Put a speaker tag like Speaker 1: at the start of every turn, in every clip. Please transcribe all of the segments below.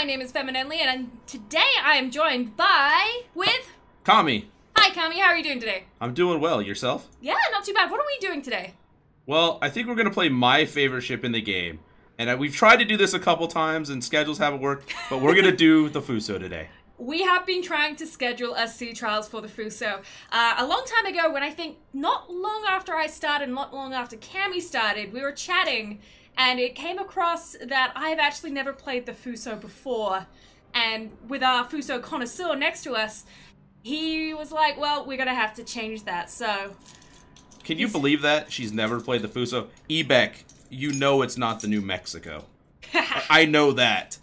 Speaker 1: name is Femennenly, and today I am joined with
Speaker 2: Kami.
Speaker 1: Hi, Kami. How are you doing today?
Speaker 2: I'm doing well. Yourself?
Speaker 1: Yeah, not too bad. What are we doing today?
Speaker 2: Well, I think we're going to play my favorite ship in the game. And we've tried to do this a couple times, and schedules haven't worked, but we're going to do the Fuso today.
Speaker 1: We have been trying to schedule a sea trials for the Fuso. A long time ago, when I think not long after I started, not long after Kami started, we were chatting, and it came across that I've actually never played the Fuso before. And with our Fuso connoisseur next to us, he was like, well, we're going to have to change that, so...
Speaker 2: Can you believe that? She's never played the Fuso? Ebek, you know it's not the New Mexico. I know that.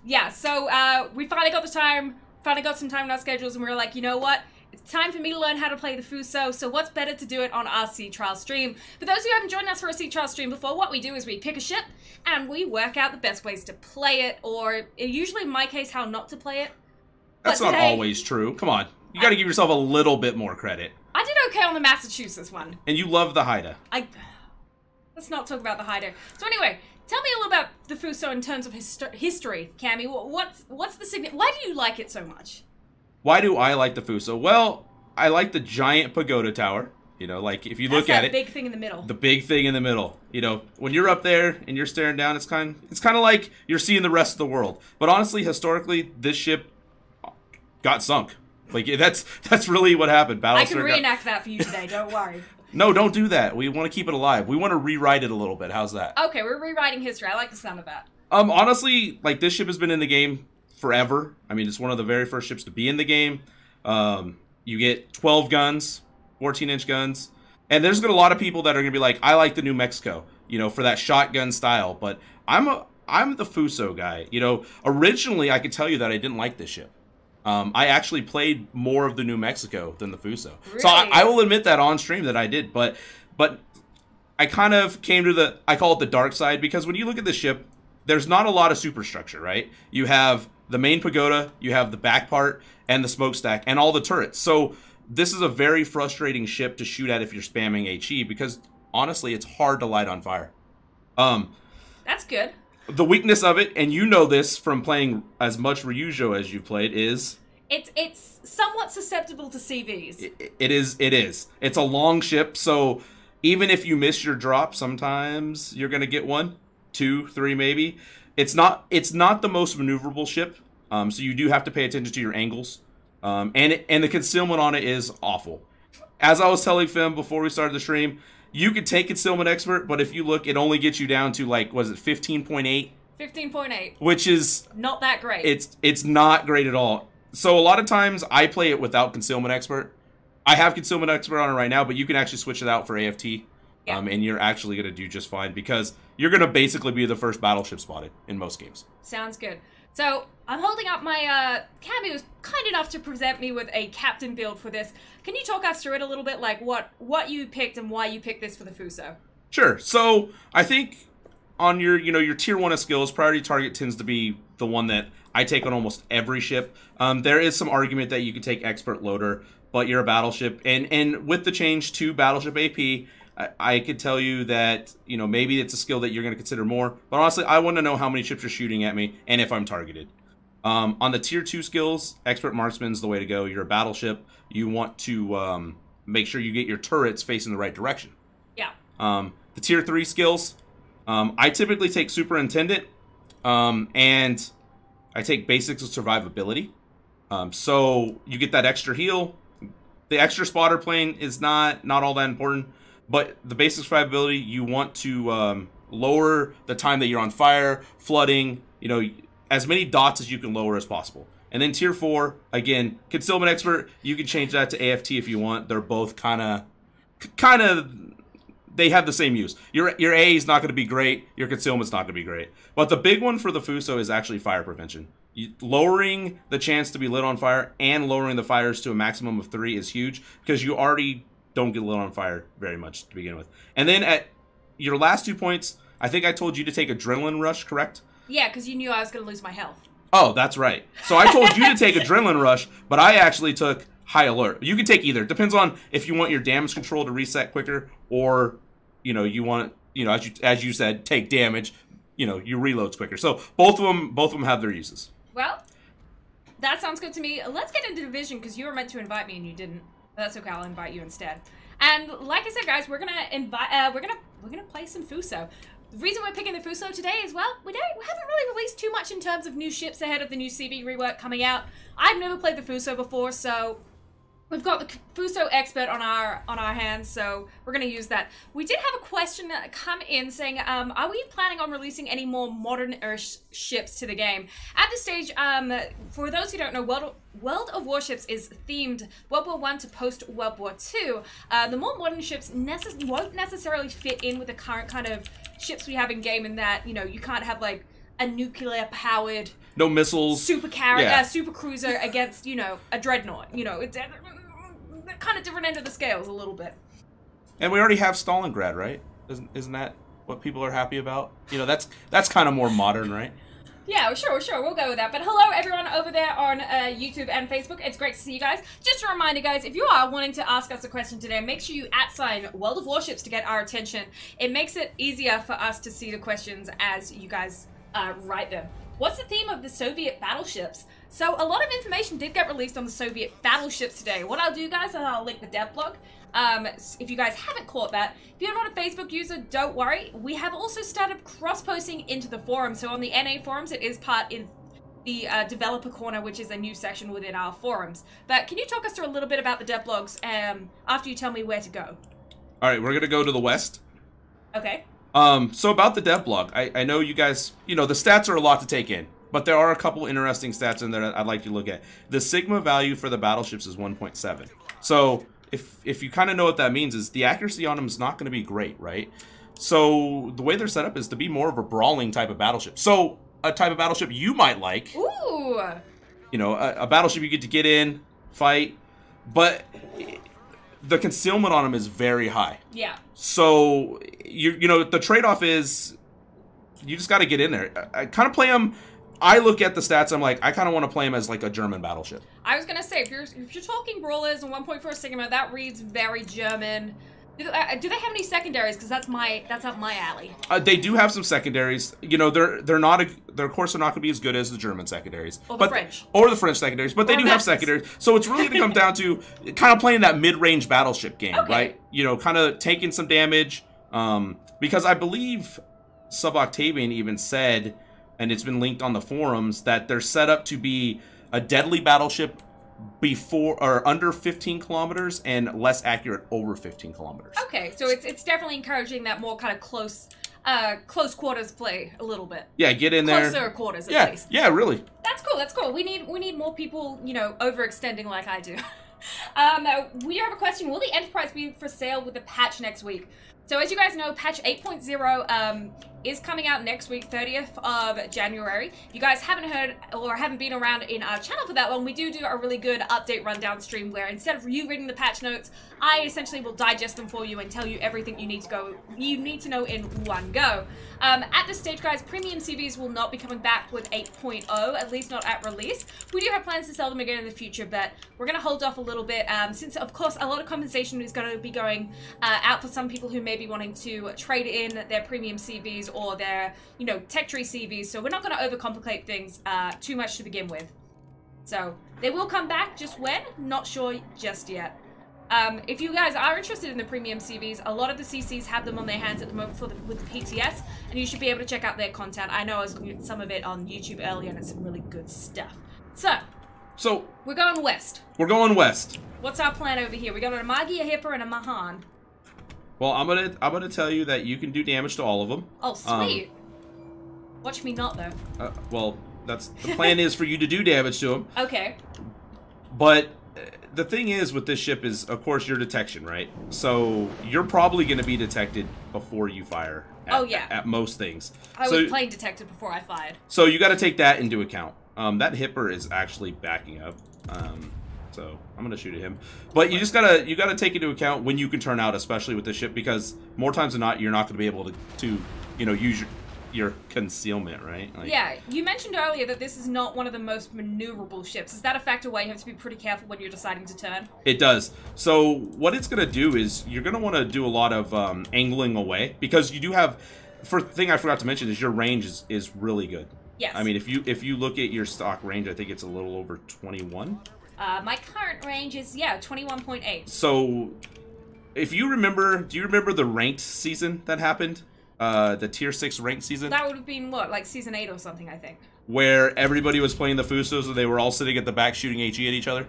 Speaker 1: Yeah, so we finally got some time in our schedules, and we were like, you know what? It's time for me to learn how to play the Fuso, so what's better to do it on our sea trial stream? For those who haven't joined us for a sea trial stream before, what we do is we pick a ship, and we work out the best ways to play it, or usually in my case, how not to play it.
Speaker 2: That's not always true. Come on. You gotta give yourself a little bit more credit.
Speaker 1: I did okay on the Massachusetts one.
Speaker 2: And you love the Haida.
Speaker 1: Let's not talk about the Haida. So anyway, tell me a little about the Fuso in terms of history, Kami. What's the significance? Why do you like it so much?
Speaker 2: Why do I like the Fuso? Well, I like the giant pagoda tower. You know, like if you look at it,
Speaker 1: big thing in the middle.
Speaker 2: The big thing in the middle. You know, when you're up there and you're staring down, it's kind of like you're seeing the rest of the world. But honestly, historically, this ship got sunk. Like that's really what happened.
Speaker 1: I can reenact that for you today. Don't worry.
Speaker 2: No, don't do that. We want to keep it alive. We want to rewrite it a little bit. How's that?
Speaker 1: Okay, we're rewriting history. I like the sound of that.
Speaker 2: Honestly, like this ship has been in the game forever. I mean, it's one of the very first ships to be in the game. You get 12 guns, 14-inch guns, and there's gonna be a lot of people that are gonna be like, I like the New Mexico, you know, for that shotgun style. But I'm the Fuso guy. You know, originally I could tell you that I didn't like this ship. I actually played more of the New Mexico than the Fuso.
Speaker 1: Really?
Speaker 2: So I will admit that on stream that I did, but I kind of came to I call it the dark side, because when you look at the ship, there's not a lot of superstructure, right? You have the main pagoda, you have the back part, and the smokestack, and all the turrets. So this is a very frustrating ship to shoot at if you're spamming HE, because honestly, it's hard to light on fire.
Speaker 1: That's good.
Speaker 2: The weakness of it, and you know this from playing as much Ryujo as you've played, is...
Speaker 1: It's somewhat susceptible to CVs.
Speaker 2: It is. It's a long ship, so even if you miss your drop, sometimes you're going to get 1, 2, 3 maybe. It's not the most maneuverable ship, so you do have to pay attention to your angles. And the concealment on it is awful. As I was telling Fem before we started the stream, you could take Concealment Expert, but if you look, it only gets you down to, like, was it 15.8?
Speaker 1: 15.8.
Speaker 2: Which is...
Speaker 1: not that great.
Speaker 2: It's not great at all. So a lot of times, I play it without Concealment Expert. I have Concealment Expert on it right now, but you can actually switch it out for AFT. Yeah. And you're actually going to do just fine, because you're going to basically be the first battleship spotted in most games.
Speaker 1: Sounds good. So, I'm holding up my, Kami was kind enough to present me with a captain build for this. Can you talk us through it a little bit, like what you picked and why you picked this for the Fuso?
Speaker 2: Sure. So, I think on your, your tier 1 of skills, priority target tends to be the one that I take on almost every ship. There is some argument that you could take expert loader, but you're a battleship, and with the change to battleship AP, I could tell you that, maybe it's a skill that you're going to consider more. But honestly, I want to know how many ships are shooting at me and if I'm targeted. On the tier 2 skills, expert marksman's the way to go. You're a battleship. You want to make sure you get your turrets facing the right direction.
Speaker 1: Yeah.
Speaker 2: The tier 3 skills, I typically take superintendent, and I take basics of survivability. So you get that extra heal. The extra spotter plane is not all that important. But the basic survivability, you want to lower the time that you're on fire, flooding, as many dots as you can lower as possible. And then tier 4, again, Concealment Expert, you can change that to AFT if you want. They're both kind of, they have the same use. Your A is not going to be great, your Concealment's not going to be great. But the big one for the Fuso is actually fire prevention. Lowering the chance to be lit on fire and lowering the fires to a maximum of 3 is huge, because you already don't get lit on fire very much to begin with. And then at your last 2 points, I think I told you to take Adrenaline Rush, correct?
Speaker 1: Yeah, because you knew I was going to lose my health.
Speaker 2: Oh, that's right. So I told you to take Adrenaline Rush, but I actually took High Alert. You can take either. Depends on if you want your damage control to reset quicker, or, you want, as you said, take damage, you know, your reloads quicker. So both of them have their uses.
Speaker 1: Well, that sounds good to me. Let's get into division because you were meant to invite me and you didn't. That's okay. I'll invite you instead. And like I said, guys, we're gonna play some Fuso. The reason we're picking the Fuso today is, well, we haven't really released too much in terms of new ships ahead of the new CV rework coming out. I've never played the Fuso before, so we've got the Fuso expert on our hands, so we're going to use that. We did have a question come in saying, are we planning on releasing any more modern ships to the game? At this stage, for those who don't know, World of Warships is themed World War I to post-World War II. The more modern ships won't necessarily fit in with the current kind of ships we have in game, in that, you know, you can't have like a nuclear-powered...
Speaker 2: No missiles.
Speaker 1: Super cruiser against, you know, a dreadnought. You know, it's kind of different end of the scales a little bit.
Speaker 2: And we already have Stalingrad, right? Isn't that what people are happy about? You know, that's kind of more modern, right?
Speaker 1: Yeah, sure, we'll go with that. But hello, everyone over there on YouTube and Facebook. It's great to see you guys. Just a reminder, guys, if you are wanting to ask us a question today, make sure you @ World of Warships to get our attention. It makes it easier for us to see the questions as you guys write them. What's the theme of the Soviet battleships? So a lot of information did get released on the Soviet battleships today. What I'll do, guys, is I'll link the dev blog. If you guys haven't caught that, if you're not a Facebook user, don't worry. We have also started cross-posting into the forum. So on the NA forums, it is part in the developer corner, which is a new section within our forums. But can you talk us through a little bit about the dev blogs after you tell me where to go?
Speaker 2: All right, we're going to go to the west.
Speaker 1: Okay.
Speaker 2: So about the dev blog, I know you guys, you know, the stats are a lot to take in, but there are a couple interesting stats in there I'd like you to look at. The Sigma value for the battleships is 1.7. So if you kind of know what that means, is the accuracy on them is not going to be great, right? So the way they're set up is to be more of a brawling type of battleship. So a type of battleship you might like.
Speaker 1: Ooh.
Speaker 2: You know, a battleship you get in, fight, but the concealment on them is very high.
Speaker 1: Yeah.
Speaker 2: So, you know, the trade-off is you just got to get in there. I kind of play them. I look at the stats. I'm like, I kind of want to play them as like a German battleship. I
Speaker 1: was gonna say, if you're talking brawlers and 1.4 Sigma, that reads very German. Do they have any secondaries? Because that's up my alley.
Speaker 2: They do have some secondaries. You know, they're not of course they're not going to be as good as the German secondaries,
Speaker 1: or the French,
Speaker 2: or the French secondaries. But they do have secondaries. So it's really going to come down to kind of playing that mid-range battleship game, right? You know, kind of taking some damage. Because I believe Sub-Octavian even said, and it's been linked on the forums, that they're set up to be a deadly battleship before or under 15 kilometers and less accurate over 15 kilometers.
Speaker 1: Okay, so it's definitely encouraging that more kind of close quarters play a little bit.
Speaker 2: Yeah, get in there.
Speaker 1: Closer quarters at least.
Speaker 2: Yeah, really.
Speaker 1: That's cool. We need more people, you know, overextending like I do. We do have a question. Will the Enterprise be for sale with the patch next week? So as you guys know, patch 8.0 is coming out next week, 30th of January. If you guys haven't heard or haven't been around in our channel for that one, we do a really good update rundown stream where instead of you reading the patch notes, I essentially will digest them for you and tell you everything you need to know in one go. At this stage, guys, premium CVs will not be coming back with 8.0, at least not at release. We do have plans to sell them again in the future, but we're going to hold off a little bit since, of course, a lot of compensation is going to be going out for some people who may be wanting to trade in their premium CVs or their, you know, tech tree CVs. So we're not going to overcomplicate things too much to begin with. So they will come back, just when? Not sure just yet. If you guys are interested in the premium CVs, a lot of the CCs have them on their hands at the moment with the PTS, and you should be able to check out their content. I know I was looking at some of it on YouTube earlier, and it's some really good stuff. So we're going west.
Speaker 2: We're going west.
Speaker 1: What's our plan over here? We got a Magi, a Hipper, and a Mahan.
Speaker 2: Well, I'm gonna tell you that you can do damage to all of them.
Speaker 1: Oh, sweet. Watch me not, though.
Speaker 2: Well, that's the plan is for you to do damage to them.
Speaker 1: Okay.
Speaker 2: But the thing is with this ship is, of course, your detection, right? So you're probably going to be detected before you fire. At most things.
Speaker 1: I was playing detected before I fired.
Speaker 2: So you got to take that into account. That Hipper is actually backing up. So I'm gonna shoot at him, but you gotta take into account when you can turn out, especially with this ship, because more times than not you're not gonna be able to you know, use your concealment, right? Like,
Speaker 1: yeah, you mentioned earlier that this is not one of the most maneuverable ships. Is that a factor where you have to be pretty careful when you're deciding to turn?
Speaker 2: It does. So what it's gonna do is you're gonna want to do a lot of angling away, because you do have thing I forgot to mention is your range is really good.
Speaker 1: Yes.
Speaker 2: I mean, if you look at your stock range, I think it's a little over 21.
Speaker 1: My current range is 21.8.
Speaker 2: So, if you remember, do you remember the ranked season that happened? The tier 6 ranked season?
Speaker 1: That would have been what, like season 8 or something, I think.
Speaker 2: Where everybody was playing the Fusos and they were all sitting at the back shooting HE at each other?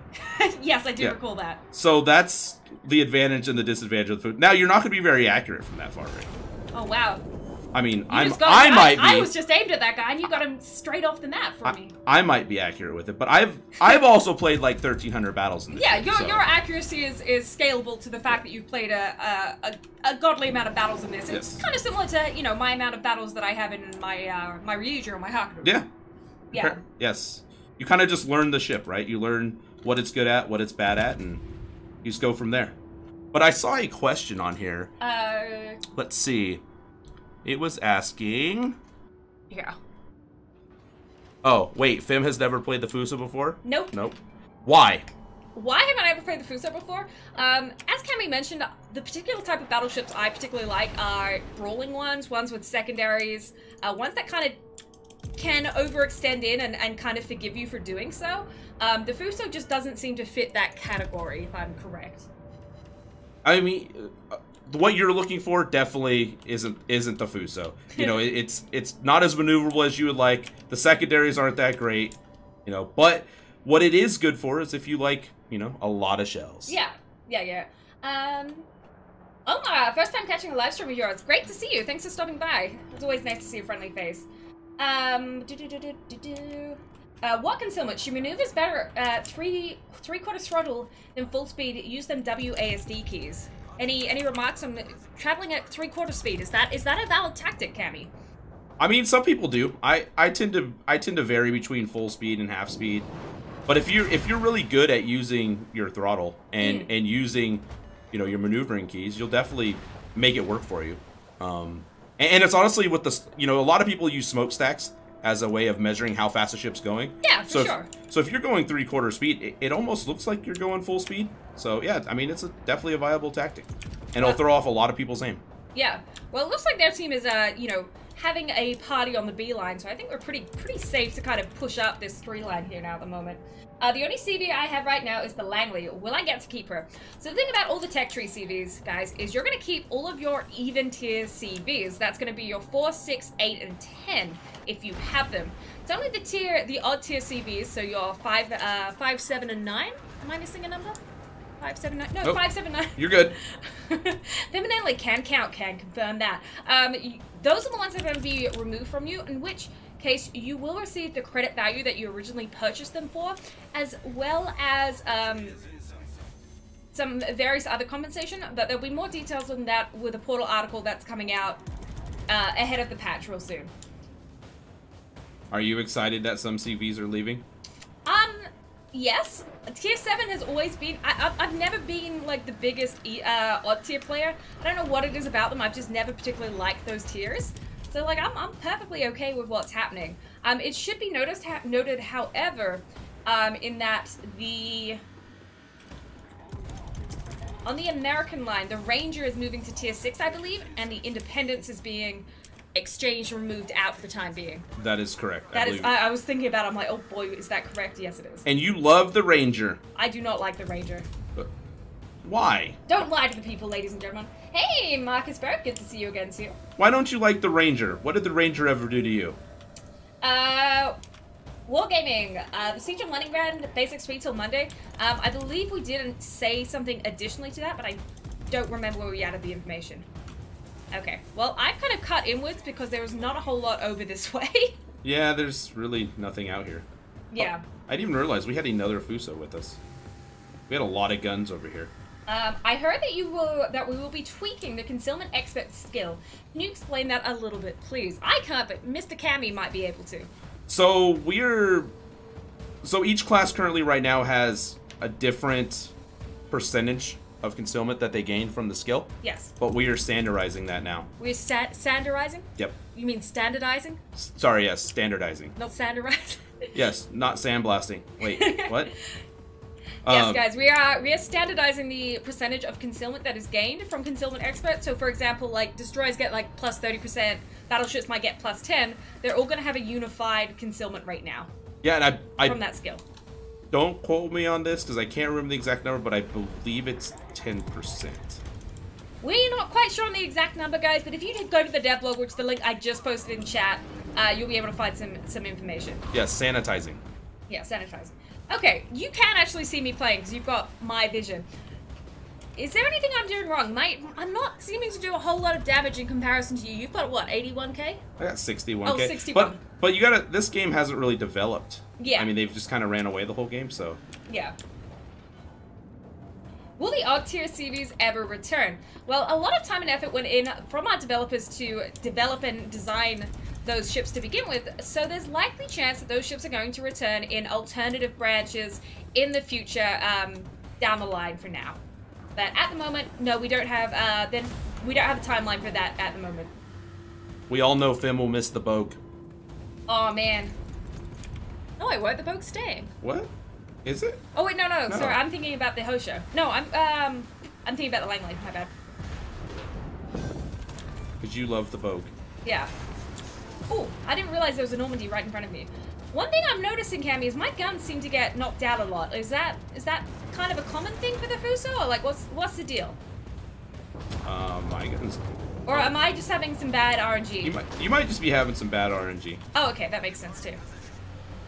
Speaker 1: Yes, I do recall that.
Speaker 2: So that's the advantage and the disadvantage of the Fuso. Now, you're not going to be very accurate from that far range.
Speaker 1: Oh, wow.
Speaker 2: I mean,
Speaker 1: I
Speaker 2: might be.
Speaker 1: I was just aimed at that guy, and you got him straight off the map for me.
Speaker 2: I might be accurate with it, but I've also played like 1,300 battles in this game,
Speaker 1: your accuracy is scalable to the fact that you've played a godly amount of battles in this. It's kind of similar to my amount of battles that I have in my my Ryuja or my Hakuto.
Speaker 2: Yeah.
Speaker 1: Yeah.
Speaker 2: Yes. You kind of just learn the ship, right? You learn what it's good at, what it's bad at, and you just go from there. But I saw a question on here. Let's see. It was asking...
Speaker 1: Yeah.
Speaker 2: Oh, wait. Fem has never played the Fuso before?
Speaker 1: Nope.
Speaker 2: Nope. Why?
Speaker 1: Why haven't I ever played the Fuso before? As Kami mentioned, the particular type of battleships I particularly like are brawling ones with secondaries, ones that kind of can overextend in and kind of forgive you for doing so. The Fuso just doesn't seem to fit that category, if I'm correct.
Speaker 2: I mean... what you're looking for definitely isn't the Fuso. You know, it's not as maneuverable as you would like. The secondaries aren't that great, you know. But what it is good for is if you like, a lot of shells.
Speaker 1: Yeah. First time catching a live stream of yours. Great to see you. Thanks for stopping by. It's always nice to see a friendly face. What concealment? She maneuvers better at three-quarter throttle than full speed. Use them WASD keys. Any remarks on traveling at three-quarter speed? Is that a valid tactic, Kami?
Speaker 2: I mean, some people do. I tend to vary between full speed and half speed. But if you're really good at using your throttle and using, your maneuvering keys, you'll definitely make it work for you. And it's honestly with the, a lot of people use smokestacks as a way of measuring how fast a ship's going.
Speaker 1: Yeah, for sure.
Speaker 2: So if you're going three-quarter speed, it almost looks like you're going full speed. So yeah, I mean, it's definitely a viable tactic. And it'll throw off a lot of people's aim.
Speaker 1: Yeah. Well, it looks like their team is, having a party on the B line, so I think we're pretty safe to kind of push up this 3 line here now at the moment. The only CV I have right now is the Langley. Will I get to keep her? So the thing about all the tech tree CVs, guys, is you're going to keep all of your even tier CVs. That's going to be your 4, 6, 8, and 10 if you have them. It's only the odd tier CVs, so your 5, 7, and 9. Am I missing a number? 5, 7, 9. No, nope. 5, 7, 9.
Speaker 2: You're good.
Speaker 1: Femennenly can count, can confirm that. Those are the ones that are going to be removed from you, in which case you will receive the credit value that you originally purchased them for, as well as some various other compensation, but there'll be more details on that with a portal article that's coming out ahead of the patch real soon.
Speaker 2: Are you excited that some CVs are leaving?
Speaker 1: Yes. Tier 7 has always been... I've never been, like, the biggest odd tier player. I don't know what it is about them. I've just never particularly liked those tiers. So, like, I'm perfectly okay with what's happening. It should be noted, however, in that on the American line, the Ranger is moving to tier 6, I believe, and the Independence is being exchanged, removed out for the time being.
Speaker 2: That is correct.
Speaker 1: I was thinking about it, I'm like, oh boy, is that correct? Yes, it is.
Speaker 2: And you love the Ranger.
Speaker 1: I do not like the Ranger.
Speaker 2: But why?
Speaker 1: Don't lie to the people, ladies and gentlemen. Hey, Marcus Barrett, good to see you again, too.
Speaker 2: Why don't you like the Ranger? What did the Ranger ever do to you?
Speaker 1: Wargaming, the Siege of Leningrad basics free till Monday. I believe we didn't say something additionally to that, but I don't remember where we added the information. Okay, well, I've kind of cut inwards because there was not a whole lot over this way.
Speaker 2: Yeah, there's really nothing out here.
Speaker 1: Yeah.
Speaker 2: Oh, I didn't even realize we had another Fuso with us. We had a lot of guns over here.
Speaker 1: I heard that we will be tweaking the concealment expert skill. Can you explain that a little bit, please? I can't, but Mr. Kami might be able to.
Speaker 2: So each class currently right now has a different percentage of concealment that they gain from the skill.
Speaker 1: Yes.
Speaker 2: But we are standardizing that now.
Speaker 1: We're standardizing?
Speaker 2: Yep.
Speaker 1: You mean standardizing?
Speaker 2: Sorry, yes, standardizing.
Speaker 1: Not standardizing?
Speaker 2: Yes, not sandblasting. Wait, what?
Speaker 1: Yes, guys, we are standardizing the percentage of concealment that is gained from concealment experts. So, for example, like destroyers get like plus 30%, battleships might get plus 10. They're all going to have a unified concealment rate now.
Speaker 2: Yeah, and I
Speaker 1: from that skill.
Speaker 2: Don't quote me on this because I can't remember the exact number, but I believe it's 10%.
Speaker 1: We're not quite sure on the exact number, guys, but if you go to the devlog, which the link I just posted in chat, you'll be able to find some information.
Speaker 2: Yeah, sanitizing.
Speaker 1: Yeah, sanitizing. Okay, you can actually see me playing because you've got my vision. Is there anything I'm doing wrong? I'm not seeming to do a whole lot of damage in comparison to you. You've got, what, 81k?
Speaker 2: I got 61k.
Speaker 1: Oh, 61.
Speaker 2: But you gotta, this game hasn't really developed.
Speaker 1: Yeah.
Speaker 2: I mean, they've just kind of ran away the whole game, so.
Speaker 1: Yeah. Will the odd tier CVs ever return? Well, a lot of time and effort went in from our developers to develop and design those ships to begin with, so there's likely chance that those ships are going to return in alternative branches in the future, down the line for now. But at the moment, no, we don't have a timeline for that at the moment.
Speaker 2: We all know Fem will miss the Bogue.
Speaker 1: Oh man. No, I won't. The Bogue's staying.
Speaker 2: What? Is it?
Speaker 1: Oh wait, no. Sorry, I'm thinking about the Hosho. No, I'm thinking about the Langley. My bad.
Speaker 2: Because you love the Bogue.
Speaker 1: Yeah. Oh, I didn't realize there was a Normandy right in front of me. One thing I'm noticing, Cammy, is my guns seem to get knocked out a lot. Is that kind of a common thing for the Fuso, or like what's the deal?
Speaker 2: My guns.
Speaker 1: Or am I just having some bad RNG?
Speaker 2: You might just be having some bad RNG.
Speaker 1: Oh, okay, that makes sense too.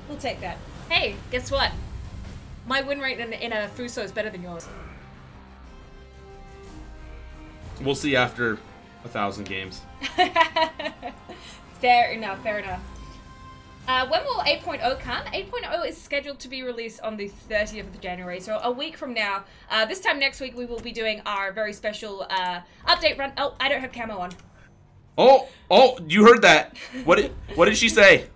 Speaker 1: We'll take that. Hey, guess what? My win rate in a Fuso is better than yours.
Speaker 2: We'll see after 1,000 games.
Speaker 1: Fair enough, fair enough. When will 8.0 come? 8.0 is scheduled to be released on the 30th of January, so a week from now. This time next week, we will be doing our very special update run. Oh, I don't have camo on.
Speaker 2: Oh, you heard that. What did she say?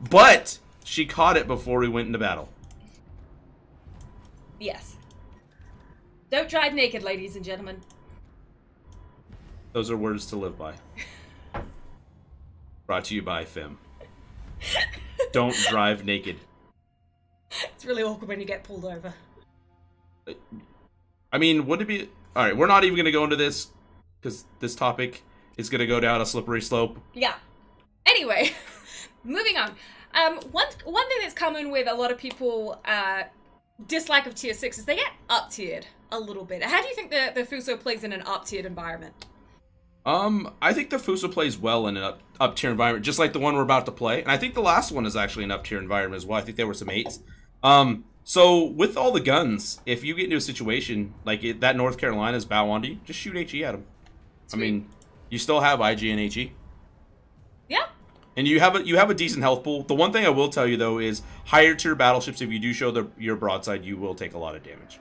Speaker 2: But she caught it before we went into battle.
Speaker 1: Yes. Don't drive naked, ladies and gentlemen.
Speaker 2: Those are words to live by. Brought to you by Fem. Don't drive naked.
Speaker 1: It's really awkward when you get pulled over.
Speaker 2: I mean, wouldn't it be... Alright, we're not even going to go into this, because this topic is going to go down a slippery slope.
Speaker 1: Yeah. Anyway, moving on. One thing that's common with a lot of people dislike of tier 6 is they get up-tiered a little bit. How do you think the Fuso plays in an up-tiered environment?
Speaker 2: I think the Fuso plays well in an up-tier environment, just like the one we're about to play. And I think the last one is actually an up-tier environment as well. I think there were some 8s. So with all the guns, if you get into a situation like that North Carolina's bow onto you, just shoot HE at them. Sweet. I mean, you still have IG and HE. Yeah. And you have a decent health pool. The one thing I will tell you though is higher tier battleships, if you do show your broadside, you will take a lot of damage.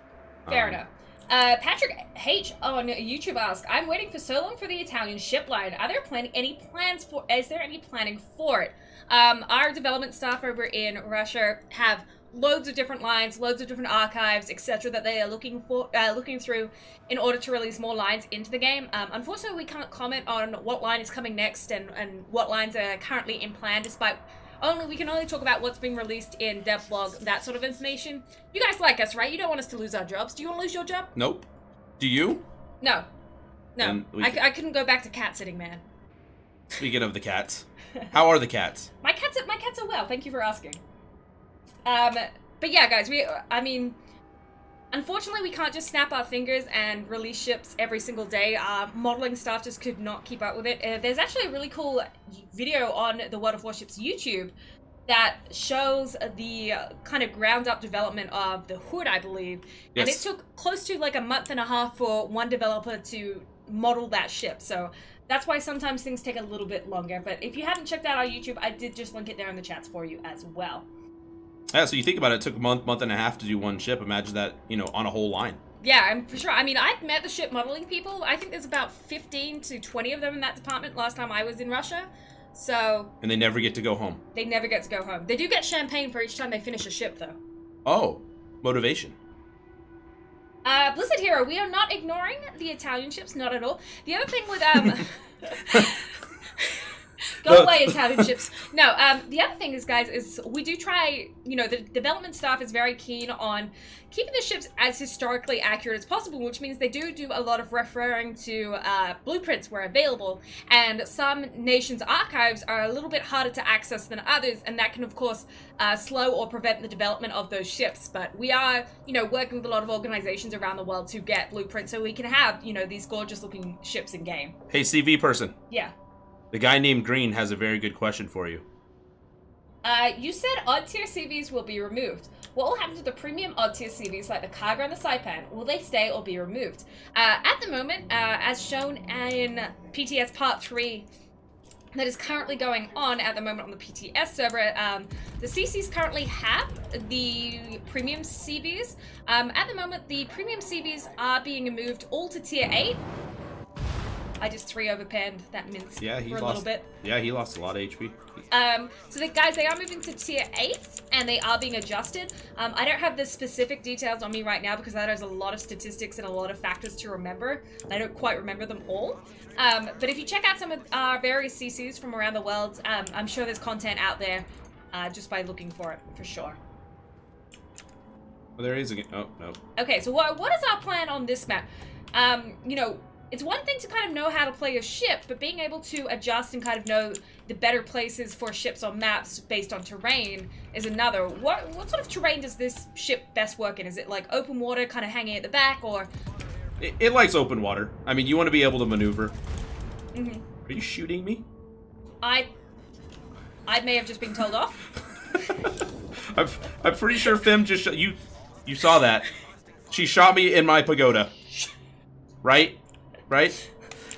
Speaker 1: Fair enough. Patrick H on YouTube asked, I'm waiting for so long for the Italian ship line. Is there any planning for it? Our development staff over in Russia have loads of different lines, loads of different archives, etc. that they are looking through in order to release more lines into the game. Unfortunately, we can't comment on what line is coming next and what lines are currently in plan, despite we can only talk about what's being released in devlog, that sort of information. You guys like us, right? You don't want us to lose our jobs. Do you want to lose your job?
Speaker 2: Nope. Do you?
Speaker 1: No. I couldn't go back to cat sitting, man.
Speaker 2: Speaking of the cats, how are the cats?
Speaker 1: My cats are well. Thank you for asking. But yeah, guys, unfortunately, we can't just snap our fingers and release ships every single day. Our modeling staff just could not keep up with it. There's actually a really cool video on the World of Warships YouTube that shows the kind of ground-up development of the Hood, I believe. Yes. And it took close to like a month and a half for one developer to model that ship. So that's why sometimes things take a little bit longer. But if you haven't checked out our YouTube, I did just link it there in the chats for you as well.
Speaker 2: Yeah, so you think about it, it took a month and a half to do one ship. Imagine that, on a whole line.
Speaker 1: Yeah, I'm for sure. I mean, I've met the ship modeling people. I think there's about 15 to 20 of them in that department last time I was in Russia. So...
Speaker 2: And they never get to go home.
Speaker 1: They never get to go home. They do get champagne for each time they finish a ship, though.
Speaker 2: Oh, motivation.
Speaker 1: Blizzard Hero, we are not ignoring the Italian ships, not at all. The other thing with, Go away, Italian ships. No, the other thing is, guys, is we do try, you know, the development staff is very keen on keeping the ships as historically accurate as possible, which means they do a lot of referring to blueprints where available, and some nations' archives are a little bit harder to access than others, and that can, of course, slow or prevent the development of those ships. But we are, you know, working with a lot of organizations around the world to get blueprints so we can have, you know, these gorgeous-looking ships in game.
Speaker 2: Hey, CV person.
Speaker 1: Yeah.
Speaker 2: The guy named Green has a very good question for you.
Speaker 1: You said odd-tier CVs will be removed. What will happen to the premium odd-tier CVs like the Cargo and the Saipan? Will they stay or be removed? At the moment, as shown in PTS Part 3, that is currently going on at the moment on the PTS server, the CCs currently have the premium CVs. At the moment, the premium CVs are being moved all to Tier 8. I just 3 overpanned that mince for a little bit.
Speaker 2: Yeah, he lost a lot of HP.
Speaker 1: So guys, they are moving to Tier 8, and they are being adjusted. I don't have the specific details on me right now because that has a lot of statistics and a lot of factors to remember. I don't quite remember them all. But if you check out some of our various CCs from around the world, I'm sure there's content out there just by looking for it, for sure.
Speaker 2: Well, there is again. Oh, no.
Speaker 1: Okay, so what is our plan on this map? You know, it's one thing to kind of know how to play a ship, but being able to adjust and kind of know the better places for ships on maps based on terrain is another. What sort of terrain does this ship best work in? Is it like open water, kind of hanging at the back, or?
Speaker 2: It likes open water. I mean, you want to be able to maneuver.
Speaker 1: Mm-hmm.
Speaker 2: Are you shooting me?
Speaker 1: I may have just been told off.
Speaker 2: I'm pretty sure Fem just you saw that. She shot me in my pagoda. Right? Right?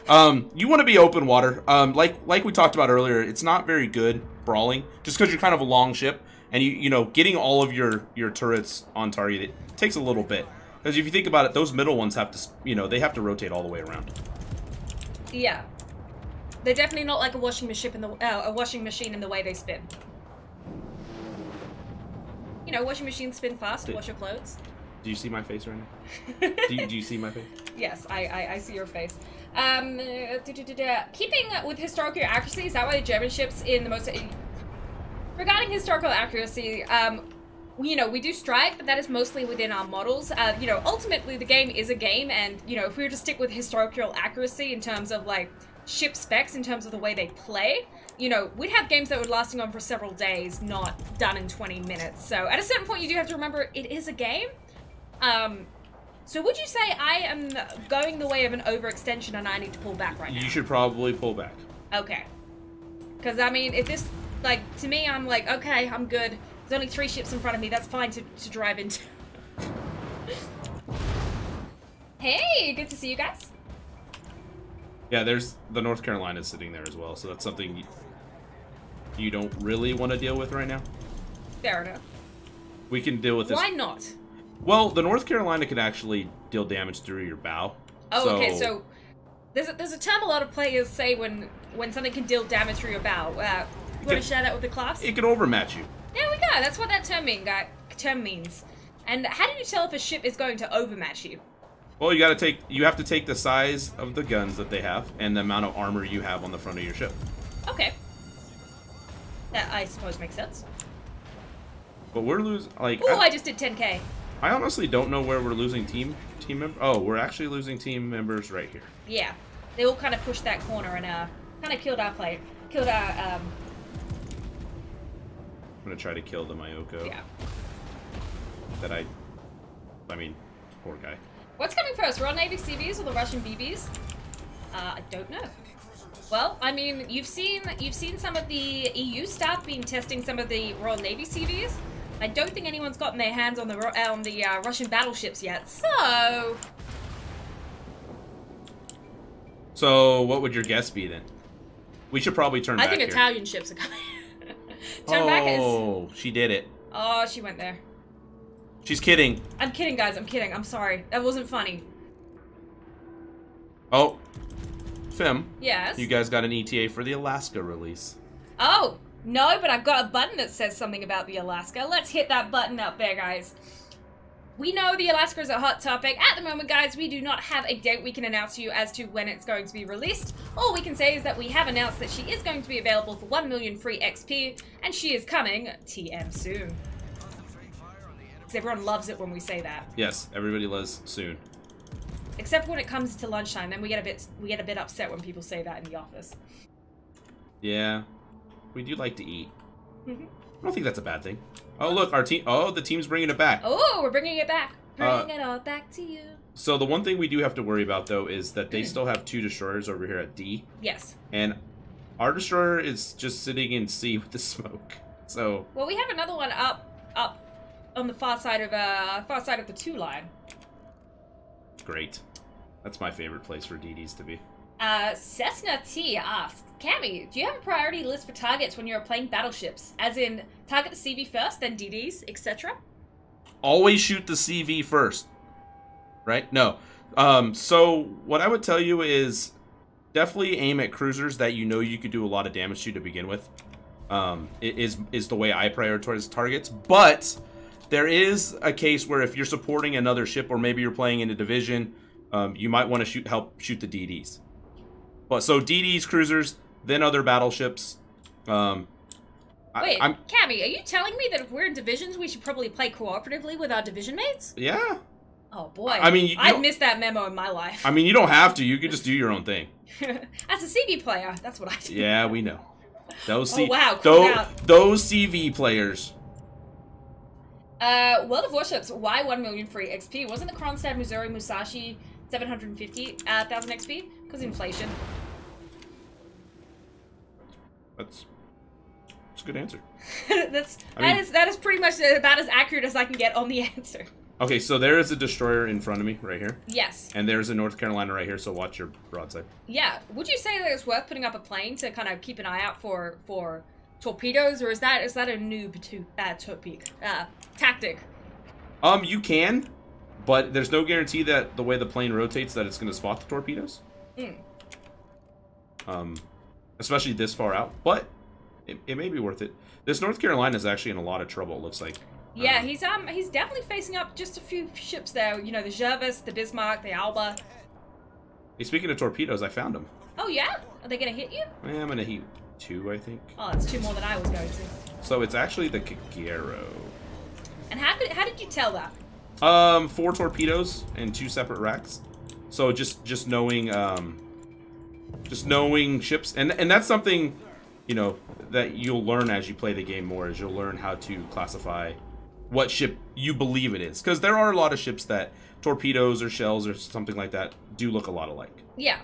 Speaker 2: You want to be open water. Like we talked about earlier, it's not very good brawling, just because you're kind of a long ship, and you know, getting all of your turrets on target, it takes a little bit. Because if you think about it, those middle ones have to, you know, they have to rotate all the way around.
Speaker 1: Yeah, they're definitely not like a washing machine in the way they spin. You know, washing machines spin fast to wash your clothes.
Speaker 2: Do you see my face right now? do you see my face?
Speaker 1: Yes, I see your face. Keeping with historical accuracy, is that why the German ships in the most... Regarding historical accuracy, you know, we do strive, but that is mostly within our models. You know, ultimately the game is a game, and, you know, if we were to stick with historical accuracy in terms of, like, ship specs, in terms of the way they play, you know, we'd have games that would lasting on for several days, not done in 20 minutes. So at a certain point, you do have to remember it is a game. So would you say I am going the way of an overextension and I need to pull back right now?
Speaker 2: You should probably pull back.
Speaker 1: Okay. Because, I mean, if this, like, to me, I'm like, okay, I'm good. There's only 3 ships in front of me. That's fine to drive into. Hey, good to see you guys.
Speaker 2: Yeah, there's the North Carolina sitting there as well, so that's something you don't really want to deal with right now.
Speaker 1: Fair enough.
Speaker 2: We can deal with this.
Speaker 1: Why not?
Speaker 2: Well, the North Carolina can actually deal damage through your bow.
Speaker 1: Oh, so... okay, so there's a term a lot of players say when something can deal damage through your bow. You want to share that with the class?
Speaker 2: It can overmatch you.
Speaker 1: There we go. That's what that term means. And how do you tell if a ship is going to overmatch you?
Speaker 2: Well, you have to take the size of the guns that they have and the amount of armor you have on the front of your ship.
Speaker 1: Okay. That, I suppose, makes sense.
Speaker 2: But we're losing, like...
Speaker 1: Ooh, I just did 10k.
Speaker 2: I honestly don't know where we're losing team members. Oh, we're actually losing team members right here.
Speaker 1: Yeah. They all kind of pushed that corner and kind of killed our player. Killed our,
Speaker 2: I'm gonna try to kill the Mayoko.
Speaker 1: Yeah.
Speaker 2: That I mean, poor guy.
Speaker 1: What's coming first, Royal Navy CVs or the Russian BBs? I don't know. Well, I mean, you've seen some of the EU staff being testing some of the Royal Navy CVs. I don't think anyone's gotten their hands on the Russian battleships yet. So
Speaker 2: what would your guess be then? We should probably turn back
Speaker 1: here. I think Italian ships are coming. Turn back is...
Speaker 2: Oh, she did it.
Speaker 1: Oh, she went there.
Speaker 2: She's kidding.
Speaker 1: I'm kidding, guys. I'm kidding. I'm sorry. That wasn't funny.
Speaker 2: Oh. Fem.
Speaker 1: Yes?
Speaker 2: You guys got an ETA for the Alaska release.
Speaker 1: Oh, no, but I've got a button that says something about the Alaska. Let's hit that button up there, guys. We know the Alaska is a hot topic. At the moment, guys, we do not have a date we can announce to you as to when it's going to be released. All we can say is that we have announced that she is going to be available for 1 million free XP, and she is coming TM soon. Because everyone loves it when we say that.
Speaker 2: Yes, everybody loves soon.
Speaker 1: Except when it comes to lunchtime, then we get a bit upset when people say that in the office.
Speaker 2: Yeah, we do like to eat. I don't think that's a bad thing. Oh, look, our team. Oh, the team's bringing it back.
Speaker 1: Oh, we're bringing it back. Bring it all back to you.
Speaker 2: So the one thing we do have to worry about, though, is that they still have 2 destroyers over here at D.
Speaker 1: Yes.
Speaker 2: And our destroyer is just sitting in C with the smoke. So.
Speaker 1: Well, we have another one up on the far side of the 2 line.
Speaker 2: Great. That's my favorite place for DDs to be.
Speaker 1: Cessna T asks, Cammy, do you have a priority list for targets when you're playing battleships? As in, target the CV first, then DDs, etc.?
Speaker 2: Always shoot the CV first. Right? No. So what I would tell you is definitely aim at cruisers that you know you could do a lot of damage to begin with. Is the way I prioritize targets. But there is a case where if you're supporting another ship or maybe you're playing in a division, you might want to help shoot the DDs. But so DDs, cruisers, then other battleships.
Speaker 1: Wait, Cammy, are you telling me that if we're in divisions, we should probably play cooperatively with our division mates?
Speaker 2: Yeah.
Speaker 1: Oh boy.
Speaker 2: I mean,
Speaker 1: I've missed that memo in my life.
Speaker 2: I mean, you don't have to. You can just do your own thing.
Speaker 1: As a CV player, that's what I do.
Speaker 2: Yeah, we know. Those those CV players.
Speaker 1: World of Warships, why 1 million free XP? Wasn't the Kronstadt Missouri Musashi 750,000 XP? Because inflation.
Speaker 2: That's a good answer.
Speaker 1: that is pretty much about as accurate as I can get on the answer.
Speaker 2: Okay, so there is a destroyer in front of me right here.
Speaker 1: Yes.
Speaker 2: And there's a North Carolina right here, so watch your broadside.
Speaker 1: Yeah. Would you say that it's worth putting up a plane to kind of keep an eye out for torpedoes, or is that a noob tactic?
Speaker 2: You can, but there's no guarantee that the way the plane rotates that it's going to spot the torpedoes. Especially this far out, but it may be worth it. This North Carolina is actually in a lot of trouble, it looks like.
Speaker 1: Yeah, he's definitely facing up just a few ships there. You know, the Jervis, the Bismarck, the Alba.
Speaker 2: Hey, speaking of torpedoes, I found them.
Speaker 1: Oh yeah? Are they gonna hit you?
Speaker 2: I'm gonna hit 2, I think.
Speaker 1: Oh, it's 2 more than I was going to.
Speaker 2: So it's actually the Kagero.
Speaker 1: And how did you tell that?
Speaker 2: 4 torpedoes and 2 separate racks. So just knowing ships, and that's something, you know, that you'll learn as you play the game more, is you'll learn how to classify what ship you believe it is, because there are a lot of ships that torpedoes or shells or something like that do look a lot alike.
Speaker 1: Yeah,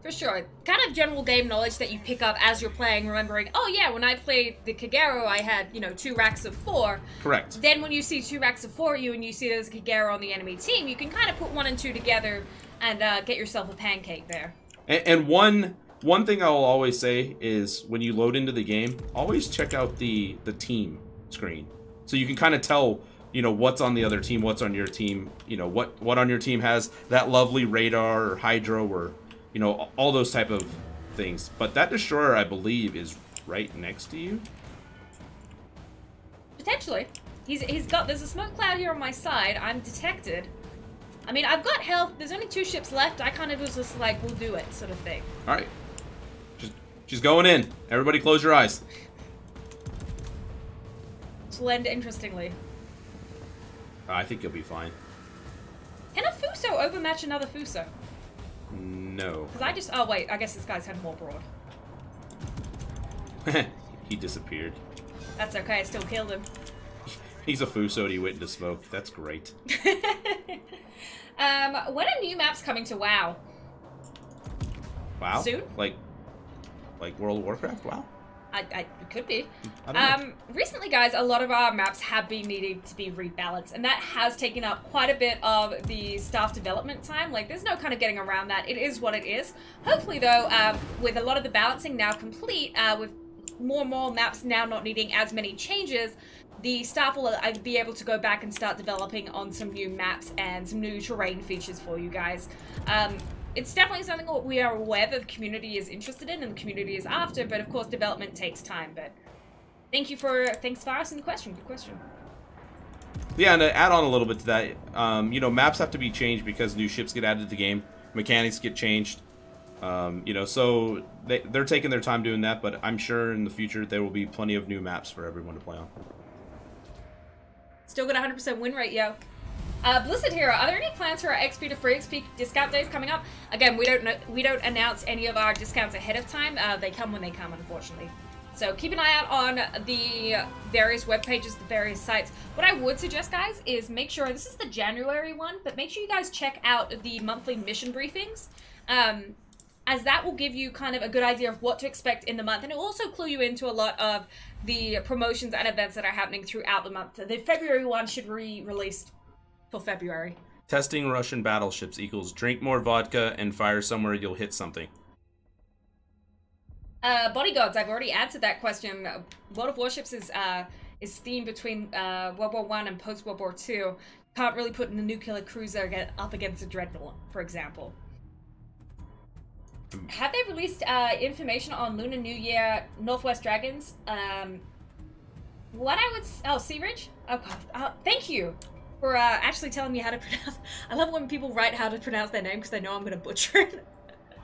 Speaker 1: for sure. Kind of general game knowledge that you pick up as you're playing, remembering, oh yeah, when I played the Kagero, I had, you know, 2 racks of 4.
Speaker 2: Correct.
Speaker 1: Then when you see 2 racks of 4 and you see there's a Kagero on the enemy team, you can kind of put 1 and 2 together and get yourself a pancake there.
Speaker 2: And one thing I will always say is when you load into the game, always check out the team screen. So you can kind of tell, you know, what's on the other team, what's on your team, you know, what on your team has that lovely radar or hydro or, you know, all those type of things. But that destroyer, I believe, is right next to you.
Speaker 1: Potentially. There's a smoke cloud here on my side. I'm detected. I mean, I've got health. There's only 2 ships left. I kind of was just like, we'll do it, sort of thing.
Speaker 2: All right. She's going in. Everybody close your eyes.
Speaker 1: To end interestingly.
Speaker 2: I think you'll be fine.
Speaker 1: Can a Fuso overmatch another Fuso?
Speaker 2: No.
Speaker 1: Because oh wait, I guess this guy's had more broad.
Speaker 2: He disappeared.
Speaker 1: That's okay, I still killed him.
Speaker 2: He's a Fuso and he went into smoke. That's great.
Speaker 1: When are new maps coming to WoW?
Speaker 2: WoW?
Speaker 1: Soon?
Speaker 2: Like World of Warcraft? WoW?
Speaker 1: It could be.
Speaker 2: I don't know.
Speaker 1: Recently, guys, a lot of our maps have been needing to be rebalanced, and that has taken up quite a bit of the staff development time. Like, there's no kind of getting around that. It is what it is. Hopefully, though, with a lot of the balancing now complete, with more and more maps now not needing as many changes, the staff will be able to go back and start developing on some new maps and some new terrain features for you guys. It's definitely something that we are aware that the community is interested in and the community is after, but of course development takes time. But thanks for asking the question. Good question.
Speaker 2: Yeah, and to add on a little bit to that, you know, maps have to be changed because new ships get added to the game, mechanics get changed. You know, so they're taking their time doing that, but I'm sure in the future there will be plenty of new maps for everyone to play on.
Speaker 1: Still got 100% win rate, yo. Blizzard Hero, are there any plans for our XP to free XP discount days coming up? Again, we don't announce any of our discounts ahead of time. They come when they come, unfortunately. So keep an eye out on the various web pages, the various sites. What I would suggest, guys, is make sure, this is the January one, but make sure you guys check out the monthly mission briefings, as that will give you kind of a good idea of what to expect in the month, and it will also clue you into a lot of the promotions and events that are happening throughout the month. The February one should be released for February.
Speaker 2: Testing Russian battleships equals drink more vodka and fire somewhere you'll hit something.
Speaker 1: Bodyguards, I've already answered that question. World of Warships is themed between World War I and post-World War II. Can't really put in a nuclear cruiser up against a dreadnought, for example. Have they released information on Lunar New Year Northwest Dragons? What I would... Oh, Sea Ridge? Oh, God. Thank you for actually telling me how to pronounce... I love when people write how to pronounce their name because they know I'm going to butcher it.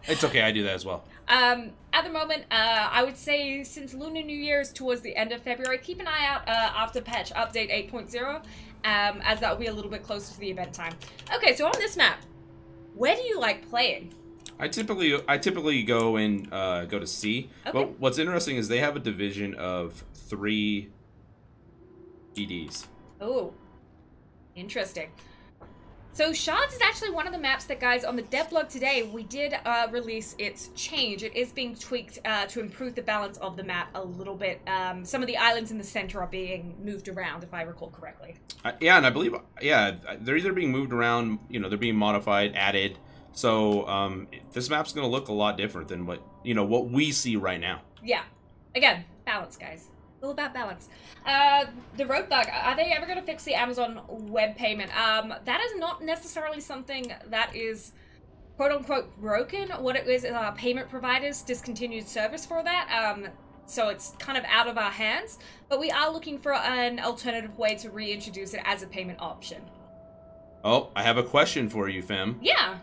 Speaker 2: It's okay, I do that as well.
Speaker 1: At the moment, I would say since Lunar New Year is towards the end of February, keep an eye out after patch update 8.0, as that will be a little bit closer to the event time. Okay, so on this map, where do you like playing?
Speaker 2: I typically go and go to C. Okay. But what's interesting is they have a division of 3 EDs.
Speaker 1: Oh, interesting. So Shards is actually one of the maps that, guys, on the devlog today, we did release its change. It is being tweaked to improve the balance of the map a little bit. Some of the islands in the center are being moved around, if I recall correctly.
Speaker 2: Yeah, and I believe, yeah, they're either being moved around, you know, they're being modified, added. So this map's going to look a lot different than what, you know, what we see right now.
Speaker 1: Yeah. Again, balance, guys. All about balance. The road bug, are they ever going to fix the Amazon web payment? That is not necessarily something that is quote-unquote broken. What it is our payment providers discontinued service for that. So it's kind of out of our hands. But we are looking for an alternative way to reintroduce it as a payment option.
Speaker 2: Oh, I have a question for you, Fem.
Speaker 1: Yeah.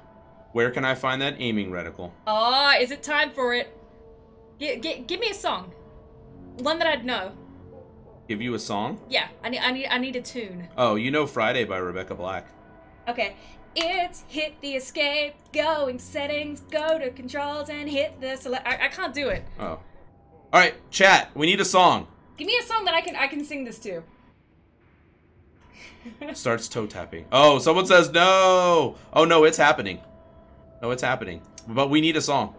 Speaker 2: Where can I find that aiming reticle?
Speaker 1: Oh, is it time for it? Give me a song. One that I'd know.
Speaker 2: Give you a song?
Speaker 1: Yeah, I need a tune.
Speaker 2: Oh, you know Friday by Rebecca Black.
Speaker 1: Okay. It's hit the escape, going settings, go to controls, and hit the select. I can't do it.
Speaker 2: Oh. All right, chat. We need a song.
Speaker 1: Give me a song that I can sing this to.
Speaker 2: Starts toe tapping. Oh, someone says no. Oh no, it's happening. No, it's happening. But we need a song.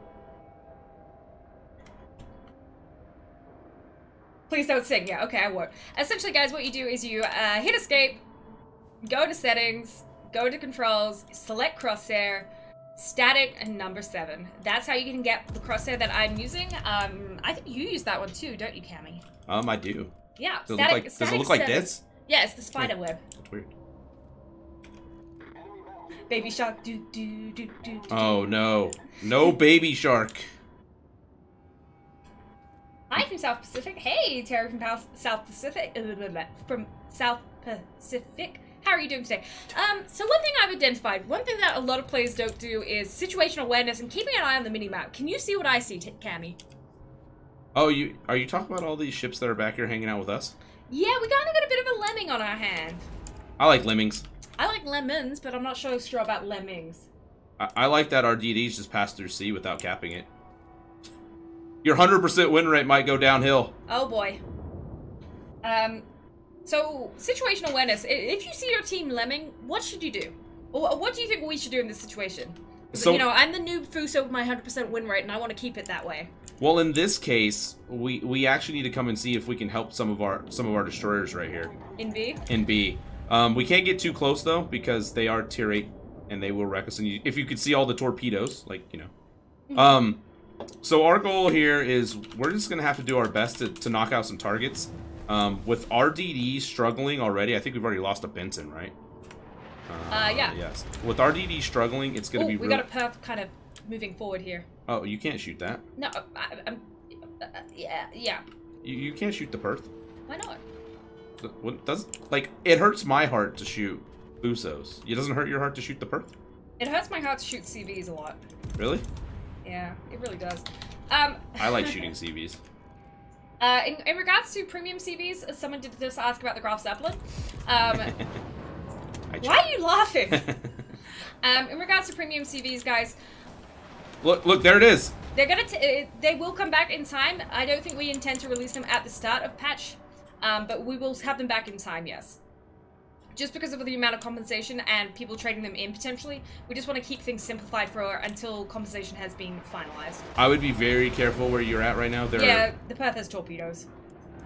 Speaker 1: Please don't sing. Yeah, okay, I won't. Essentially, guys, what you do is you hit escape, go to settings, go to controls, select crosshair, static, and number 7. That's how you can get the crosshair that I'm using. I think you use that one too, don't you, Cammy?
Speaker 2: I do.
Speaker 1: Yeah.
Speaker 2: Does it look like this?
Speaker 1: Yeah, it's the spider web.
Speaker 2: That's weird.
Speaker 1: Baby shark, do do do do do.
Speaker 2: Oh no. No baby shark.
Speaker 1: Hi from South Pacific. Hey, Terry from South Pacific. From South Pacific. How are you doing today? So one thing I've identified, one thing that a lot of players don't do is situational awareness and keeping an eye on the minimap. Can you see what I see, Cammy?
Speaker 2: Oh, are you talking about all these ships that are back here hanging out with us?
Speaker 1: Yeah, we kind of got a bit of a lemming on our hand.
Speaker 2: I like lemmings.
Speaker 1: I like lemons, but I'm not sure about lemmings.
Speaker 2: I like that our DDs just pass through C without capping it. Your 100% win rate might go downhill.
Speaker 1: Oh boy. So, situational awareness. If you see your team lemming, what should you do? What do you think we should do in this situation? So, you know, I'm the noob Fuso with my 100% win rate, and I want to keep it that way.
Speaker 2: Well, in this case, we actually need to come and see if we can help some of our destroyers right here.
Speaker 1: In B?
Speaker 2: In B. We can't get too close though because they are tier 8 and they will wreck us. And if you could see all the torpedoes, like, you know. So our goal here is we're just gonna have to do our best to knock out some targets. With our DD struggling already, I think we've already lost a Benson, right?
Speaker 1: Yeah.
Speaker 2: Yes. With our DD struggling, it's gonna be.
Speaker 1: We got a perf kind of moving forward here.
Speaker 2: Oh, you can't shoot that.
Speaker 1: No, yeah.
Speaker 2: You can't shoot the Perth.
Speaker 1: Why not?
Speaker 2: What does like it hurts my heart to shoot Fusos. It doesn't hurt your heart to shoot the Perth?
Speaker 1: It hurts my heart to shoot CVs a lot.
Speaker 2: Really?
Speaker 1: Yeah, it really does.
Speaker 2: I like shooting CVs.
Speaker 1: In regards to premium CVs, someone did just ask about the Graf Zeppelin. Why are you laughing? In regards to premium CVs, guys.
Speaker 2: Look, there it is.
Speaker 1: They're gonna. They will come back in time. I don't think we intend to release them at the start of patch, but we will have them back in time. Yes. Just because of the amount of compensation and people trading them in potentially, we just want to keep things simplified for until compensation has been finalized.
Speaker 2: I would be very careful where you're at right now.
Speaker 1: Yeah, the Perth has torpedoes.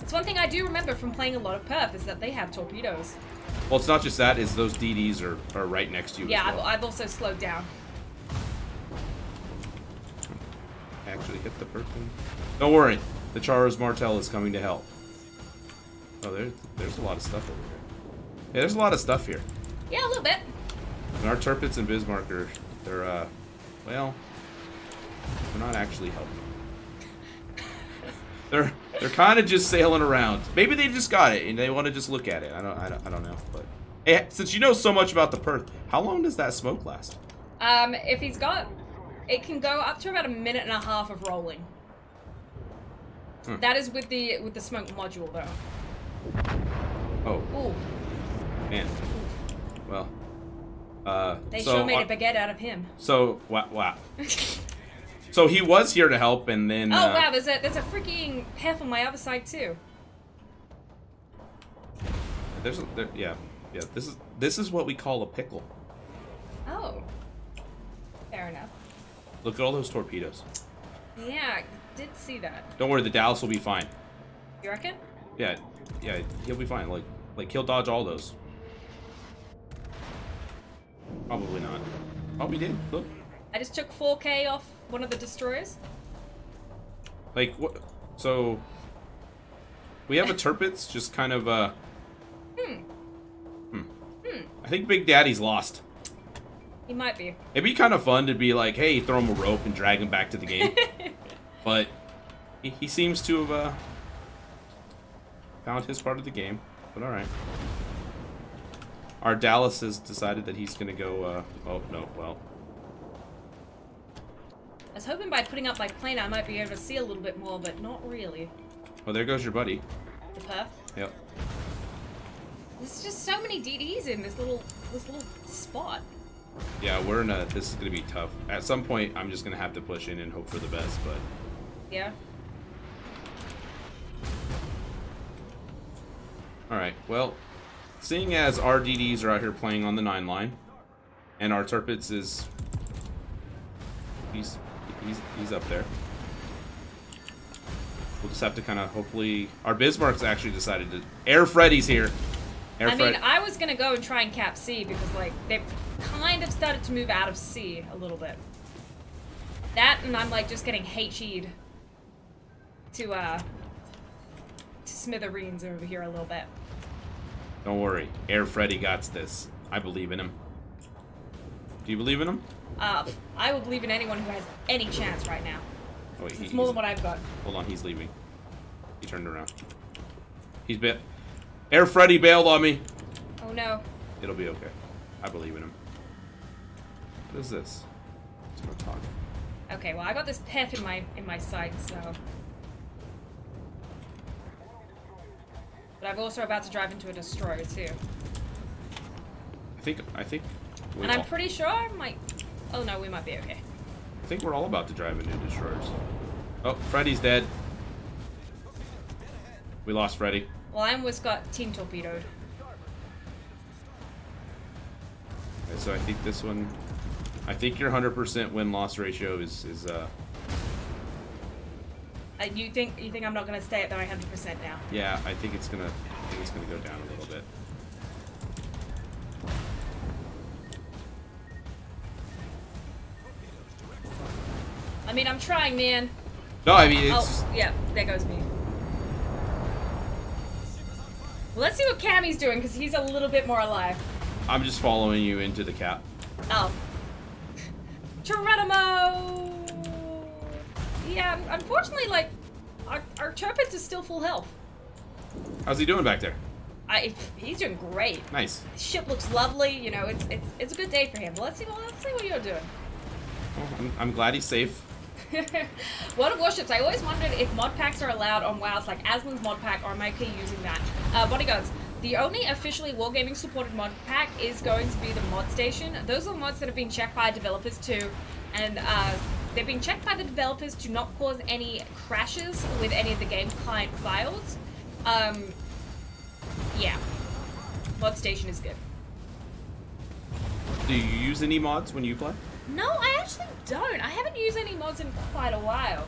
Speaker 1: It's one thing I do remember from playing a lot of Perth is that they have torpedoes.
Speaker 2: Well, it's not just that; is those DDs are right next to you.
Speaker 1: Yeah,
Speaker 2: as well.
Speaker 1: I've also slowed down.
Speaker 2: Actually hit the person. Don't worry, the Charos Martel is coming to help. Oh, there's a lot of stuff over here. Yeah, there's a lot of stuff here.
Speaker 1: Yeah, a little bit.
Speaker 2: And our Tirpitz and Bismarck are, well, they're not actually helping. they're kind of just sailing around. Maybe they just got it and they want to just look at it. I don't know. But hey, since you know so much about the Perth, how long does that smoke last?
Speaker 1: If he's got, it can go up to about 1.5 minutes of rolling. That is with the smoke module though.
Speaker 2: Oh.
Speaker 1: Ooh.
Speaker 2: Man. Well.
Speaker 1: They sure made a baguette out of him.
Speaker 2: So wow. So he was here to help, and then.
Speaker 1: Oh wow! There's a freaking Hef on my other side too.
Speaker 2: Yeah. This is what we call a pickle.
Speaker 1: Oh. Fair enough.
Speaker 2: Look at all those torpedoes.
Speaker 1: Yeah, I did see that.
Speaker 2: Don't worry, the Dallas will be fine.
Speaker 1: You reckon?
Speaker 2: Yeah, he'll be fine. Like he'll dodge all those. Probably not. Oh, we did. Look.
Speaker 1: I just took 4K off one of the destroyers.
Speaker 2: Like what? So we have a Tirpitz just kind of I think Big Daddy's lost.
Speaker 1: He might be.
Speaker 2: It'd be kind of fun to be like, hey, throw him a rope and drag him back to the game. But he seems to have found his part of the game. But all right. Our Dallas has decided that he's gonna go. Oh no, well.
Speaker 1: I was hoping by putting up my plane I might be able to see a little bit more, but not really.
Speaker 2: Oh, there goes your buddy.
Speaker 1: The Perth.
Speaker 2: Yep.
Speaker 1: There's just so many DDs in this little spot.
Speaker 2: Yeah, this is gonna be tough. At some point, I'm just gonna have to push in and hope for the best, but.
Speaker 1: Yeah.
Speaker 2: All right. Well, seeing as our DDs are out here playing on the 9 line, and our Tirpitz is he's up there. We'll just have to kind of hopefully. Our Bismarck's actually decided to. Air Freddy's here.
Speaker 1: I mean, I was gonna go and try and cap C because like they've kind of started to move out of C a little bit. That and I'm like just getting HE'd to smithereens over here a little bit.
Speaker 2: Don't worry, Air Freddy got this. I believe in him. Do you believe in him?
Speaker 1: I will believe in anyone who has any chance right now.
Speaker 2: Oh, wait,
Speaker 1: it's more than what I've got.
Speaker 2: Hold on, he's leaving. He turned around. He's bit. Air Freddy bailed on me.
Speaker 1: Oh no.
Speaker 2: It'll be okay. I believe in him. What is this? Let's go talk.
Speaker 1: Okay, well I got this pep in my sight, so. But I'm also about to drive into a destroyer too.
Speaker 2: I think.
Speaker 1: And I'm pretty sure I might. Oh no, we might be okay.
Speaker 2: I think we're all about to drive into destroyers. Oh, Freddy's dead. We lost Freddy.
Speaker 1: Well, I almost got team torpedoed.
Speaker 2: Okay, so I think this one. I think your 100% win-loss ratio is
Speaker 1: You think I'm not gonna stay at the 100% now?
Speaker 2: Yeah, I think it's gonna go down a little bit.
Speaker 1: I mean, I'm trying, man.
Speaker 2: No, I mean it's.
Speaker 1: Oh, yeah, there goes me. Well, let's see what Cammy's doing because he's a little bit more alive.
Speaker 2: I'm just following you into the cap.
Speaker 1: Oh. Geronimo! Yeah, unfortunately, like, our Tirpitz is still full health.
Speaker 2: How's he doing back there?
Speaker 1: He's doing great.
Speaker 2: Nice.
Speaker 1: His ship looks lovely. You know, it's a good day for him. But let's see what you're doing.
Speaker 2: Well, I'm glad he's safe.
Speaker 1: World of Warships. I always wondered if mod packs are allowed on WoWs, like Aslan's mod pack, or am I okay using that? Bodyguards. The only officially Wargaming supported mod pack is going to be the mod station. Those are the mods that have been checked by developers too, and they've been checked by the developers to not cause any crashes with any of the game client files. Yeah. Mod station is good.
Speaker 2: Do you use any mods when you play?
Speaker 1: No, I actually don't. I haven't used any mods in quite a while.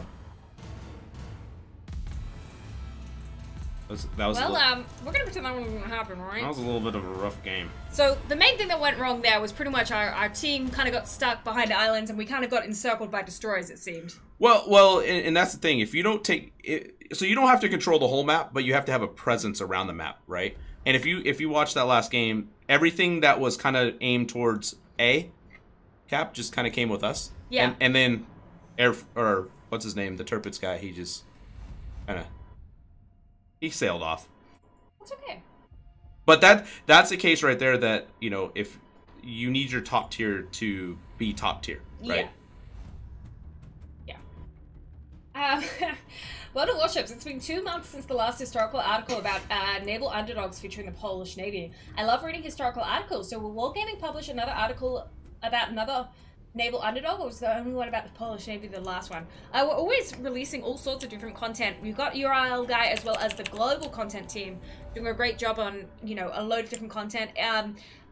Speaker 2: We're
Speaker 1: gonna pretend that wasn't gonna happen, right?
Speaker 2: That was a little bit of a rough game.
Speaker 1: So the main thing that went wrong there was pretty much our team kind of got stuck behind islands, and we kind of got encircled by destroyers, it seemed.
Speaker 2: Well, and that's the thing. If you don't take it, so you don't have to control the whole map, but you have to have a presence around the map, right? And if you watch that last game, everything that was kind of aimed towards A, Cap, just kind of came with us.
Speaker 1: Yeah.
Speaker 2: And then what's his name, the Turpitz guy, he just kind of he sailed off.
Speaker 1: That's okay.
Speaker 2: But that's the case right there that, you know, if you need your top tier to be top tier, right?
Speaker 1: Yeah. World of Warships. It's been 2 months since the last historical article about naval underdogs featuring the Polish Navy. I love reading historical articles, so will Wargaming publish another article about another naval underdog, or was the only one about the Polish Navy the last one? We're always releasing all sorts of different content. We've got URL Guy as well as the global content team doing a great job on, you know, a load of different content.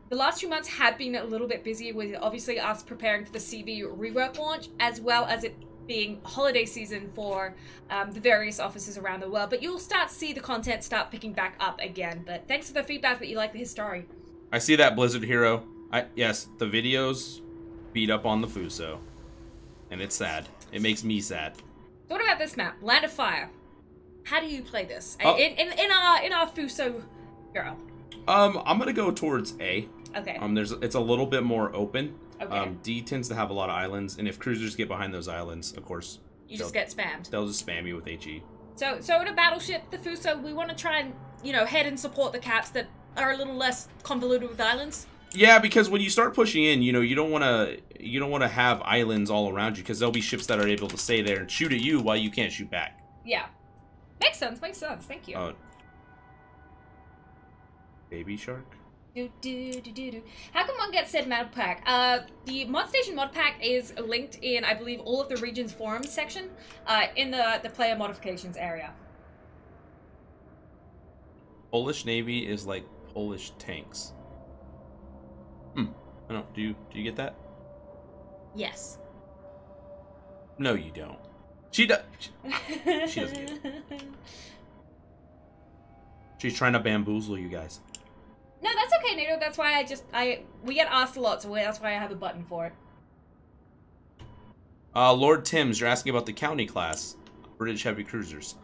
Speaker 1: The last 2 months have been a little bit busy with obviously us preparing for the CV rework launch, as well as it being holiday season for the various offices around the world. But you'll start to see the content start picking back up again. But thanks for the feedback that you like the history.
Speaker 2: I see that, Blizzard Hero. Yes, the videos beat up on the Fuso, and it's sad. It makes me sad.
Speaker 1: So what about this map, Land of Fire? How do you play this in our Fuso Hero?
Speaker 2: I'm gonna go towards A.
Speaker 1: Okay.
Speaker 2: It's a little bit more open.
Speaker 1: Okay.
Speaker 2: D tends to have a lot of islands, and if cruisers get behind those islands, of course,
Speaker 1: you just get spammed.
Speaker 2: They'll just spam you with HE.
Speaker 1: So in a battleship, the Fuso, we want to try and, you know, head and support the caps that are a little less convoluted with islands.
Speaker 2: Yeah, because when you start pushing in, you know, you don't want to have islands all around you, because there'll be ships that are able to stay there and shoot at you while you can't shoot back.
Speaker 1: Yeah, makes sense. Thank you.
Speaker 2: Baby shark.
Speaker 1: How can one get said mod pack? The mod station mod pack is linked in, I believe, all of the region's forums section, in the player modifications area.
Speaker 2: Polish Navy is like Polish tanks. I don't. Do you get that?
Speaker 1: Yes.
Speaker 2: No, you don't. She does. She doesn't get it. She's trying to bamboozle you guys.
Speaker 1: No, that's okay, Nato. That's why we get asked a lot, so that's why I have a button for it.
Speaker 2: Lord Timms, you're asking about the county class, British heavy cruisers.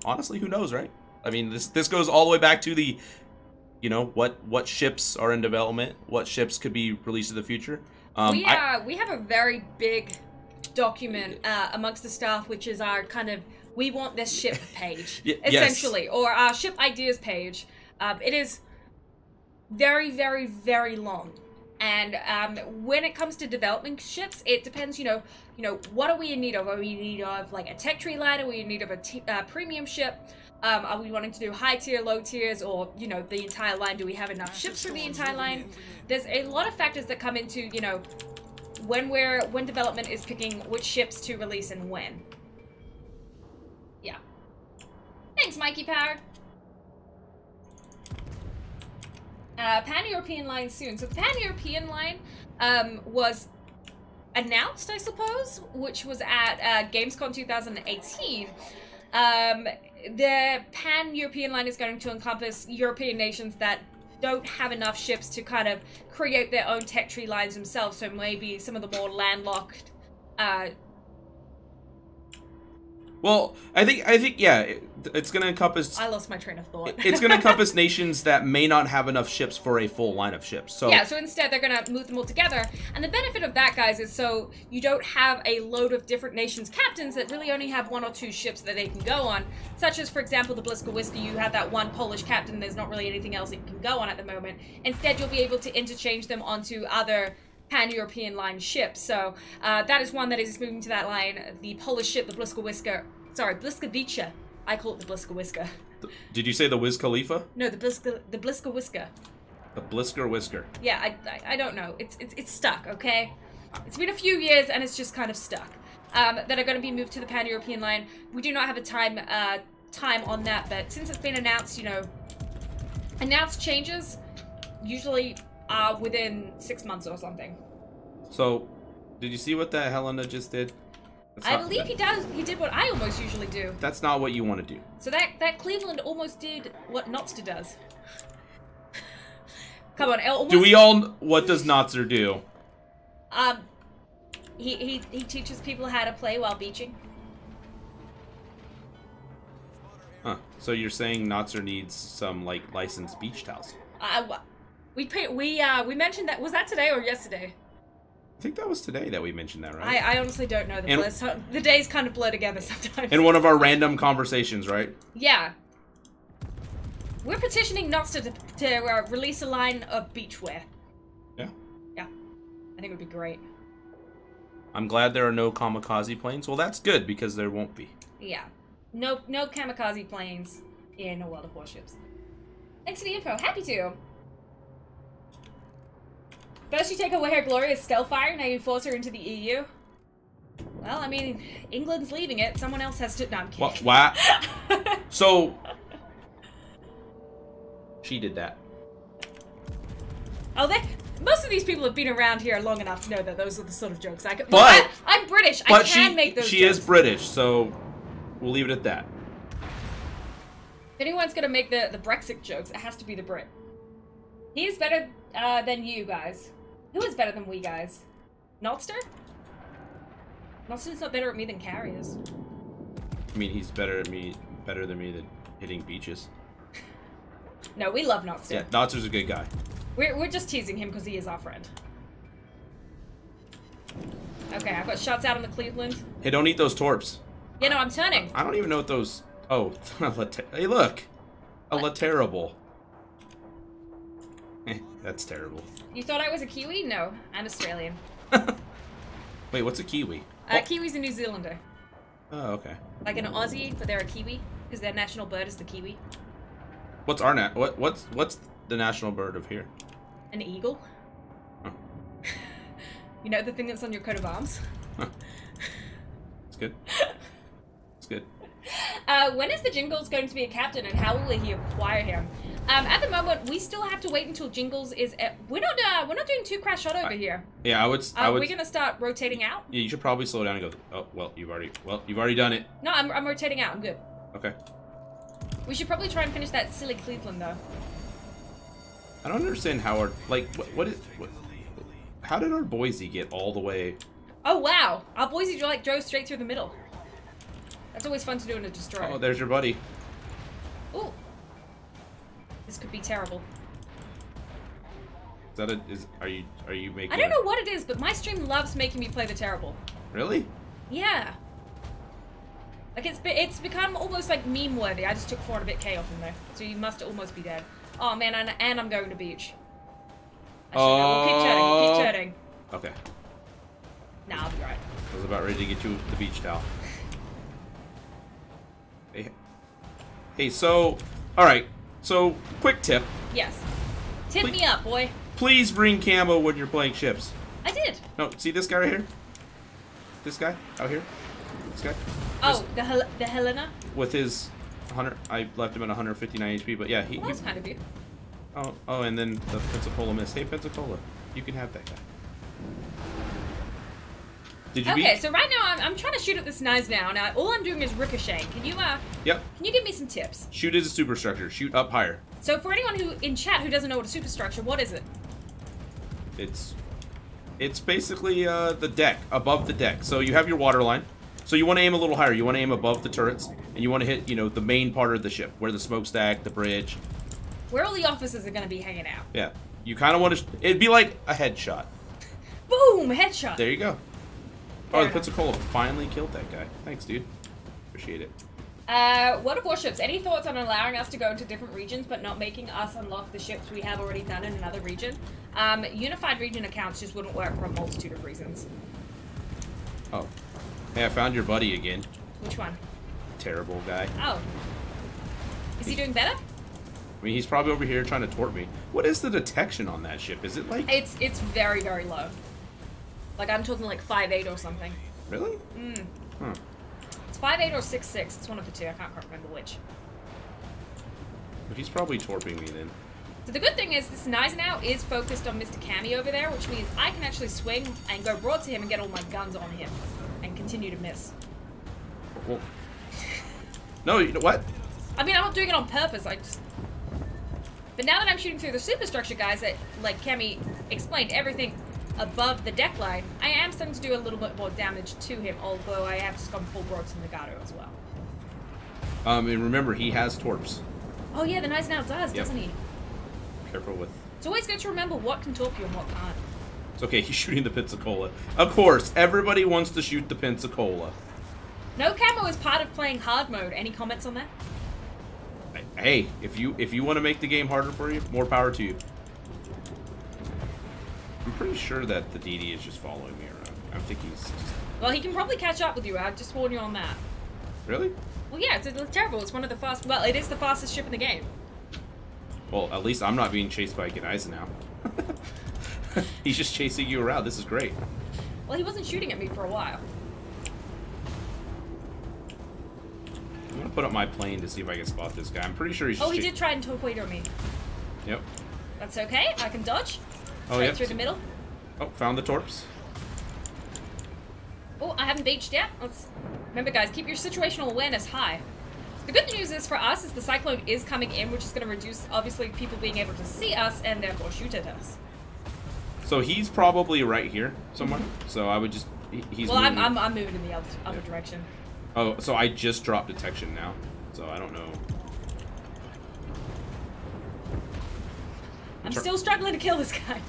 Speaker 2: Honestly, who knows, right? I mean, this goes all the way back to the, you know, what ships are in development, what ships could be released in the future.
Speaker 1: We have a very big document amongst the staff, which is our kind of we want this ship page, essentially, or our ship ideas page. It is very, very, very long, and when it comes to developing ships, it depends. You know, what are we in need of? Are we in need of like a tech tree line? Are we in need of a premium ship? Are we wanting to do high tier, low tiers, or, you know, the entire line? Do we have enough ships for the entire line? There's a lot of factors that come into, you know, when development is picking which ships to release and when. Yeah. Thanks, Mikey Power. Pan-European line soon. So the Pan-European line was announced, I suppose, which was at Gamescom 2018. The Pan-European line is going to encompass European nations that don't have enough ships to kind of create their own tech tree lines themselves, so maybe some of the more landlocked
Speaker 2: Well, I think, yeah, it's going to encompass...
Speaker 1: I lost my train of thought.
Speaker 2: It's going to encompass nations that may not have enough ships for a full line of ships. So
Speaker 1: yeah, so instead they're going to move them all together. And the benefit of that, guys, is so you don't have a load of different nations' captains that really only have 1 or 2 ships that they can go on. Such as, for example, the Bliska-Whisker, you have that one Polish captain, there's not really anything else that you can go on at the moment. Instead, you'll be able to interchange them onto other pan-European line ships. So that is one that is moving to that line. The Polish ship, the Bliska-Whisker, sorry, Bliska-Whisker. I call it the Bliska-Whisker.
Speaker 2: Did you say the Wiz Khalifa?
Speaker 1: No, the Bliska-Whisker.
Speaker 2: The Blisker-Whisker.
Speaker 1: Yeah, I don't know. It's stuck, okay? It's been a few years and it's just kind of stuck. That are going to be moved to the pan-European line. We do not have a time on that, but since it's been announced, you know, announced changes usually are within 6 months or something.
Speaker 2: So, did you see what that Helena just did?
Speaker 1: I believe he does. He did what I almost usually do.
Speaker 2: That's not what you want to do.
Speaker 1: So that Cleveland almost did what Notster does. Come on, almost...
Speaker 2: Do we all... What does Notster do?
Speaker 1: He teaches people how to play while beaching.
Speaker 2: Huh. So you're saying Notster needs some, like, licensed beach towels?
Speaker 1: We mentioned that... Was that today or yesterday?
Speaker 2: I think that was today that we mentioned that, right?
Speaker 1: I honestly don't know the days kind of blur together sometimes.
Speaker 2: In one of our random conversations, right?
Speaker 1: Yeah. We're petitioning Notster to release a line of beachwear.
Speaker 2: Yeah.
Speaker 1: Yeah. I think it would be great.
Speaker 2: I'm glad there are no kamikaze planes. Well, that's good, because there won't be.
Speaker 1: Yeah. No kamikaze planes in a World of Warships. Thanks for the info. Happy to. First you take away her glorious Skullfire, now you force her into the EU. Well, I mean, England's leaving it. Someone else has to... No, I'm kidding.
Speaker 2: What? So... She did that.
Speaker 1: Oh, most of these people have been around here long enough to know that those are the sort of jokes I can...
Speaker 2: But...
Speaker 1: I'm British. I can make those jokes.
Speaker 2: She is British, so we'll leave it at that.
Speaker 1: If anyone's gonna make the Brexit jokes, it has to be the Brit. He is better than you guys. Who is better than we guys? Notster? Notster's not better at me than Carrie is.
Speaker 2: I mean, he's better than me than hitting beaches.
Speaker 1: No, we love Notster.
Speaker 2: Yeah, Notster's a good guy.
Speaker 1: We're just teasing him because he is our friend. Okay, I've got shots out on the Cleveland.
Speaker 2: Hey, don't eat those torps.
Speaker 1: Yeah, no, I'm turning.
Speaker 2: I don't even know what those... Oh, hey, look! A terrible. That's terrible.
Speaker 1: You thought I was a Kiwi? No, I'm Australian.
Speaker 2: Wait, what's a Kiwi?
Speaker 1: Kiwi's a New Zealander.
Speaker 2: Oh, okay.
Speaker 1: Like an Aussie, but they're a Kiwi, because their national bird is the Kiwi.
Speaker 2: What's our what's the national bird of here?
Speaker 1: An eagle.
Speaker 2: Huh.
Speaker 1: You know the thing that's on your coat of arms?
Speaker 2: Huh. It's good. It's good.
Speaker 1: When is the Jingles going to be a captain, and how will he acquire him? At the moment, we still have to wait until Jingles is. We're not doing 2 crash shot over here.
Speaker 2: Yeah, I would.
Speaker 1: We're gonna start rotating out.
Speaker 2: Yeah, you should probably slow down and go. Oh, well, you've already done it.
Speaker 1: No, I'm rotating out. I'm good.
Speaker 2: Okay.
Speaker 1: We should probably try and finish that silly Cleveland though.
Speaker 2: I don't understand how our how did our Boise get all the way?
Speaker 1: Oh wow, our Boise drove straight through the middle. That's always fun to do in a destroyer.
Speaker 2: Oh, there's your buddy.
Speaker 1: Ooh. This could be terrible.
Speaker 2: Is that are you making...
Speaker 1: I don't know what it is, but my stream loves making me play the terrible.
Speaker 2: Really?
Speaker 1: Yeah. Like it's become almost like meme worthy. I just took 4 and a bit K off him there. So you must almost be dead. Oh man, and I'm going to beach. Actually, no, we'll keep turning.
Speaker 2: Okay.
Speaker 1: Nah, I'll be right.
Speaker 2: I was about ready to get you the beach towel. Hey, so, alright, so, quick tip.
Speaker 1: Yes. Tip me up, boy.
Speaker 2: Please bring camo when you're playing ships.
Speaker 1: I did.
Speaker 2: No, see this guy right here? This guy, out here? This guy?
Speaker 1: Oh, the Helena?
Speaker 2: With his 100, I left him at 159 HP, but yeah,
Speaker 1: well, that's kind of you.
Speaker 2: Oh, and then the Pensacola missed. Hey, Pensacola, you can have that guy. Did you
Speaker 1: okay, so right now I'm trying to shoot at this knives now. Now all I'm doing is ricocheting. Can you
Speaker 2: Yep.
Speaker 1: Can you give me some tips?
Speaker 2: Shoot is a superstructure. Shoot up higher.
Speaker 1: So for anyone who in chat who doesn't know what a superstructure, what is it?
Speaker 2: It's basically the deck, above the deck. So you have your water line. So you want to aim a little higher. You want to aim above the turrets, and you want to hit, you know, the main part of the ship, where the smokestack, the bridge.
Speaker 1: Where all the officers are going to be hanging out.
Speaker 2: Yeah. You kind of want to... It'd be like a headshot.
Speaker 1: Boom! Headshot.
Speaker 2: There you go. Oh, the Pensacola finally killed that guy. Thanks, dude. Appreciate it.
Speaker 1: What of Warships? Any thoughts on allowing us to go into different regions, but not making us unlock the ships we have already done in another region? Unified region accounts just wouldn't work for a multitude of reasons.
Speaker 2: Oh. Hey, I found your buddy again.
Speaker 1: Which one?
Speaker 2: Terrible guy.
Speaker 1: Oh. Is he doing better?
Speaker 2: I mean, he's probably over here trying to tort me. What is the detection on that ship? Is it like...
Speaker 1: It's very, very low. Like, I'm talking like 5.8 or something.
Speaker 2: Really?
Speaker 1: Mm.
Speaker 2: Huh.
Speaker 1: It's 5.8 or 6.6. It's one of the two. I can't remember which.
Speaker 2: But he's probably torping me then.
Speaker 1: So the good thing is this Nice now is focused on Mr. Kami over there, which means I can actually swing and go broad to him and get all my guns on him. And continue to miss.
Speaker 2: Well, no, you know what?
Speaker 1: I mean, I'm not doing it on purpose. But now that I'm shooting through the superstructure guys that, like Kami explained, everything above the deck line, I am starting to do a little bit more damage to him, although I have just gone full broad to Nagato as well.
Speaker 2: And remember, he has torps.
Speaker 1: Oh yeah, the Nice now does, doesn't he?
Speaker 2: Careful with...
Speaker 1: It's always good to remember what can torp you and what can't.
Speaker 2: It's okay, he's shooting the Pensacola. Of course, everybody wants to shoot the Pensacola.
Speaker 1: No camo is part of playing hard mode. Any comments on that?
Speaker 2: Hey, if you want to make the game harder for you, more power to you. I'm pretty sure that the DD is just following me around. I think he's just...
Speaker 1: Well, he can probably catch up with you. I'd just warn you on that.
Speaker 2: Really?
Speaker 1: Well, yeah, it's terrible. It's one of the fast... Well, it is the fastest ship in the game.
Speaker 2: Well, at least I'm not being chased by Geneisa now. He's just chasing you around. This is great.
Speaker 1: Well, he wasn't shooting at me for a while.
Speaker 2: I'm gonna put up my plane to see if I can spot this guy. I'm pretty sure he's just...
Speaker 1: Oh, he did try and torpedo me.
Speaker 2: Yep.
Speaker 1: That's okay. I can dodge.
Speaker 2: Oh,
Speaker 1: right
Speaker 2: yep.
Speaker 1: through the middle.
Speaker 2: Oh, found the torps.
Speaker 1: Oh, I haven't beached yet. Remember, guys, keep your situational awareness high. The good news is for us is the cyclone is coming in, which is going to reduce, obviously, people being able to see us and therefore shoot at us.
Speaker 2: So he's probably right here somewhere. So I would just... He's
Speaker 1: well,
Speaker 2: moving.
Speaker 1: I'm moving in the other direction.
Speaker 2: Oh, so I just dropped detection now. So I don't know.
Speaker 1: I'm still struggling to kill this guy.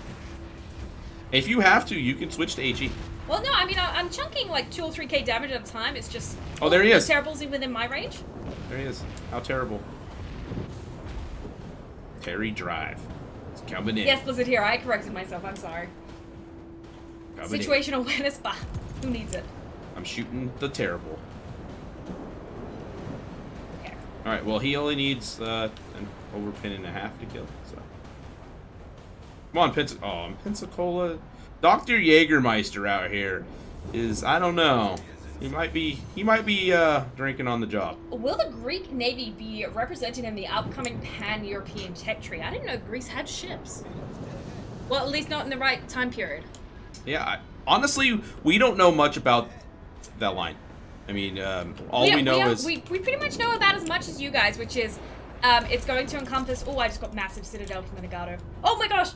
Speaker 2: If you have to, you can switch to HE.
Speaker 1: Well, no, I mean, I'm chunking like 2 or 3k damage at a time. It's just...
Speaker 2: Oh, there he is.
Speaker 1: Terrible is he within my range?
Speaker 2: There he is. How terrible. Terry Drive. It's coming in.
Speaker 1: Yes, Blizzard here. I corrected myself. I'm sorry.
Speaker 2: Coming
Speaker 1: Situational awareness, bah. Who needs it?
Speaker 2: I'm shooting the terrible.
Speaker 1: Okay.
Speaker 2: Alright, well, he only needs an overpin and a half to kill, so... Come on, Pensacola. Dr. Jägermeister out here is, I don't know. He might be drinking on the job.
Speaker 1: Will the Greek Navy be represented in the upcoming Pan-European tech tree? I didn't know Greece had ships. Well, at least not in the right time period.
Speaker 2: Yeah, honestly, we don't know much about that line. I mean, all we know is...
Speaker 1: We pretty much know about as much as you guys, which is, it's going to encompass... Oh, I just got massive Citadel from the Nagato. Oh my gosh!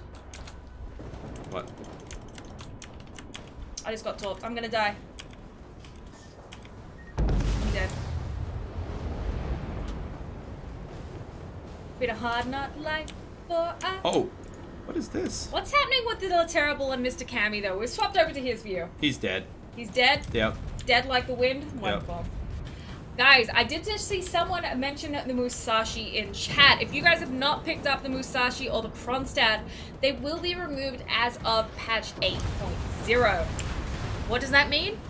Speaker 2: What?
Speaker 1: I just got torped. I'm gonna die. I'm dead. Been a hard not life for us.
Speaker 2: Oh, what is this?
Speaker 1: What's happening with the Terrible and Mr. Kami, though? We've swapped over to his view.
Speaker 2: He's dead.
Speaker 1: He's dead?
Speaker 2: Yep.
Speaker 1: Dead like the wind? Wonderful. Yep. Guys, I did just see someone mention the Musashi in chat. If you guys have not picked up the Musashi or the Kronstadt, they will be removed as of patch 8.0. What does that mean?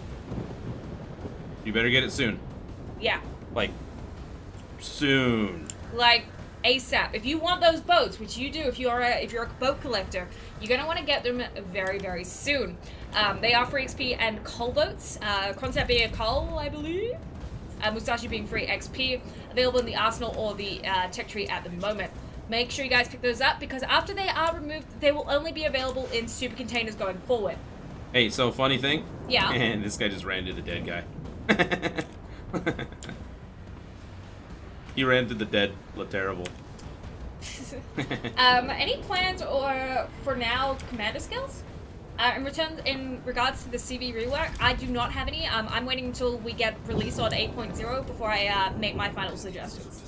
Speaker 2: You better get it soon.
Speaker 1: Yeah.
Speaker 2: Like, soon.
Speaker 1: Like, ASAP. If you want those boats, which you do if you're a boat collector, you're going to want to get them very, very soon. They are free XP and coal boats. Kronstadt being a coal, I believe. Musashi being free XP, available in the arsenal or the tech tree at the moment. Make sure you guys pick those up because after they are removed, they will only be available in super containers going forward.
Speaker 2: Hey, so funny thing?
Speaker 1: Yeah.
Speaker 2: And this guy just ran into the dead guy. He ran to the dead, looked terrible.
Speaker 1: Any plans or, for now, commander skills? In regards to the CV rework, I do not have any. I'm waiting until we get release on 8.0 before I make my final suggestions.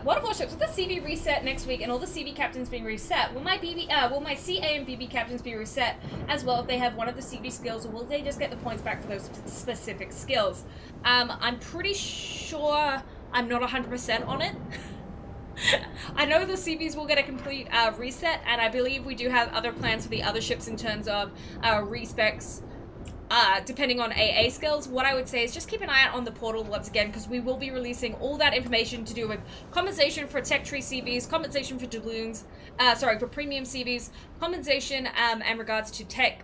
Speaker 1: What of Warships, with the CV reset next week and all the CV captains being reset, will my CA and BB captains be reset as well if they have one of the CV skills, or will they just get the points back for those specific skills? I'm pretty sure I'm not 100% on it. I know the CVs will get a complete reset, and I believe we do have other plans for the other ships in terms of respecs. Depending on AA skills. What I would say is just keep an eye out on the portal once again, because we will be releasing all that information to do with compensation for tech tree CVs, compensation for doubloons, for premium CVs, compensation in regards to tech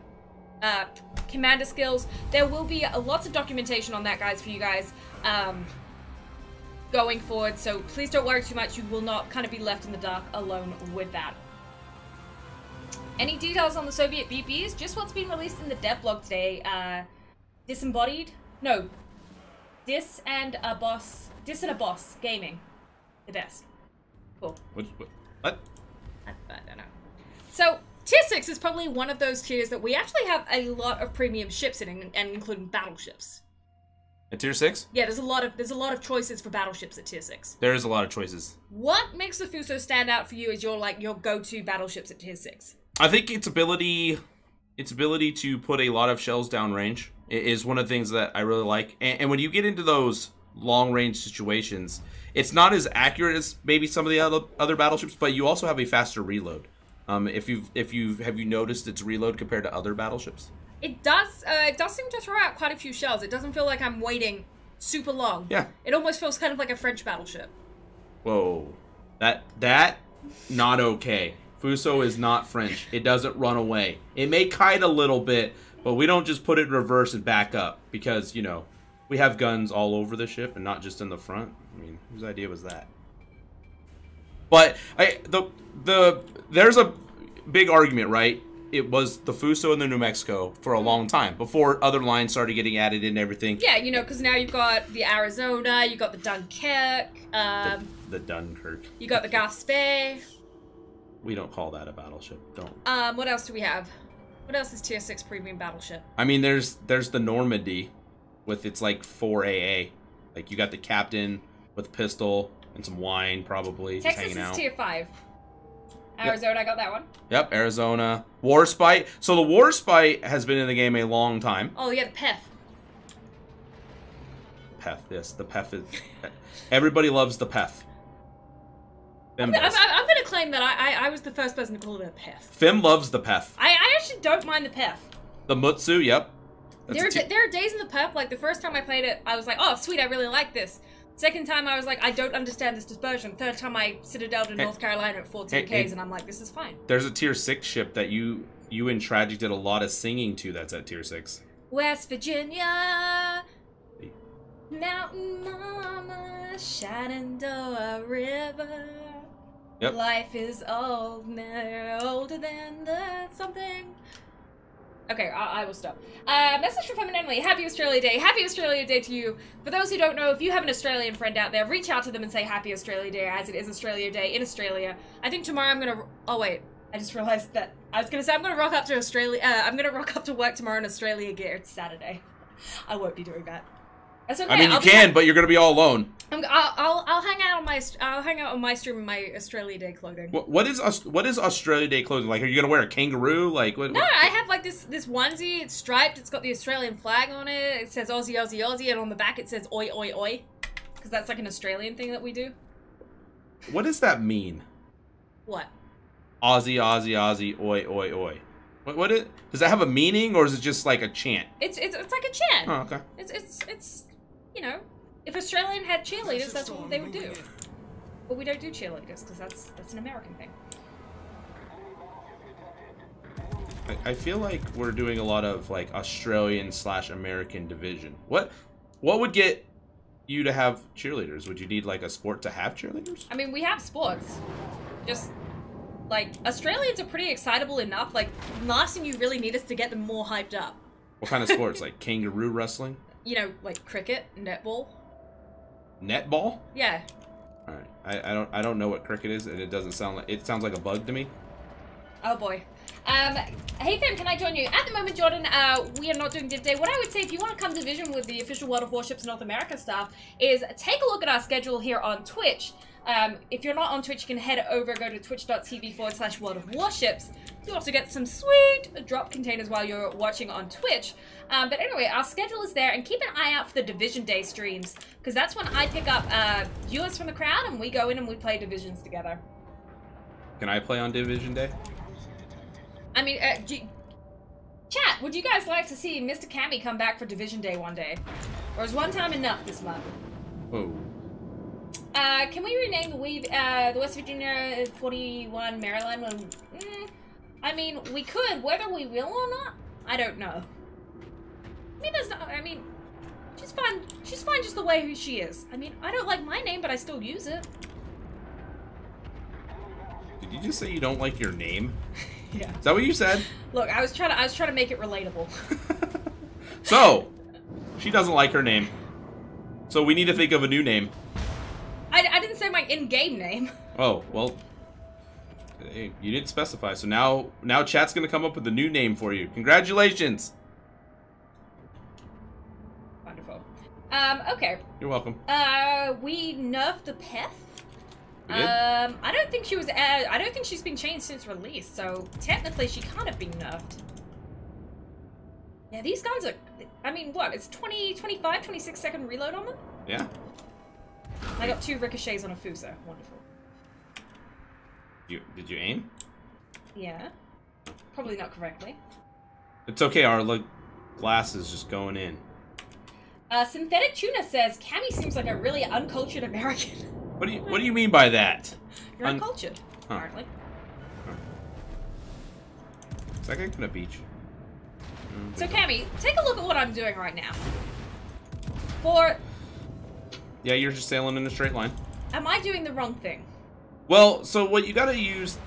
Speaker 1: commander skills. There will be lots of documentation on that, guys, for you guys going forward, so please don't worry too much. You will not kind of be left in the dark alone with that. Any details on the Soviet BBs? Just what's been released in the dev blog today. Disembodied? No. Dis and a boss gaming. The best. Cool.
Speaker 2: What?
Speaker 1: I don't know. So, tier 6 is probably one of those tiers that we actually have a lot of premium ships in, and including battleships.
Speaker 2: At tier 6?
Speaker 1: Yeah, there's a lot of choices for battleships at tier 6.
Speaker 2: There is a lot of choices.
Speaker 1: What makes the Fuso stand out for you as your go-to battleships at tier 6?
Speaker 2: I think its ability to put a lot of shells downrange is one of the things that I really like. And when you get into those long-range situations, it's not as accurate as maybe some of the other battleships, but you also have a faster reload. Have you noticed its reload compared to other battleships?
Speaker 1: It does. It does seem to throw out quite a few shells. It doesn't feel like I'm waiting super long.
Speaker 2: Yeah.
Speaker 1: It almost feels kind of like a French battleship.
Speaker 2: Whoa, that not okay. Fuso is not French. It doesn't run away. It may kite a little bit, but we don't just put it in reverse and back up because, you know, we have guns all over the ship and not just in the front. I mean, whose idea was that? But there's a big argument, right? It was the Fuso and the New Mexico for a long time before other lines started getting added in and everything.
Speaker 1: Yeah, you know, because now you've got the Arizona, you got the Dunkirk,
Speaker 2: the Dunkirk.
Speaker 1: You got the Gaspé.
Speaker 2: We don't call that a battleship. Don't.
Speaker 1: What else do we have? What else is tier 6 premium battleship?
Speaker 2: I mean, there's the Normandy with its like 4 AA. Like you got the captain with pistol and some wine probably
Speaker 1: Texas
Speaker 2: just hanging out.
Speaker 1: Is tier 5. Arizona, I got that one.
Speaker 2: Yep, Arizona. Warspite. So the Warspite has been in the game a long time.
Speaker 1: Oh yeah, the PEF.
Speaker 2: PEF, yes, the PEF is... Everybody loves the PEF.
Speaker 1: I'm going to claim that I was the first person to call it a PEF.
Speaker 2: Fim loves the PEF.
Speaker 1: I actually don't mind the PEF.
Speaker 2: The Mutsu, yep.
Speaker 1: There are days in the PEF, like the first time I played it, I was like, oh sweet, I really like this. Second time I was like, I don't understand this dispersion. Third time I citadelled in North Carolina at 14Ks and I'm like, this is fine.
Speaker 2: There's a tier 6 ship that you and Tragic did a lot of singing to that's at tier 6.
Speaker 1: West Virginia, Mountain Mama, Shenandoah River.
Speaker 2: Yep.
Speaker 1: Life is old, older than the something. Okay, I will stop. Message from Femennenly. Happy Australia Day. Happy Australia Day to you. For those who don't know, if you have an Australian friend out there, reach out to them and say Happy Australia Day, as it is Australia Day in Australia. I think tomorrow I'm gonna... Oh, wait. I just realized that... I was gonna say I'm gonna rock up to Australia... I'm gonna rock up to work tomorrow in Australia gear. It's Saturday. I won't be doing that. That's okay.
Speaker 2: I mean, you can, but you're gonna be all alone.
Speaker 1: I'll hang out on my stream in my Australia Day clothing.
Speaker 2: What is Australia Day clothing like? Are you gonna wear a kangaroo? Like what?
Speaker 1: No, I have like this onesie. It's striped. It's got the Australian flag on it. It says Aussie, Aussie, Aussie, and on the back it says Oi, Oi, Oi, because that's like an Australian thing that we do.
Speaker 2: What does that mean?
Speaker 1: What?
Speaker 2: Aussie, Aussie, Aussie, Oi, Oi, Oi. What is? Does that have a meaning, or is it just like a chant?
Speaker 1: It's like a chant.
Speaker 2: Oh, okay.
Speaker 1: It's you know, if Australian had cheerleaders, that's what they would do. But we don't do cheerleaders because that's an American thing.
Speaker 2: I feel like we're doing a lot of like Australian/American division. What would get you to have cheerleaders? Would you need like a sport to have cheerleaders?
Speaker 1: I mean, we have sports. Just like Australians are pretty excitable enough. Like, last thing you really need is to get them more hyped up.
Speaker 2: What kind of sports? Like kangaroo wrestling?
Speaker 1: You know, like cricket, netball.
Speaker 2: Netball?
Speaker 1: Yeah.
Speaker 2: All right. I don't know what cricket is, and it doesn't sound like... It sounds like a bug to me.
Speaker 1: Oh boy. Hey fam, can I join you? At the moment, Jordan, we are not doing Div Day. What I would say, if you want to come division with the official World of Warships North America staff, is take a look at our schedule here on Twitch. If you're not on Twitch, you can head over, go to twitch.tv/World of Warships. You also get some sweet drop containers while you're watching on Twitch. But anyway, our schedule is there, and keep an eye out for the Division Day streams, because that's when I pick up viewers from the crowd, and we go in and we play divisions together.
Speaker 2: Can I play on Division Day?
Speaker 1: I mean, chat, would you guys like to see Mr. Cammy come back for Division Day one day? Or is one time enough this month?
Speaker 2: Whoa.
Speaker 1: Can we rename the West Virginia 41 Maryland? I mean, we could. Whether we will or not, I don't know. I mean, that's not. I mean, she's fine. She's fine just the way who she is. I mean, I don't like my name, but I still use it.
Speaker 2: Did you just say you don't like your name?
Speaker 1: Yeah.
Speaker 2: Is that what you said?
Speaker 1: Look, I was trying to make it relatable.
Speaker 2: So, she doesn't like her name. So we need to think of a new name.
Speaker 1: I didn't say my in-game name.
Speaker 2: Oh, well, hey, you didn't specify. So now chat's gonna come up with a new name for you. Congratulations.
Speaker 1: Wonderful. Okay.
Speaker 2: You're welcome.
Speaker 1: We nerfed the Peth.
Speaker 2: We did?
Speaker 1: I don't think she was. I don't think she's been changed since release. So technically, she can't have been nerfed. Yeah, these guns are. I mean, what? It's 20, 25, 26 second reload on them.
Speaker 2: Yeah.
Speaker 1: I got 2 ricochets on a Fuso. Wonderful.
Speaker 2: Did you aim?
Speaker 1: Yeah. Probably not correctly.
Speaker 2: It's okay. Our glass is just going in.
Speaker 1: Synthetic Tuna says Cammy seems like a really uncultured American.
Speaker 2: What do you mean by that?
Speaker 1: You're uncultured, apparently.
Speaker 2: Huh. Is that guy gonna beat you?
Speaker 1: So Cammy, take a look at what I'm doing right now.
Speaker 2: Yeah, you're just sailing in a straight line.
Speaker 1: Am I doing the wrong thing?
Speaker 2: Well, so what you gotta use,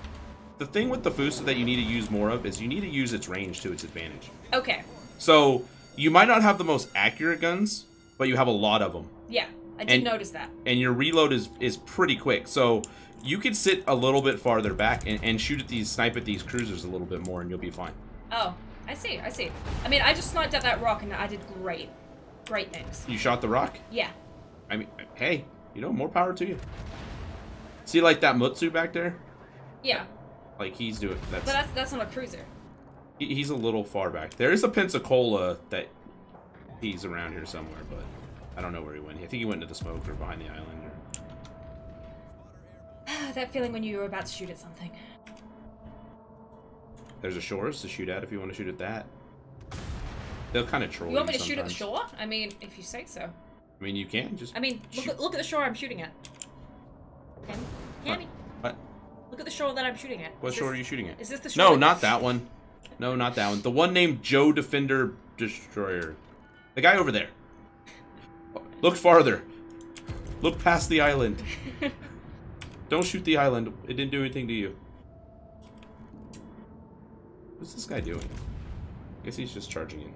Speaker 2: the thing with the Fuso that you need to use more of is you need to use its range to its advantage.
Speaker 1: Okay.
Speaker 2: So, you might not have the most accurate guns, but you have a lot of them.
Speaker 1: Yeah, I did notice that.
Speaker 2: And your reload is pretty quick, so you could sit a little bit farther back and snipe at these cruisers a little bit more and you'll be fine.
Speaker 1: Oh, I see. I mean, I just sniped at that rock and I did great. Great things.
Speaker 2: You shot the rock?
Speaker 1: Yeah.
Speaker 2: I mean, hey, more power to you. See, like that Mutsu back there?
Speaker 1: Yeah.
Speaker 2: Like, he's doing...
Speaker 1: But that's not a cruiser.
Speaker 2: He's a little far back. There is a Pensacola that he's around here somewhere, but I don't know where he went. I think he went into the smoke or behind the island. Or...
Speaker 1: That feeling when you were about to shoot at something.
Speaker 2: There's a shores to shoot at if you want to shoot at that. They'll kind of troll you.
Speaker 1: You want me to
Speaker 2: sometimes.
Speaker 1: shoot at the shore? I mean, if you say so.
Speaker 2: I mean, you can just...
Speaker 1: I mean, look at the shore I'm shooting at. Cammy.
Speaker 2: What?
Speaker 1: Look at the shore that I'm shooting at.
Speaker 2: What shore are you shooting at?
Speaker 1: Is this the shore?
Speaker 2: No, not that one. No, not that one. The one named Joe Defender Destroyer. The guy over there. Look farther. Look past the island. Don't shoot the island. It didn't do anything to you. What's this guy doing? I guess he's just charging in.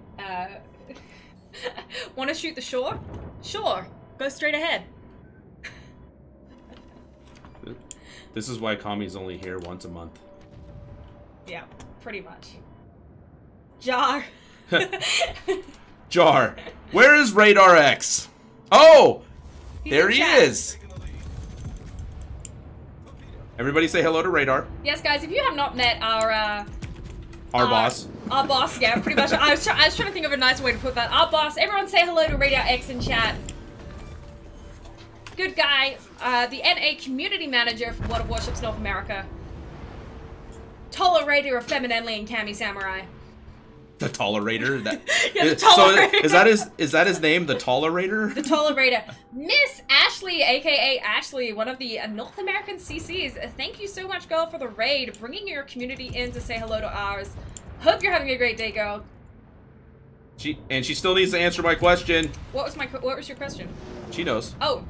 Speaker 1: Want to shoot the shore? Sure. Go straight ahead.
Speaker 2: This is why Kami's only here once a month.
Speaker 1: Yeah, pretty much. Jar.
Speaker 2: Jar. Where is Radar X? Oh! There he is! Everybody say hello to Radar.
Speaker 1: Yes, guys, if you have not met our
Speaker 2: boss.
Speaker 1: Our boss, yeah, pretty much. I was trying to think of a nicer way to put that. Our boss. Everyone say hello to Radar X in chat. Good guy. The NA community manager for World of Warships North America. Tolerator of Femennenly and Cammy Samurai.
Speaker 2: The Tolerator? That,
Speaker 1: yeah, the Tolerator.
Speaker 2: So is that his name, the Tolerator?
Speaker 1: The Tolerator. Miss Ashley, aka Ashley, one of the North American CCs. Thank you so much, girl, for the raid. Bringing your community in to say hello to ours. Hope you're having a great day, girl.
Speaker 2: She still needs to answer my question.
Speaker 1: What was your question?
Speaker 2: She knows.
Speaker 1: Oh,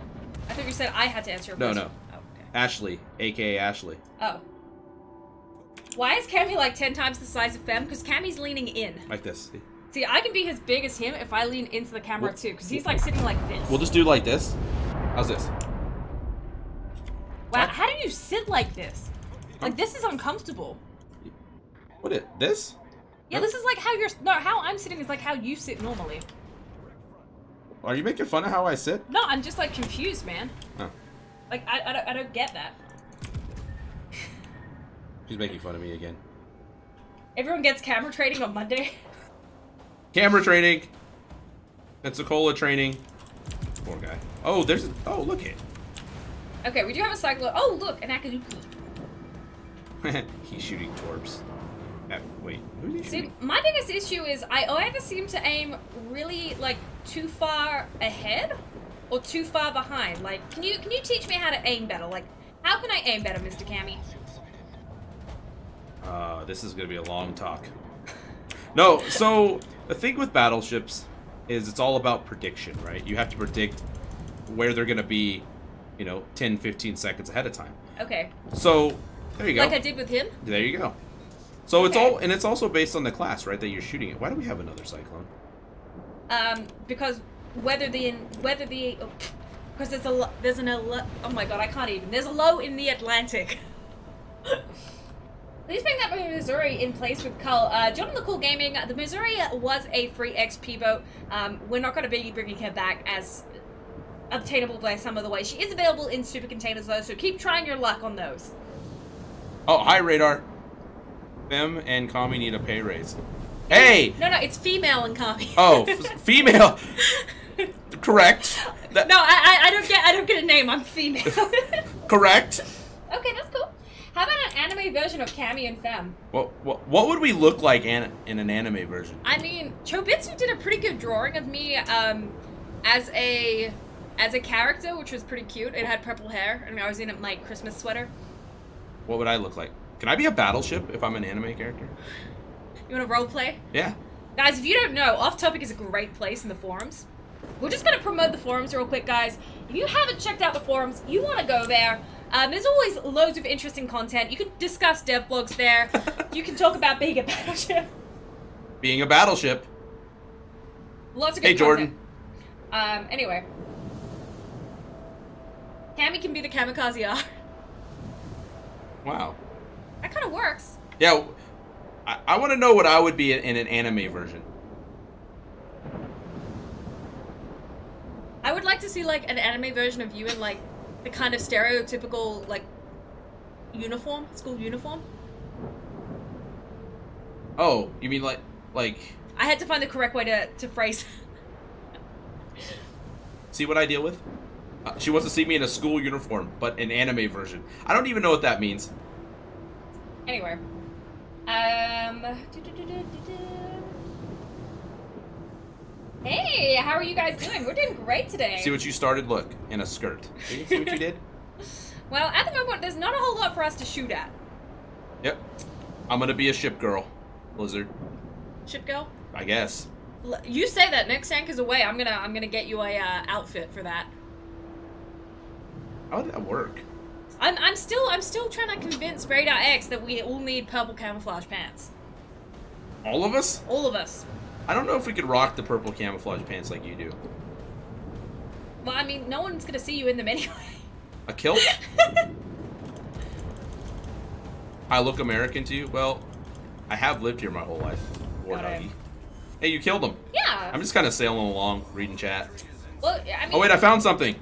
Speaker 1: I thought you said I had to answer your question.
Speaker 2: No.
Speaker 1: Oh, okay.
Speaker 2: Ashley, aka Ashley.
Speaker 1: Oh. Why is Cammy like 10 times the size of Fem? Because Cammy's leaning in.
Speaker 2: Like this.
Speaker 1: See, I can be as big as him if I lean into the camera too, because he's like sitting like this.
Speaker 2: We'll just do like this. How's this?
Speaker 1: Wow, how do you sit like this? Like, this is uncomfortable.
Speaker 2: What it? This?
Speaker 1: Yeah, this is like how you're. No, how I'm sitting is like how you sit normally.
Speaker 2: Are you making fun of how I sit?
Speaker 1: No, I'm just like confused, man.
Speaker 2: Huh.
Speaker 1: Like I don't get that.
Speaker 2: She's making fun of me again.
Speaker 1: Everyone gets camera training on Monday.
Speaker 2: Camera training. Pensacola training. Poor guy. Oh, there's. Oh, look it.
Speaker 1: Okay, we do have a cycler. Oh, look, an Akazuki.
Speaker 2: He's shooting torps. Wait, who's he shooting?
Speaker 1: See, my biggest issue is I either seem to aim really like too far ahead or too far behind. Like, can you teach me how to aim better? Like, how can I aim better, Mr. Kami?
Speaker 2: This is gonna be a long talk. No, so the thing with battleships is it's all about prediction, right? You have to predict where they're gonna be, you know, 10, 15 seconds ahead of time.
Speaker 1: Okay.
Speaker 2: So there you go.
Speaker 1: Like I did with him?
Speaker 2: There you go. So
Speaker 1: Okay.
Speaker 2: it's also based on the class, right, that you're shooting at. Why do we have another cyclone?
Speaker 1: Because because there's oh my god, I can't even. There's a low in the Atlantic. Please bring that Missouri in place with Cull. John the Cool Gaming, the Missouri was a free XP boat. We're not going to be bringing her back as obtainable by some other way. She is available in super containers though, so keep trying your luck on those.
Speaker 2: Oh, hi, Radar. Fem and Kami need a pay raise. Hey!
Speaker 1: No, it's female and Kami.
Speaker 2: Oh, female. Correct.
Speaker 1: No, I don't get a name. I'm female.
Speaker 2: Correct.
Speaker 1: Okay, that's cool. How about an anime version of Kami and Fem?
Speaker 2: What would we look like in an anime version?
Speaker 1: I mean, Chobitsu did a pretty good drawing of me as a character, which was pretty cute. It had purple hair, and I was in my Christmas sweater.
Speaker 2: What would I look like? Can I be a battleship if I'm an anime character?
Speaker 1: You want to roleplay?
Speaker 2: Yeah.
Speaker 1: Guys, if you don't know, Off Topic is a great place in the forums. We're just going to promote the forums real quick, guys. If you haven't checked out the forums, you want to go there. There's always loads of interesting content. You can discuss dev blogs there. You can talk about being a battleship.
Speaker 2: Being a battleship.
Speaker 1: Lots of good
Speaker 2: Hey, Jordan.
Speaker 1: content. Anyway. Kami can be the kamikaze R.
Speaker 2: Wow.
Speaker 1: That kind of works.
Speaker 2: Yeah, I want to know what I would be in an anime version.
Speaker 1: I would like to see, like, an anime version of you in, like, the kind of stereotypical, like, uniform, school uniform.
Speaker 2: Oh, you mean like...
Speaker 1: I had to find the correct way to phrase.
Speaker 2: See what I deal with? She wants to see me in a school uniform, but an anime version. I don't even know what that means.
Speaker 1: Anyway. Hey, how are you guys doing? We're doing great today.
Speaker 2: See what you started? Look, in a skirt. See what you did?
Speaker 1: Well, at the moment, there's not a whole lot for us to shoot at.
Speaker 2: Yep. I'm gonna be a ship girl, Blizzard.
Speaker 1: Ship girl?
Speaker 2: I guess.
Speaker 1: You say that. Next tank is away. I'm gonna get you a outfit for that.
Speaker 2: How did that work?
Speaker 1: I'm still trying to convince Radar X that we all need purple camouflage pants.
Speaker 2: All of us?
Speaker 1: All of us.
Speaker 2: I don't know if we could rock the purple camouflage pants like you do.
Speaker 1: Well, I mean, no one's gonna see you in them anyway.
Speaker 2: A kilt? I look American to you? Well, I have lived here my whole life. War doggy. Hey, you killed him.
Speaker 1: Yeah.
Speaker 2: I'm just kind of sailing along, reading chat.
Speaker 1: Well, I mean.
Speaker 2: Oh wait, I found something.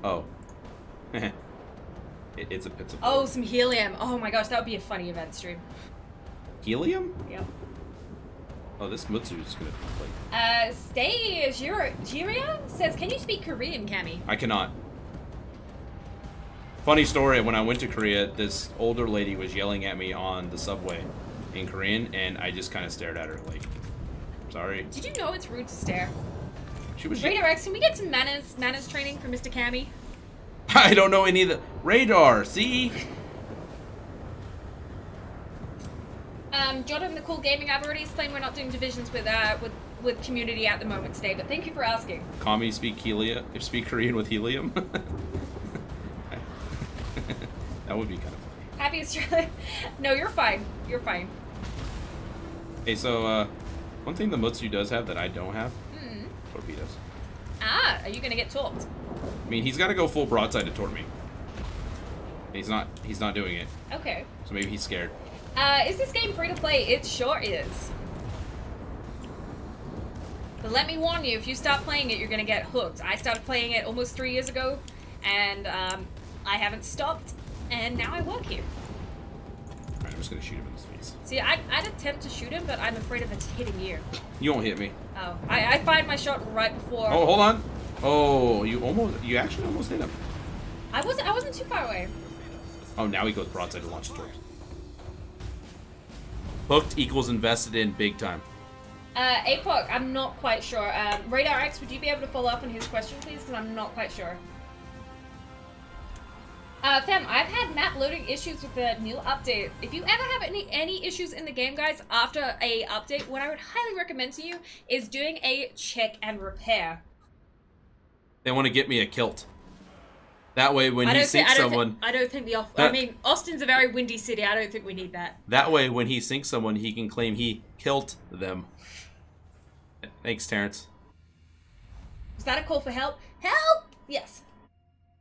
Speaker 2: Oh. it's a.
Speaker 1: Oh, some helium. Oh my gosh, that would be a funny event stream.
Speaker 2: Helium?
Speaker 1: Yep.
Speaker 2: Oh, this Mutsu is gonna play.
Speaker 1: Stay Jiria says, can you speak Korean, Kami?
Speaker 2: I cannot. Funny story, when I went to Korea, this older lady was yelling at me on the subway in Korean, and I just kind of stared at her like, sorry.
Speaker 1: Did you know it's rude to stare?
Speaker 2: She was.
Speaker 1: Radar X, can we get some manners training for Mr. Kami?
Speaker 2: I don't know any of the radar. See.
Speaker 1: Jordan the Cool Gaming, I've already explained we're not doing divisions with community at the moment today, but thank you for asking.
Speaker 2: Kami speak Korean with helium. That would be kind of funny.
Speaker 1: Happy Australia. No, you're fine. You're fine.
Speaker 2: Hey, so one thing the Mutsu does have that I don't have, torpedoes.
Speaker 1: Ah, are you gonna get torped?
Speaker 2: I mean, he's got to go full broadside to toward me. He's not doing it.
Speaker 1: Okay.
Speaker 2: So maybe he's scared.
Speaker 1: Is this game free to play? It sure is. But let me warn you, if you stop playing it, you're gonna get hooked. I started playing it almost 3 years ago, and I haven't stopped, and now I work here.
Speaker 2: Alright, I'm just gonna shoot him in his face.
Speaker 1: See, I'd attempt to shoot him, but I'm afraid of it hitting you.
Speaker 2: You won't hit me.
Speaker 1: Oh, I fired my shot right before.
Speaker 2: Oh, hold on. Oh, you actually almost hit him.
Speaker 1: I wasn't too far away.
Speaker 2: Oh, now he goes broadside to launch the torch. Hooked equals invested in big time.
Speaker 1: APOC, I'm not quite sure. Radar X, would you be able to follow up on his question, please? Because I'm not quite sure. Fem, I've had map loading issues with the new update. If you ever have any issues in the game, guys, after a update, what I would highly recommend to you is doing a check and repair.
Speaker 2: They want to get me a kilt. That way, when he sinks someone...
Speaker 1: I don't think I mean, Austin's a very windy city. I don't think we need that.
Speaker 2: That way, when he sinks someone, he can claim he kilt them. Thanks, Terrence.
Speaker 1: Is that a call for help? Help! Yes.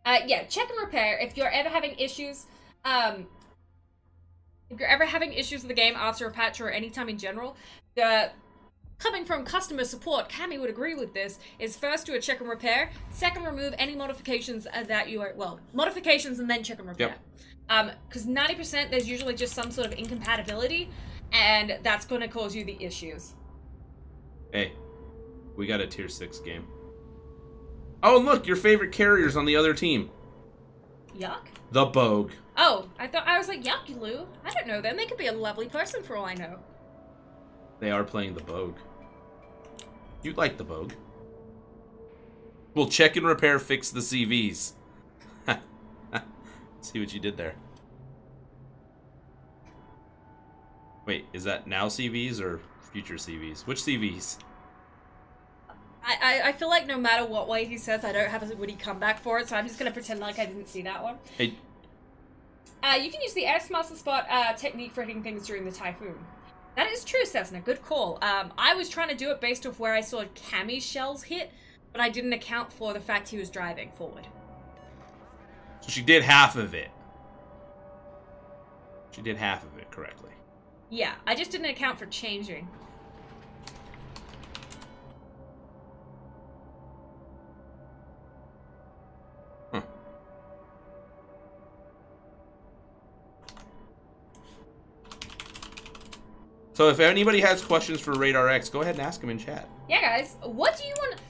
Speaker 1: Yeah, check and repair. If you're ever having issues, with the game after a patch or any time in general, coming from customer support, Kami would agree with this, is first do a check and repair, second remove any modifications that you are, well, modifications and then check and repair. Yep. Because 90% there's usually just some sort of incompatibility, and that's going to cause you the issues.
Speaker 2: Hey, we got a tier 6 game. Oh, look, your favorite carrier's on the other team.
Speaker 1: Yuck?
Speaker 2: The Bogue.
Speaker 1: Oh, I was like, yuck, Lou. I don't know them. They could be a lovely person for all I know.
Speaker 2: They are playing the Bogue. You like the Bogue. We'll check and repair, fix the CVs. See what you did there. Wait, is that now CVs or future CVs? Which CVs?
Speaker 1: I feel like no matter what way he says, I don't have a witty comeback for it, so I'm just going to pretend like I didn't see that one.
Speaker 2: Hey.
Speaker 1: You can use the X-Master Spot technique for hitting things during the typhoon. That is true, Cessna. Good call. I was trying to do it based off where I saw Kami's shells hit, but I didn't account for the fact he was driving forward.
Speaker 2: So she did half of it. She did half of it correctly.
Speaker 1: Yeah, I just didn't account for changing.
Speaker 2: Huh. So if anybody has questions for Radar X, go ahead and ask them in chat.
Speaker 1: Yeah, guys, what do you want?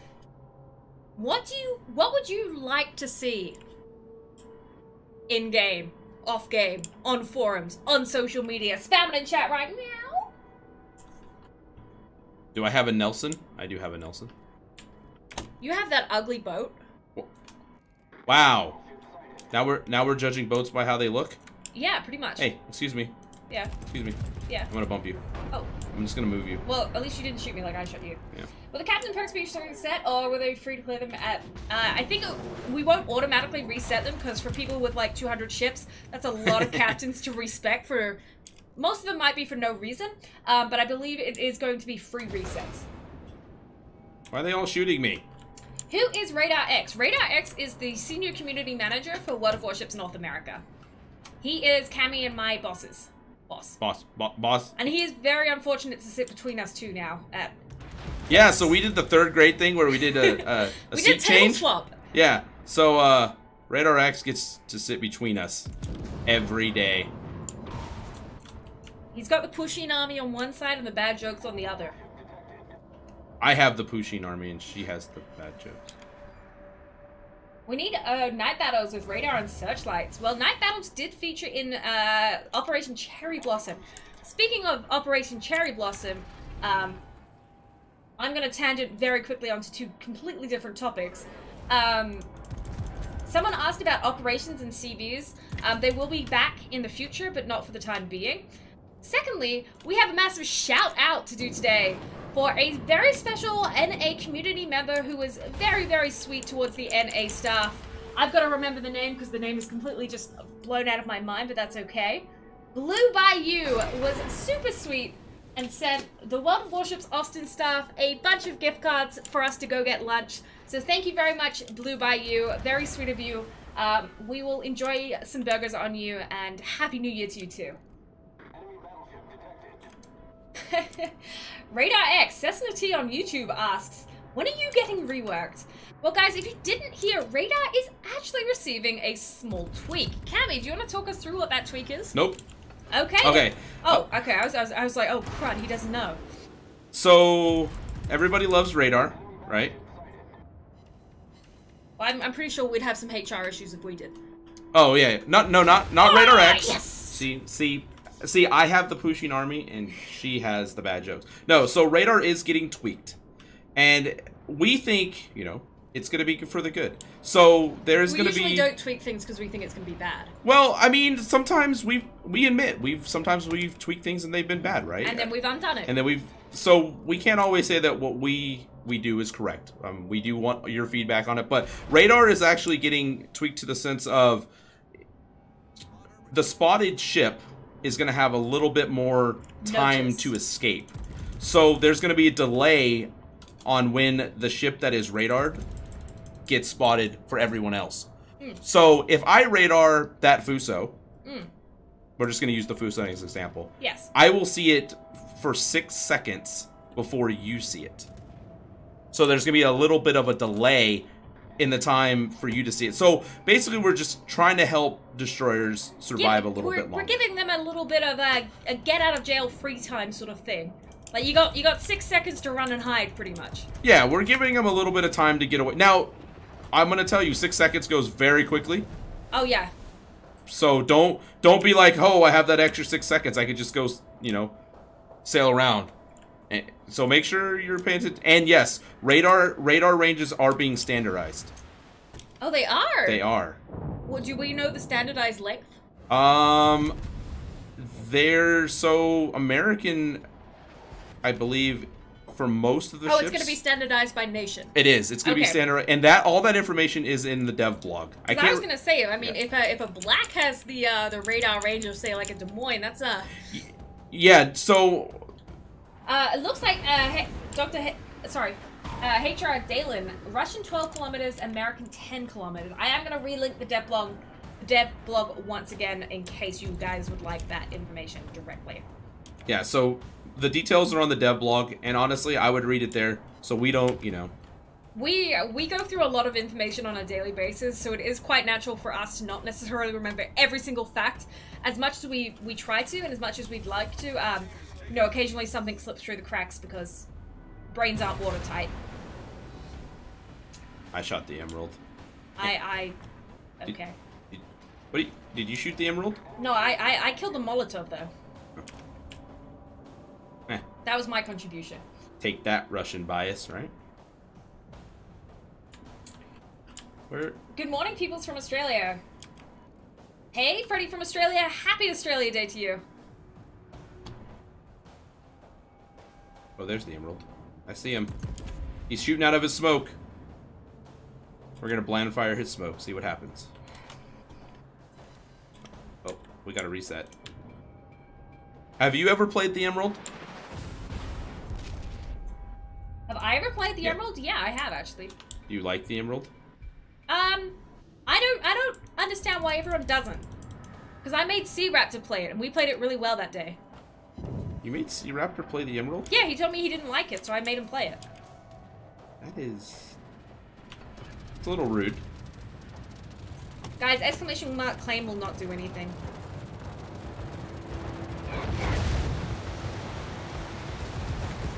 Speaker 1: What would you like to see in game, off game, on forums, on social media? Spam it in chat right now.
Speaker 2: Do I have a Nelson? I do have a Nelson.
Speaker 1: You have that ugly boat.
Speaker 2: Wow. Now we're judging boats by how they look?
Speaker 1: Yeah, pretty much.
Speaker 2: Hey, excuse me.
Speaker 1: Yeah.
Speaker 2: Excuse me.
Speaker 1: Yeah.
Speaker 2: I'm gonna bump you.
Speaker 1: Oh.
Speaker 2: I'm just gonna move you.
Speaker 1: Well, at least you didn't shoot me like I shot you.
Speaker 2: Yeah.
Speaker 1: Will the captain perks be starting set, or were they free to play them at... I think we won't automatically reset them, because for people with like 200 ships, that's a lot of captains to respect for... Most of them might be for no reason, but I believe it is going to be free resets.
Speaker 2: Why are they all shooting me?
Speaker 1: Who is Radar X? Radar X is the senior community manager for World of Warships North America. He is Kami and my boss's boss.
Speaker 2: Boss.
Speaker 1: And he is very unfortunate to sit between us two now.
Speaker 2: Yeah, so we did the third grade thing where we did a
Speaker 1: we
Speaker 2: seat
Speaker 1: did
Speaker 2: change.
Speaker 1: Swap.
Speaker 2: Yeah, so Radar X gets to sit between us every day.
Speaker 1: He's got the Pushing army on one side and the bad jokes on the other.
Speaker 2: I have the Pushing army and she has the bad jokes.
Speaker 1: We need night battles with radar and searchlights. Well, night battles did feature in Operation Cherry Blossom. Speaking of Operation Cherry Blossom, I'm going to tangent very quickly onto two completely different topics. Someone asked about operations and CVs. They will be back in the future, but not for the time being. Secondly, we have a massive shout out to do today for a very special NA community member who was very, very sweet towards the NA staff. I've got to remember the name because the name is completely just blown out of my mind, but that's okay. Blue Bayou was super sweet and sent the World of Warships Austin staff a bunch of gift cards for us to go get lunch. So thank you very much, Blue Bayou. Very sweet of you. We will enjoy some burgers on you, and Happy New Year to you too. Radar X, Cessna T on YouTube asks, when are you getting reworked? Well, guys, if you didn't hear, Radar is actually receiving a small tweak. Cammy, do you want to talk us through what that tweak is?
Speaker 2: Nope.
Speaker 1: Okay.
Speaker 2: Okay.
Speaker 1: Oh, okay. I was like, oh, crud, he doesn't know.
Speaker 2: So, everybody loves Radar, right?
Speaker 1: Well, I'm pretty sure we'd have some HR issues if we did.
Speaker 2: Oh, yeah. Not Radar X.
Speaker 1: Yes!
Speaker 2: See, I have the pushing army, and she has the bad jokes. No, so Radar is getting tweaked. And we think, you know, it's going to be for the good. So there's going to be...
Speaker 1: We usually don't tweak things because we think it's going to be bad.
Speaker 2: Well, I mean, sometimes we admit sometimes we've tweaked things and they've been bad, right?
Speaker 1: And then we've undone it.
Speaker 2: And then so we can't always say that what we do is correct. We do want your feedback on it, but Radar is actually getting tweaked to the sense of the spotted ship is going to have a little bit more time to escape. So there's going to be a delay on when the ship that is radared gets spotted for everyone else. So if I radar that Fuso, we're just going to use the Fuso as an example.
Speaker 1: Yes.
Speaker 2: I will see it for 6 seconds before you see it. So there's going to be a little bit of a delay in the time for you to see it. So basically we're just trying to help destroyers survive a little bit longer.
Speaker 1: We're giving them a little bit of a get out of jail free time sort of thing. Like you got 6 seconds to run and hide pretty much. Yeah,
Speaker 2: we're giving them a little bit of time to get away. Now, I'm going to tell you 6 seconds goes very quickly.
Speaker 1: Oh yeah.
Speaker 2: So don't be like, "Oh, I have that extra 6 seconds. I could just go, you know, sail around." So make sure you're paying attention. And yes, radar ranges are being standardized.
Speaker 1: Oh, they are?
Speaker 2: They are.
Speaker 1: Well, do we know the standardized length?
Speaker 2: They're so American, I believe, for most of the ships.
Speaker 1: Oh, it's going to be standardized by nation.
Speaker 2: It is. It's going to be standardized, and all that information is in the dev blog.
Speaker 1: I was going to say, I mean, if a black has the radar range of, say, like a Des Moines, that's a...
Speaker 2: Yeah, so...
Speaker 1: it looks like HR Dalen, Russian 12 kilometers, American 10 kilometers. I am going to relink the dev blog once again in case you guys would like that information directly.
Speaker 2: Yeah, so the details are on the dev blog, and honestly, I would read it there so we don't, you know.
Speaker 1: We go through a lot of information on a daily basis, so it is quite natural for us to not necessarily remember every single fact as much as we try to and as much as we'd like to. You know, occasionally something slips through the cracks because brains aren't watertight.
Speaker 2: I shot the emerald.
Speaker 1: Okay.
Speaker 2: Did you shoot the emerald?
Speaker 1: No, I killed the Molotov, though.
Speaker 2: Eh.
Speaker 1: That was my contribution.
Speaker 2: Take that, Russian bias, right?
Speaker 1: Good morning, peoples from Australia. Hey, Freddie from Australia. Happy Australia Day to you.
Speaker 2: Oh, there's the emerald. I see him. He's shooting out of his smoke. We're gonna blind fire his smoke, see what happens. Oh, we gotta reset. Have you ever played the emerald?
Speaker 1: Have I ever played the emerald? Yeah, I have actually.
Speaker 2: Do you like the emerald?
Speaker 1: I don't understand why everyone doesn't. Because I made Sea Raptor play it, and we played it really well that day.
Speaker 2: You made Sea Raptor play the emerald?
Speaker 1: Yeah, he told me he didn't like it, so I made him play it.
Speaker 2: That is... It's a little rude.
Speaker 1: Guys, exclamation mark claim will not do anything.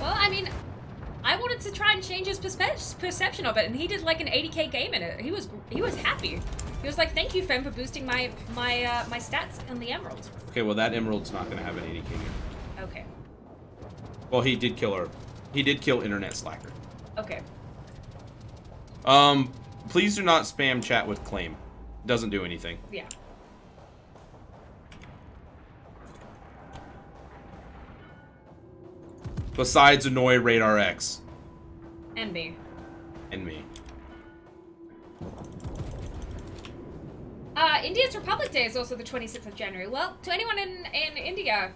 Speaker 1: Well, I mean, I wanted to try and change his perception of it, and he did like an 80k game in it. He was happy. He was like, "Thank you, Fem, for boosting my stats on the emerald." Okay,
Speaker 2: well that emerald's not gonna have an 80k game.
Speaker 1: Okay.
Speaker 2: Well, he did kill Internet Slacker.
Speaker 1: Okay.
Speaker 2: Please do not spam chat with claim. Doesn't do anything.
Speaker 1: Yeah.
Speaker 2: Besides annoy Radar X.
Speaker 1: And me.
Speaker 2: And me.
Speaker 1: India's Republic Day is also the 26th of January. Well, to anyone in India,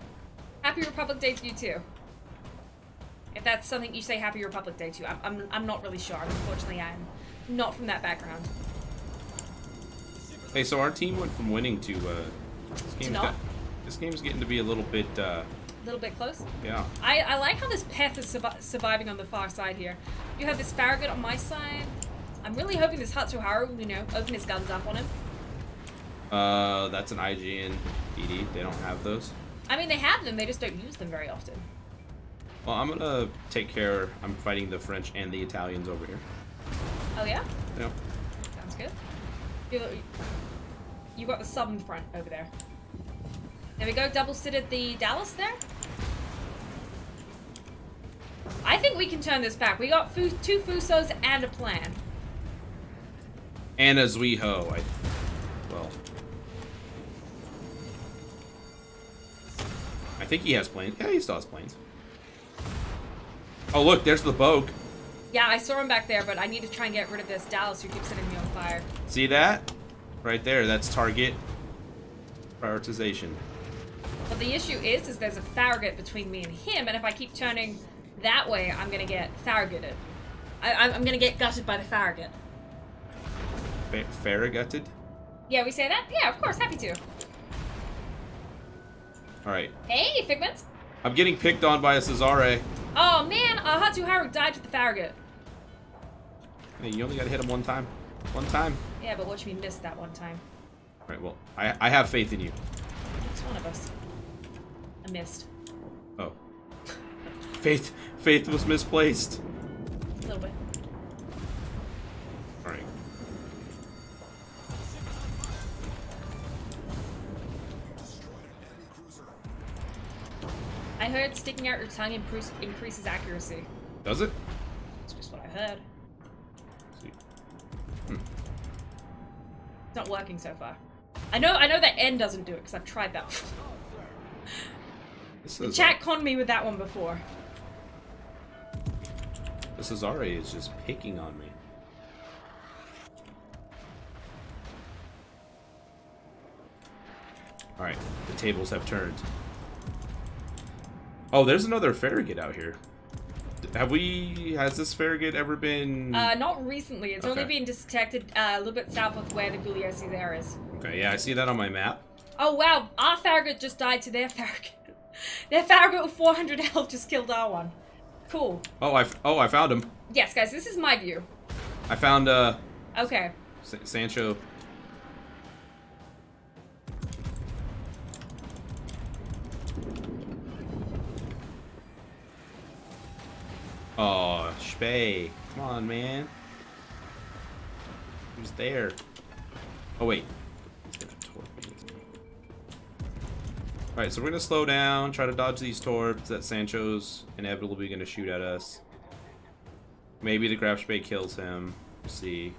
Speaker 1: Happy Republic Day to you too. If that's something you say Happy Republic Day to. I'm not really sure. Unfortunately, I'm not from that background.
Speaker 2: Hey, so our team went from winning to this game's getting to be a little bit
Speaker 1: A little bit close.
Speaker 2: Yeah.
Speaker 1: I like how this Peth is surviving on the far side here. You have this Farragut on my side. I'm really hoping this Hatsuharu will, you know, open his guns up on him.
Speaker 2: That's an IG and ED. They don't have those.
Speaker 1: I mean, they have them. They just don't use them very often.
Speaker 2: Well, I'm gonna take care. I'm fighting the French and the Italians over here.
Speaker 1: Oh, yeah?
Speaker 2: Yep.
Speaker 1: Sounds good. You got the southern front over there. There we go. Double-sitted the Dallas there. I think we can turn this back. We got 2 Fusos and a plan.
Speaker 2: And a Zuiho. Well, I think he has planes. Yeah, he still has planes. Oh, look, there's the Bogue.
Speaker 1: Yeah, I saw him back there, but I need to try and get rid of this Dallas who keeps setting me on fire.
Speaker 2: See that? Right there. That's target prioritization.
Speaker 1: But the issue is there's a Farragut between me and him, and if I keep turning that way, I'm gonna get Farraguted. I'm gonna get gutted by the Farragut.
Speaker 2: Farragutted?
Speaker 1: Yeah, we say that? Yeah, of course, happy to.
Speaker 2: Alright.
Speaker 1: Hey, Figments!
Speaker 2: I'm getting picked on by a Cesare.
Speaker 1: Oh man, Hatsuharu died with the Farragut.
Speaker 2: Hey, you only gotta hit him one time. One time.
Speaker 1: Yeah, but watch me miss that one time.
Speaker 2: Alright, well, I have faith in you.
Speaker 1: It's one of us. I missed.
Speaker 2: Oh. Faith was misplaced.
Speaker 1: A little bit.
Speaker 2: Alright.
Speaker 1: I heard sticking out your tongue increases accuracy.
Speaker 2: Does it?
Speaker 1: That's just what I heard.
Speaker 2: See.
Speaker 1: It's not working so far. I know that N doesn't do it because I've tried that one. The chat conned me with that one before.
Speaker 2: The Cesare is just picking on me. Alright, the tables have turned. Oh, there's another Farragut out here. Has this Farragut ever been...
Speaker 1: Not recently. It's only been detected a little bit south of where the Guglielsi there is.
Speaker 2: Okay, yeah, I see that on my map.
Speaker 1: Oh, wow. Our Farragut just died to their Farragut. Their Farragut with 400 health just killed our one. Cool.
Speaker 2: Oh, I found him.
Speaker 1: Yes, guys, this is my view.
Speaker 2: I found,
Speaker 1: Okay.
Speaker 2: Sancho. Oh, Spey. Come on, man. Who's there? Oh, wait. Alright, so we're going to slow down, try to dodge these torps that Sancho's inevitably going to shoot at us. Maybe the Graf Spey kills him. We'll see.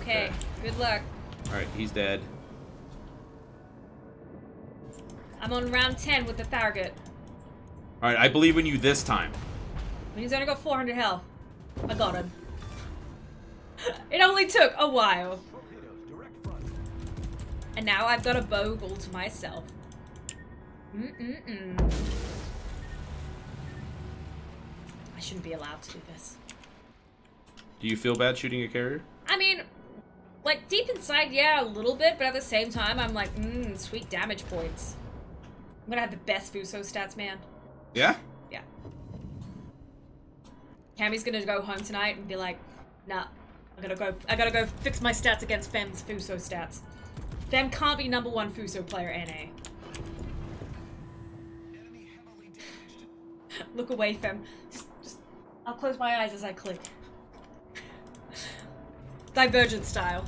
Speaker 1: Okay, good luck.
Speaker 2: Alright, he's dead.
Speaker 1: I'm on round 10 with the Farragut.
Speaker 2: Alright, I believe in you this time.
Speaker 1: He's only got 400 health. I got him. It only took a while. And now I've got a Bogue all to myself. I shouldn't be allowed to do this.
Speaker 2: Do you feel bad shooting a carrier?
Speaker 1: I mean, like, deep inside, yeah, a little bit, but at the same time, I'm like, sweet damage points. I'm gonna have the best Fuso stats, man.
Speaker 2: Yeah?
Speaker 1: Yeah. Cammy's gonna go home tonight and be like, nah, I gotta go fix my stats against Fem's Fuso stats. Fem can't be #1 Fuso player NA. Look away, Fem. Just, I'll close my eyes as I click. Divergent style.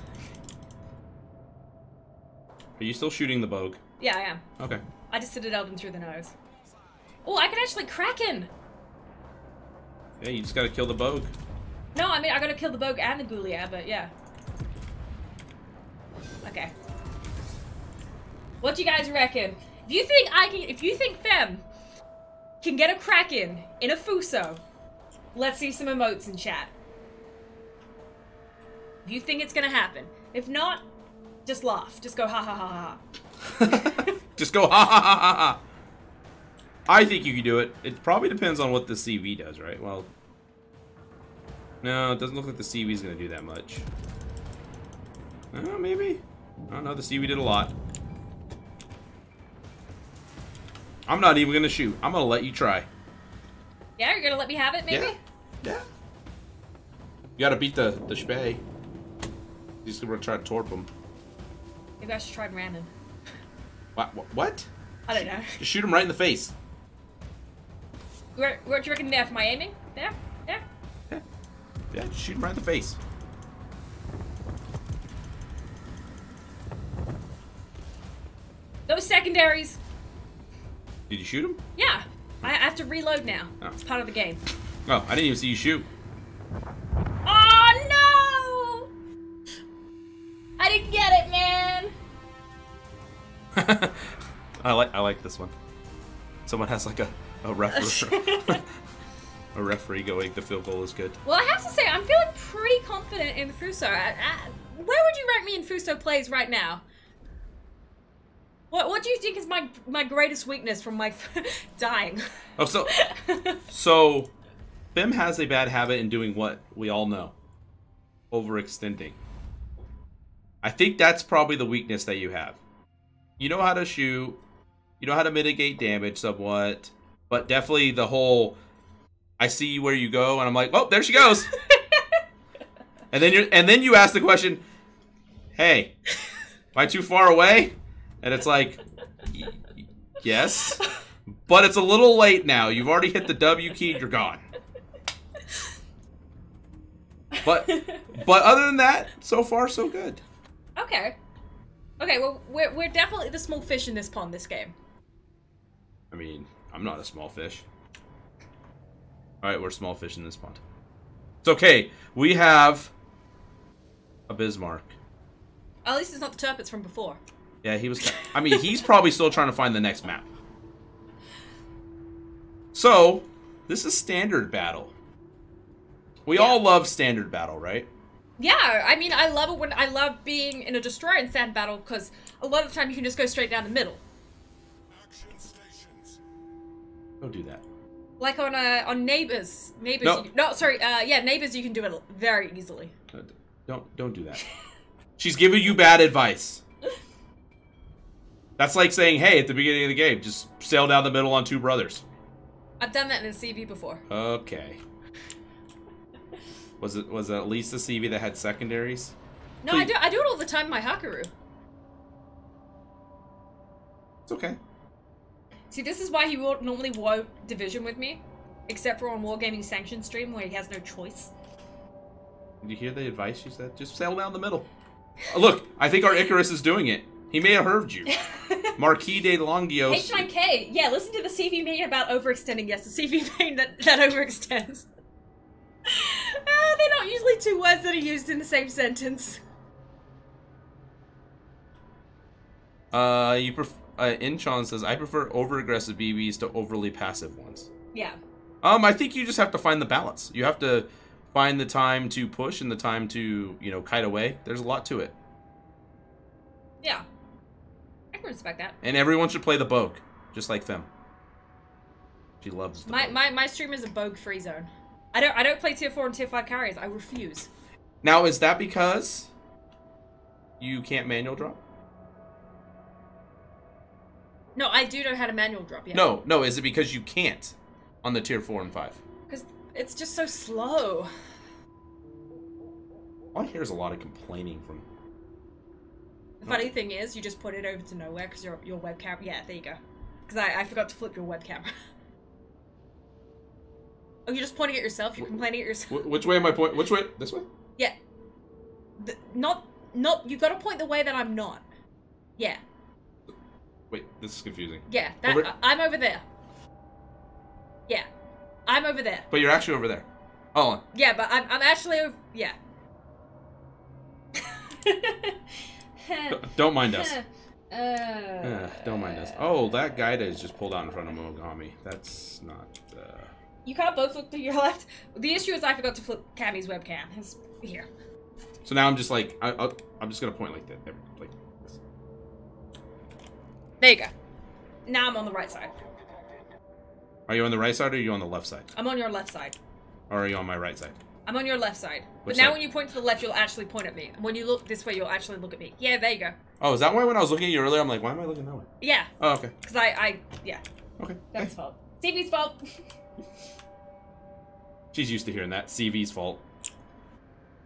Speaker 2: Are you still shooting the Bogue?
Speaker 1: Yeah, I am.
Speaker 2: Okay.
Speaker 1: I just citadeled him through the nose. Oh, I can actually Kraken!
Speaker 2: Yeah, you just gotta kill the Bogue.
Speaker 1: No, I mean, I gotta kill the Bogue and the Ghoulia, but yeah. Okay. What do you guys reckon? If you think Fem can get a Kraken in a Fuso, let's see some emotes in chat. If you think it's gonna happen. If not, just laugh. Just go ha ha ha ha.
Speaker 2: Just go ha ha ha ha ha. I think you can do it. It probably depends on what the CV does, right? Well, no, it doesn't look like the CV is going to do that much. Maybe. I don't know. The CV did a lot. I'm not even gonna shoot. I'm gonna let you try.
Speaker 1: Yeah, you're gonna let me have it, maybe?
Speaker 2: Yeah. You gotta beat the spay. He's gonna try to torp him.
Speaker 1: Maybe I should try ramming.
Speaker 2: What?
Speaker 1: I don't know.
Speaker 2: Just shoot him right in the face.
Speaker 1: What do you reckon there for my aiming? There? There?
Speaker 2: Yeah, just shoot him right in the face.
Speaker 1: Those secondaries.
Speaker 2: Did you shoot him?
Speaker 1: Yeah. I have to reload now.
Speaker 2: Oh.
Speaker 1: It's part of the game.
Speaker 2: Oh, I didn't even see you shoot.
Speaker 1: Oh, no! I didn't get it, man.
Speaker 2: I like this one. Someone has like a referee. A referee going, the field goal is good.
Speaker 1: Well, I have to say, I'm feeling pretty confident in Fuso. Where would you rank me in Fuso plays right now? What do you think is my greatest weakness from my dying?
Speaker 2: Oh, so Fem has a bad habit in doing what we all know. Overextending. I think that's probably the weakness that you have. You know how to shoot. You know how to mitigate damage somewhat. But definitely the whole, I see where you go, and I'm like, oh, there she goes. and then you ask the question, hey, am I too far away? And it's like, yes. But it's a little late now. You've already hit the W key, you're gone. But other than that, so far so good.
Speaker 1: Okay. Okay, well, we're definitely the small fish in this pond this game.
Speaker 2: I mean, I'm not a small fish. Alright, we're small fish in this pond. It's okay. We have a Bismarck.
Speaker 1: At least it's not the Turpits from before.
Speaker 2: Yeah, he was... I mean, he's probably still trying to find the next map. So, this is standard battle. We all love standard battle, right?
Speaker 1: Yeah, I mean, I love it when I love being in a destroyer in standard battle because a lot of the time you can just go straight down the middle.
Speaker 2: Don't do that.
Speaker 1: Like on Neighbors. Neighbors.
Speaker 2: No.
Speaker 1: Neighbors you can do it very easily.
Speaker 2: Don't do that. She's giving you bad advice. That's like saying, hey, at the beginning of the game, just sail down the middle on two brothers.
Speaker 1: I've done that in a CV before.
Speaker 2: Okay. Was it at least a CV that had secondaries?
Speaker 1: No, I do it all the time in my Hakaru.
Speaker 2: It's okay.
Speaker 1: See, this is why he normally won't division with me, except for on Wargaming Sanction stream where he has no choice.
Speaker 2: Did you hear the advice she said? Just sail down the middle. Look, I think our Icarus is doing it. He may have heard you. Marquis de Longios.
Speaker 1: H9K. Yeah, listen to the CV main about overextending. Yes, the CV main that overextends. They're not usually two words that are used in the same sentence.
Speaker 2: Inchon says, I prefer over-aggressive BBs to overly passive ones.
Speaker 1: Yeah.
Speaker 2: I think you just have to find the balance. You have to find the time to push and the time to, kite away. There's a lot to it.
Speaker 1: Yeah. I can respect that.
Speaker 2: And everyone should play the Bogue, just like Fem. She loves the Bogue.
Speaker 1: My stream is a Bogue-free zone. I don't play tier 4 and tier 5 carriers. I refuse.
Speaker 2: Now, is that because you can't manual drop?
Speaker 1: No, I do know how to manual drop, yeah.
Speaker 2: No, is it because you can't on the tier 4 and 5?
Speaker 1: Because it's just so slow.
Speaker 2: All I hear is a lot of complaining from...
Speaker 1: The funny thing is, you just put it over to nowhere because your webcam... Yeah, there you go. Because I forgot to flip your webcam. Oh, you're just pointing at yourself? You're complaining at yourself?
Speaker 2: Which way am I pointing? Which way? This way?
Speaker 1: Yeah. Not... You gotta point the way that I'm not. Yeah.
Speaker 2: Wait, this is confusing.
Speaker 1: Yeah, I'm over there. Yeah. I'm over there.
Speaker 2: But you're actually over there. Hold on.
Speaker 1: Yeah, but I'm actually over... Yeah.
Speaker 2: Don't mind us. Don't mind us. Oh, that Gaida is just pulled out in front of Mogami. That's not...
Speaker 1: You can't both look to your left. The issue is I forgot to flip Cammy's webcam. It's here.
Speaker 2: So now I'm just like... I'm just going to point like that. Like this.
Speaker 1: There you go. Now I'm on the right side.
Speaker 2: Are you on the right side or are you on the left side?
Speaker 1: I'm on your left side.
Speaker 2: Or are you on my right side?
Speaker 1: I'm on your left side.
Speaker 2: Which
Speaker 1: but now
Speaker 2: side?
Speaker 1: when you point to the left, you'll actually point at me. And when you look this way, you'll actually look at me. Yeah, there you go.
Speaker 2: Oh, is that why when I was looking at you earlier, I'm like, why am I looking that way?
Speaker 1: Yeah.
Speaker 2: Oh, okay.
Speaker 1: Because yeah.
Speaker 2: Okay.
Speaker 1: That's fault. CV's fault.
Speaker 2: She's used to hearing that. CV's fault.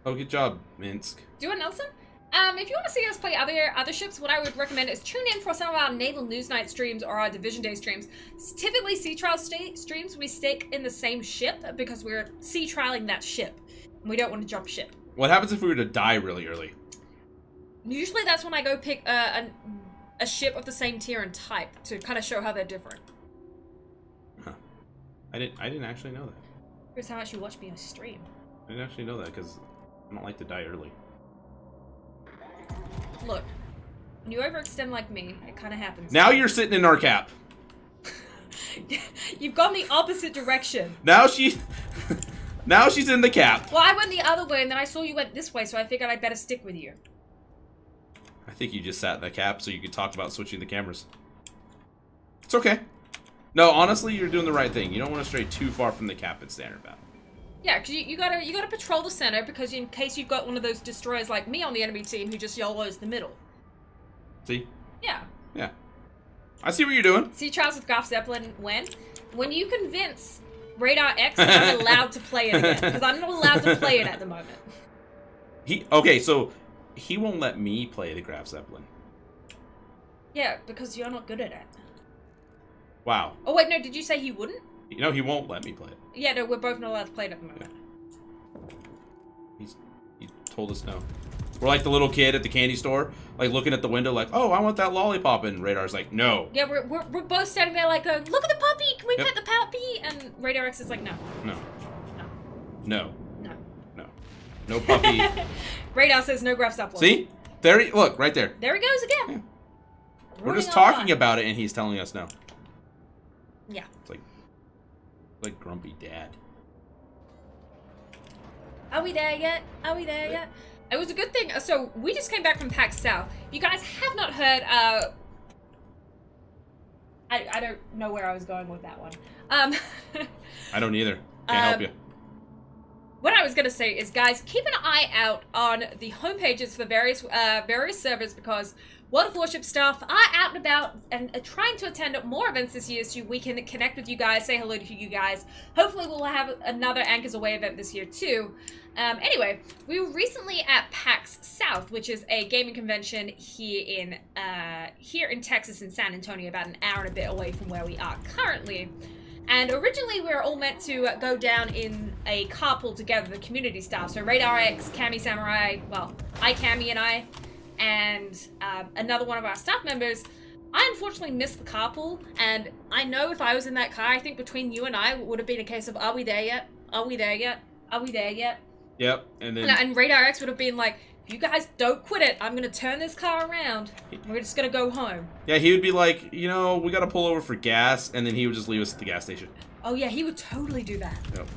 Speaker 2: Oh, good job, Minsk.
Speaker 1: Doing Nelson? If you want to see us play other ships, what I would recommend is tune in for some of our Naval News Night streams or our Division Day streams. Typically, sea trial streams, we stick in the same ship because we're sea trialing that ship. And we don't want to jump ship.
Speaker 2: What happens if we were to die really early?
Speaker 1: Usually that's when I go pick a ship of the same tier and type to kind of show how they're different.
Speaker 2: Huh. I didn't actually know that.
Speaker 1: Here's how much you watch me on stream.
Speaker 2: I didn't actually know that because I don't like to die early.
Speaker 1: Look, when you overextend like me, it kind of happens.
Speaker 2: Now you're sitting in our cap.
Speaker 1: You've gone the opposite direction.
Speaker 2: Now she's in the cap.
Speaker 1: Well, I went the other way, and then I saw you went this way, so I figured I'd better stick with you.
Speaker 2: I think you just sat in the cap so you could talk about switching the cameras. It's okay. No, honestly, you're doing the right thing. You don't want to stray too far from the cap in standard battle.
Speaker 1: Yeah, because you gotta patrol the center, because in case you've got one of those destroyers like me on the enemy team who just YOLOs the middle.
Speaker 2: See?
Speaker 1: Yeah.
Speaker 2: Yeah. I see what you're doing.
Speaker 1: See Charles with Graf Zeppelin when you convince Radar X, I'm allowed to play it again, because I'm not allowed to play it at the moment.
Speaker 2: Okay, so he won't let me play the Graf Zeppelin.
Speaker 1: Yeah, because you're not good at it.
Speaker 2: Wow.
Speaker 1: Oh wait, no, did you say he wouldn't?
Speaker 2: No, he won't let me play it.
Speaker 1: Yeah, no, we're both not allowed to play it at the moment.
Speaker 2: He told us no. We're like the little kid at the candy store, like looking at the window like, oh, I want that lollipop, and Radar's like, no.
Speaker 1: Yeah, we're both standing there like, look at the puppy, can we pet the puppy? And Radar X is like, no.
Speaker 2: No.
Speaker 1: No.
Speaker 2: No.
Speaker 1: No.
Speaker 2: No. No puppy.
Speaker 1: Radar says no Graf Zeppelin.
Speaker 2: See? There look, right there.
Speaker 1: There he goes again.
Speaker 2: Yeah. We're just talking about it and he's telling us no.
Speaker 1: Yeah.
Speaker 2: It's like grumpy dad.
Speaker 1: Are we there yet? Are we there yet? It was a good thing. So we just came back from PAX South. You guys have not heard. I don't know where I was going with that one.
Speaker 2: I don't either. Can't help you.
Speaker 1: What I was gonna say is, guys, keep an eye out on the homepages for various servers, because World of Warships staff are out and about and are trying to attend more events this year, so we can connect with you guys, say hello to you guys. Hopefully we'll have another Anchors Away event this year too. Anyway, we were recently at PAX South, which is a gaming convention here in Texas, in San Antonio, about an hour and a bit away from where we are currently. And originally we were all meant to go down in a carpool together, the community staff. So Radar X, Kami Samurai, well, iKami and another one of our staff members. I unfortunately missed the carpool, and I know if I was in that car, I think between you and I, it would have been a case of, are we there yet? Are we there yet? Are we there yet?
Speaker 2: Yep, and then...
Speaker 1: And Radar X would have been like, if you guys don't quit it, I'm going to turn this car around. We're just going to go home.
Speaker 2: Yeah, he would be like, you know, we got to pull over for gas, and then he would just leave us at the gas station.
Speaker 1: Oh yeah, he would totally do that.
Speaker 2: Yep.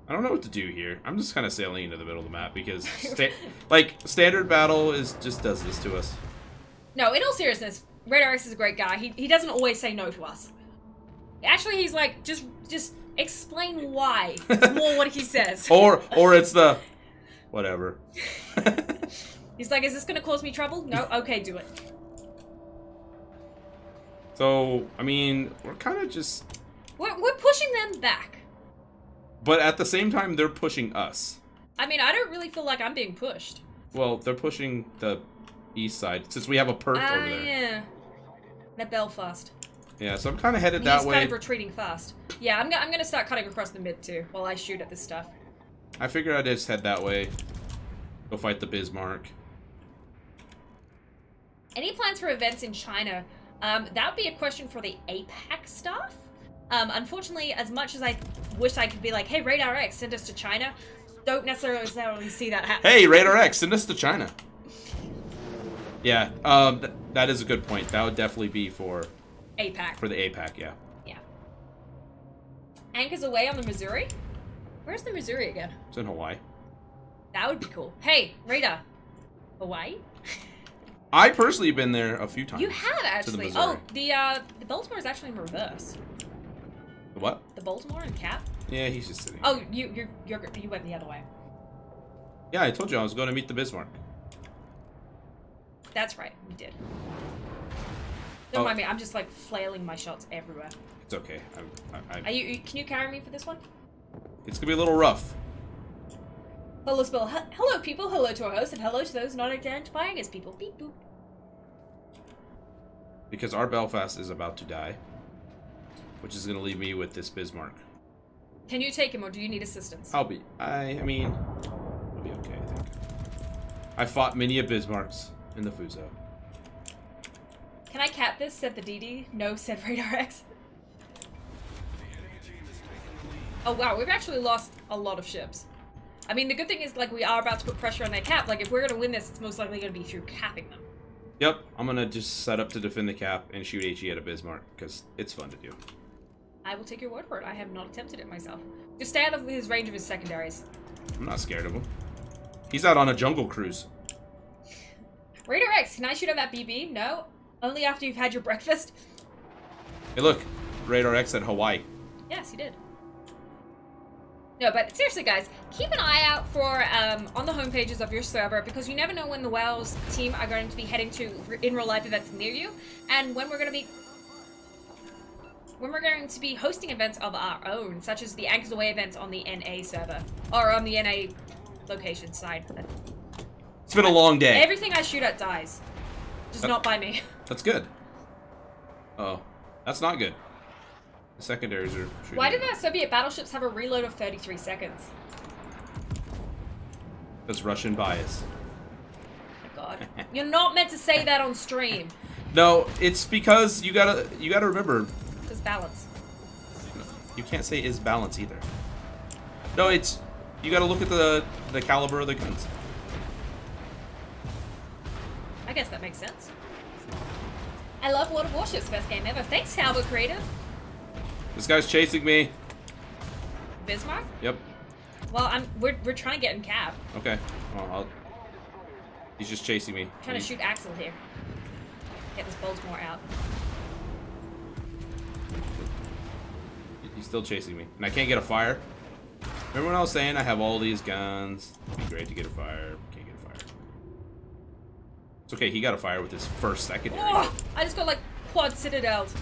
Speaker 2: I don't know what to do here. I'm just kind of sailing into the middle of the map because, standard battle just does this to us.
Speaker 1: No, in all seriousness, Radar X is a great guy. He doesn't always say no to us. Actually, he's like, just explain why. It's more what he says.
Speaker 2: or it's the... whatever.
Speaker 1: He's like, is this going to cause me trouble? No? Okay, do it.
Speaker 2: So, I mean, we're kind of just...
Speaker 1: We're pushing them back.
Speaker 2: But at the same time, they're pushing us.
Speaker 1: I mean, I don't really feel like I'm being pushed.
Speaker 2: Well, they're pushing the east side, since we have a perk over there.
Speaker 1: Yeah. They're Belfast.
Speaker 2: Yeah, so I'm kind of headed
Speaker 1: And
Speaker 2: that
Speaker 1: he's
Speaker 2: way.
Speaker 1: kind of retreating fast. Yeah, I'm going to start cutting across the mid, too, while I shoot at this stuff.
Speaker 2: I figured I'd just head that way. Go fight the Bismarck.
Speaker 1: Any plans for events in China? That would be a question for the APAC staff. Unfortunately, as much as I wish I could be like, hey, Radar X, send us to China, don't necessarily see that happen.
Speaker 2: Hey, Radar X, send us to China. Yeah, that is a good point. That would definitely be for...
Speaker 1: APAC.
Speaker 2: For the APAC, yeah.
Speaker 1: Yeah. Anchors Away on the Missouri? Where's the Missouri again?
Speaker 2: It's in Hawaii.
Speaker 1: That would be cool. Hey, Radar. Hawaii?
Speaker 2: I personally have been there a few times.
Speaker 1: You have, actually.
Speaker 2: To the
Speaker 1: The Baltimore is actually in reverse.
Speaker 2: The what?
Speaker 1: The Baltimore and Cap?
Speaker 2: Yeah, he's just sitting.
Speaker 1: Oh, you went the other way.
Speaker 2: Yeah, I told you I was going to meet the Bismarck.
Speaker 1: That's right, we did. Don't mind me. I'm just like flailing my shots everywhere.
Speaker 2: It's okay.
Speaker 1: Can you carry me for this one?
Speaker 2: It's gonna be a little rough.
Speaker 1: Hello, Spill. Hello, people. Hello to our host, and hello to those not identifying as people. Beep boop.
Speaker 2: Because our Belfast is about to die, which is gonna leave me with this Bismarck.
Speaker 1: Can you take him, or do you need assistance?
Speaker 2: I mean, I'll be okay, I think. I fought many a Bismarcks in the Fuso.
Speaker 1: Can I cap this? Said the DD. No, said Radar X. Oh wow, we've actually lost a lot of ships. I mean, the good thing is, like, we are about to put pressure on their cap. Like, if we're gonna win this, it's most likely gonna be through capping them.
Speaker 2: Yep, I'm gonna just set up to defend the cap and shoot HE at a Bismarck, because it's fun to do.
Speaker 1: I will take your word for it. I have not attempted it myself. Just stay out of his range of his secondaries.
Speaker 2: I'm not scared of him. He's out on a jungle cruise.
Speaker 1: Raider X, can I shoot at that BB? No? Only after you've had your breakfast?
Speaker 2: Hey look, Radar X at Hawaii.
Speaker 1: Yes, he did. No, but seriously, guys, keep an eye out for on the home pages of your server, because you never know when the Wales team are going to be heading to in real life events near you, and when we're going to be hosting events of our own, such as the Anchors Away events on the NA server, or on the NA location side.
Speaker 2: It's been a long day.
Speaker 1: Everything I shoot at dies, just not by me.
Speaker 2: That's good. Oh, that's not good. The secondaries are shooting.
Speaker 1: Why did the Soviet battleships have a reload of 33 seconds?
Speaker 2: That's Russian bias.
Speaker 1: Oh my god. You're not meant to say that on stream.
Speaker 2: No, it's because you gotta remember.
Speaker 1: It's balance.
Speaker 2: You can't say is balance either. No, it's you gotta look at the caliber of the guns.
Speaker 1: I guess that makes sense. I love World of Warships, best game ever. Thanks, Talbot Creative.
Speaker 2: This guy's chasing me.
Speaker 1: Bismarck?
Speaker 2: Yep.
Speaker 1: Well, we're trying to get him cap.
Speaker 2: Okay. Well, he's just chasing me.
Speaker 1: Trying to shoot Axel here. Get this Baltimore out.
Speaker 2: He's still chasing me, and I can't get a fire. Remember when I was saying I have all these guns? It'd be great to get a fire. Can't get a fire. It's okay. He got a fire with his first secondary.
Speaker 1: Oh, I just got like quad citadels.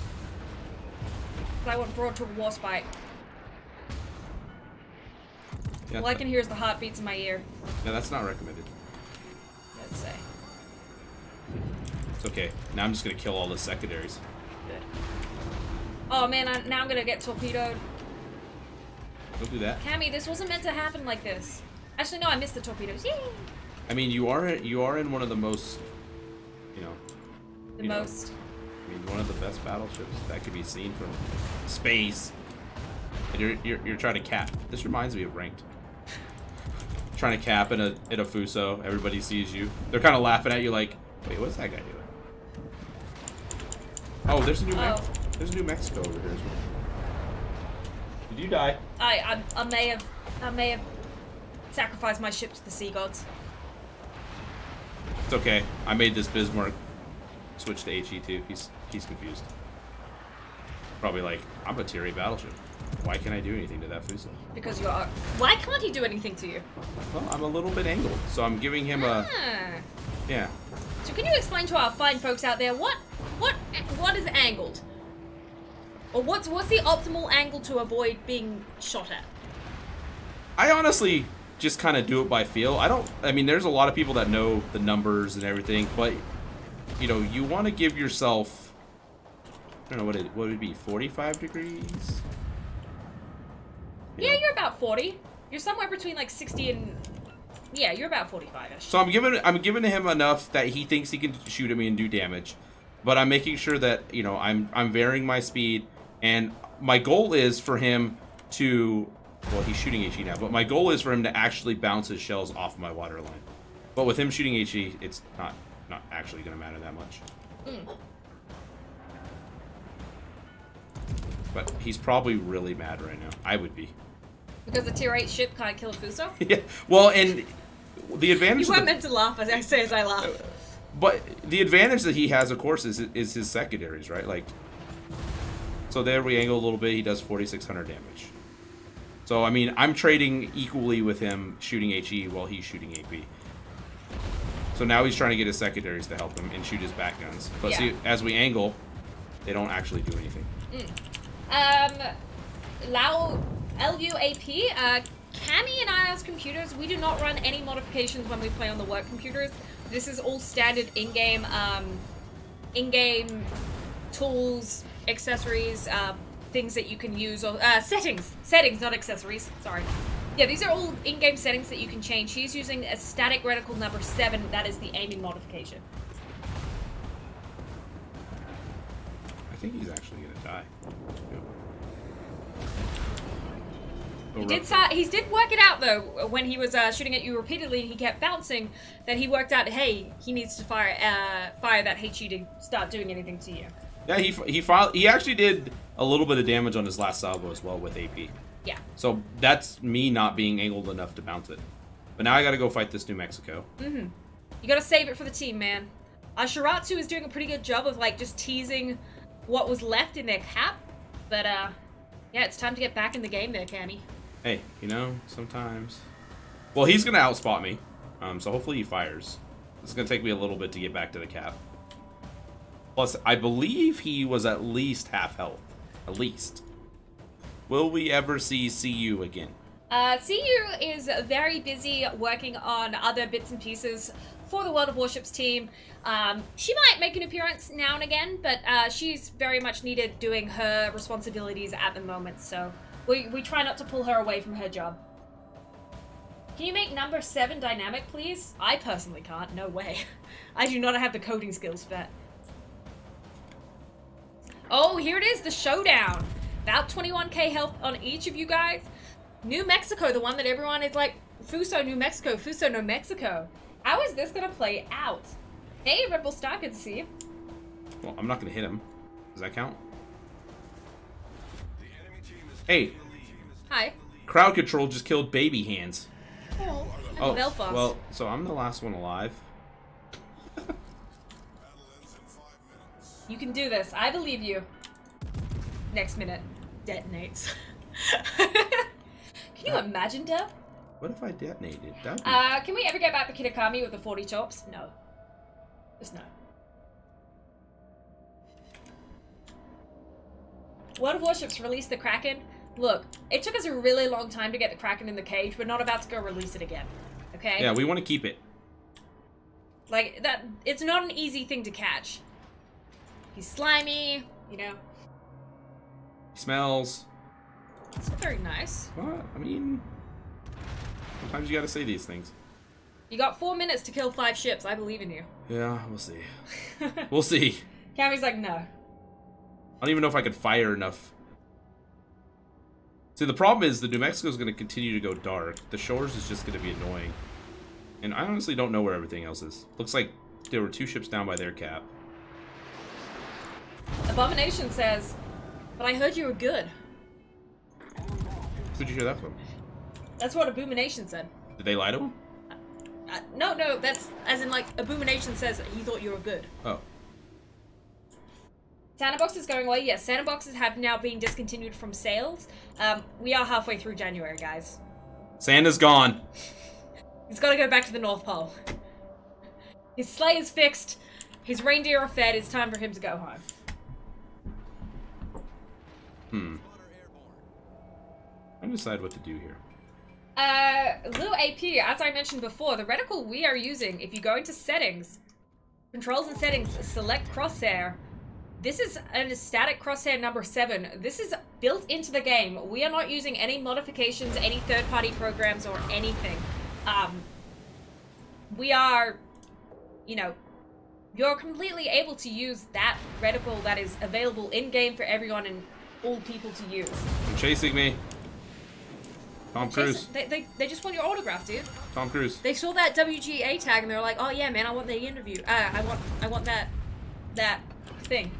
Speaker 1: I went broad to a war spike.
Speaker 2: Yeah,
Speaker 1: All I can hear is the heartbeats in my ear.
Speaker 2: Yeah, that's not recommended.
Speaker 1: Let's say.
Speaker 2: It's okay. Now I'm just gonna kill all the secondaries.
Speaker 1: Good. Oh man, now I'm gonna get torpedoed.
Speaker 2: Don't do that.
Speaker 1: Cammy, this wasn't meant to happen like this. Actually, no, I missed the torpedoes. Yay!
Speaker 2: I mean, you are in one of the most, you know.
Speaker 1: The most.
Speaker 2: I mean, one of the best battleships that could be seen from space. And you're trying to cap. This reminds me of Ranked. Trying to cap in a Fuso. Everybody sees you. They're kind of laughing at you like, wait, what's that guy doing? Oh, there's a new there's a New Mexico over here as well. Did you die?
Speaker 1: I may have sacrificed my ship to the sea gods.
Speaker 2: It's okay. I made this Bismarck switch to HE too. He's confused. Probably like, I'm a tier 8 battleship. Why can't I do anything to that Fuso?
Speaker 1: Because you are. Why can't he do anything to you?
Speaker 2: Well, I'm a little bit angled, so I'm giving him a. Yeah.
Speaker 1: So can you explain to our fine folks out there what is angled? Or what's the optimal angle to avoid being shot at?
Speaker 2: I honestly just kind of do it by feel. I mean, there's a lot of people that know the numbers and everything, but you know, you want to give yourself, I don't know, what would it be, 45 degrees?
Speaker 1: Yeah, you're about 40. You're somewhere between like 60 and, yeah, you're about 45-ish.
Speaker 2: So I'm giving him enough that he thinks he can shoot at me and do damage, but I'm making sure that, you know, I'm varying my speed, and my goal is for him to, well, he's shooting HE now, but my goal is for him to actually bounce his shells off my water line. But with him shooting HE, it's not actually going to matter that much. But he's probably really mad right now. I would be.
Speaker 1: Because the tier 8 ship can't kill a Fuso?
Speaker 2: Yeah. Well, and the advantage...
Speaker 1: You weren't meant to laugh, as I say as I laugh.
Speaker 2: But the advantage that he has, of course, is his secondaries, right? Like, so there we angle a little bit, he does 4,600 damage. So, I mean, I'm trading equally with him shooting HE while he's shooting AP. So now he's trying to get his secondaries to help him and shoot his back guns. But see, as we angle, They don't actually do anything.
Speaker 1: LUAP, Cami and I's computers, we do not run any modifications when we play on the work computers. This is all standard in-game tools, accessories, things that you can use, or settings, not accessories, sorry. Yeah, these are all in-game settings that you can change. She's using a static reticle number 7, that is the aiming modification.
Speaker 2: I think he's actually gonna die.
Speaker 1: He did work it out though when he was shooting at you repeatedly and he kept bouncing. That he worked out, hey, he needs to fire that HE to start doing anything to you.
Speaker 2: Yeah, he actually did a little bit of damage on his last salvo as well with AP.
Speaker 1: Yeah.
Speaker 2: So that's me not being angled enough to bounce it. But now I got to go fight this New Mexico.
Speaker 1: You got to save it for the team, man. Shiratsu is doing a pretty good job of like just teasing what was left in their cap. But yeah, it's time to get back in the game there, Cammy.
Speaker 2: Hey, you know, sometimes. Well, he's going to outspot me, so hopefully he fires. It's going to take me a little bit to get back to the cap. Plus, I believe he was at least half health. At least. Will we ever see CU again?
Speaker 1: CU is very busy working on other bits and pieces for the World of Warships team. She might make an appearance now and again, but she's very much needed doing her responsibilities at the moment, so we try not to pull her away from her job. Can you make number 7 dynamic, please? I personally can't. No way. I do not have the coding skills for that. Oh, here it is, the showdown. About 21k health on each of you guys. New Mexico, the one that everyone is like, Fuso, New Mexico, Fuso, New Mexico. How is this gonna play out? Hey, Rebel Star, good to see you.
Speaker 2: Well, I'm not gonna hit him. Does that count? Hey.
Speaker 1: Hi.
Speaker 2: Crowd control just killed baby hands.
Speaker 1: Oh, Belfast.
Speaker 2: Well, so I'm the last one alive.
Speaker 1: You can do this. I believe you. Next minute, detonates. Can you imagine, Deb?
Speaker 2: What if I detonated?
Speaker 1: Can we ever get back to Kitakami with the 40 chops? No. Just no. World of Warships released the Kraken. Look, it took us a really long time to get the Kraken in the cage. We're not about to go release it again. Okay?
Speaker 2: Yeah, we want to keep it.
Speaker 1: Like, that, it's not an easy thing to catch. He's slimy, you know.
Speaker 2: He smells.
Speaker 1: It's not very nice.
Speaker 2: What? I mean, sometimes you gotta say these things.
Speaker 1: You got 4 minutes to kill 5 ships. I believe in you.
Speaker 2: Yeah, we'll see. We'll see.
Speaker 1: Cammy's like, no.
Speaker 2: I don't even know if I could fire enough. See, the problem is the New Mexico is going to continue to go dark. The shores is just going to be annoying. And I honestly don't know where everything else is. Looks like there were 2 ships down by their cap.
Speaker 1: Abomination says, but I heard you were good.
Speaker 2: Who'd you hear that from?
Speaker 1: That's what Abomination said.
Speaker 2: Did they lie to him?
Speaker 1: No, that's as in like Abomination says he thought you were good.
Speaker 2: Oh.
Speaker 1: Santa Box is going away. Yes, Santa Boxes have now been discontinued from sales. We are halfway through January, guys.
Speaker 2: Santa's gone.
Speaker 1: He's got to go back to the North Pole. His sleigh is fixed. His reindeer are fed. It's time for him to go home.
Speaker 2: I decide what to do here.
Speaker 1: Little AP, as I mentioned before, the reticle we are using, if you go into settings, controls and settings, select crosshair. This is a static crosshair number 7. This is built into the game. We are not using any modifications, any third-party programs, or anything. We are, you know, you're completely able to use that reticle that is available in-game for everyone and all people to use.
Speaker 2: You're chasing me. Tom Cruise.
Speaker 1: They just want your autograph, dude.
Speaker 2: Tom Cruise.
Speaker 1: They saw that WGA tag and they're like, oh yeah, man, I want the interview. I want that thing.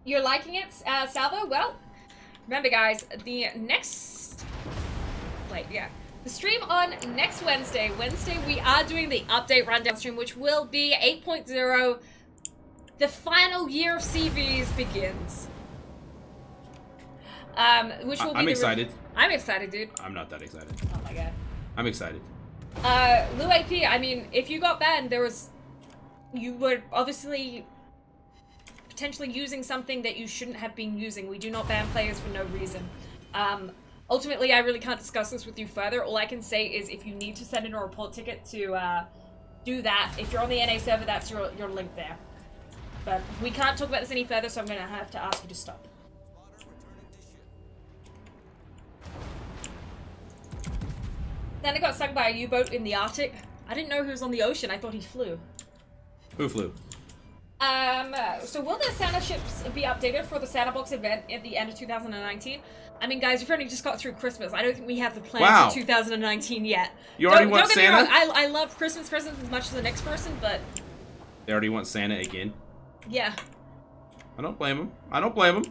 Speaker 1: You're liking it, Salvo? Well, remember guys, the stream on next Wednesday. We are doing the update rundown stream, which will be 8.0. The final year of CVs begins. Which will be
Speaker 2: I'm excited.
Speaker 1: I'm excited, dude.
Speaker 2: I'm not that excited.
Speaker 1: Oh my god.
Speaker 2: I'm excited.
Speaker 1: Low AP, I mean, if you got banned, you were obviously potentially using something that you shouldn't have been using. We do not ban players for no reason. Ultimately, I really can't discuss this with you further. All I can say is if you need to send in a report ticket to do that, if you're on the NA server, that's your link there. But we can't talk about this any further, so I'm going to have to ask you to stop. Then I got sunk by a U-boat in the Arctic. I didn't know he was on the ocean. I thought he flew.
Speaker 2: Who flew?
Speaker 1: So will the Santa ships be updated for the Santa Box event at the end of 2019? I mean, guys, we've only just got through Christmas. I don't think we have the plan for 2019 yet.
Speaker 2: You already want
Speaker 1: don't get
Speaker 2: Santa?
Speaker 1: Me wrong. I love Christmas presents as much as the next person, but...
Speaker 2: They already want Santa again?
Speaker 1: Yeah.
Speaker 2: I don't blame him. I don't blame him.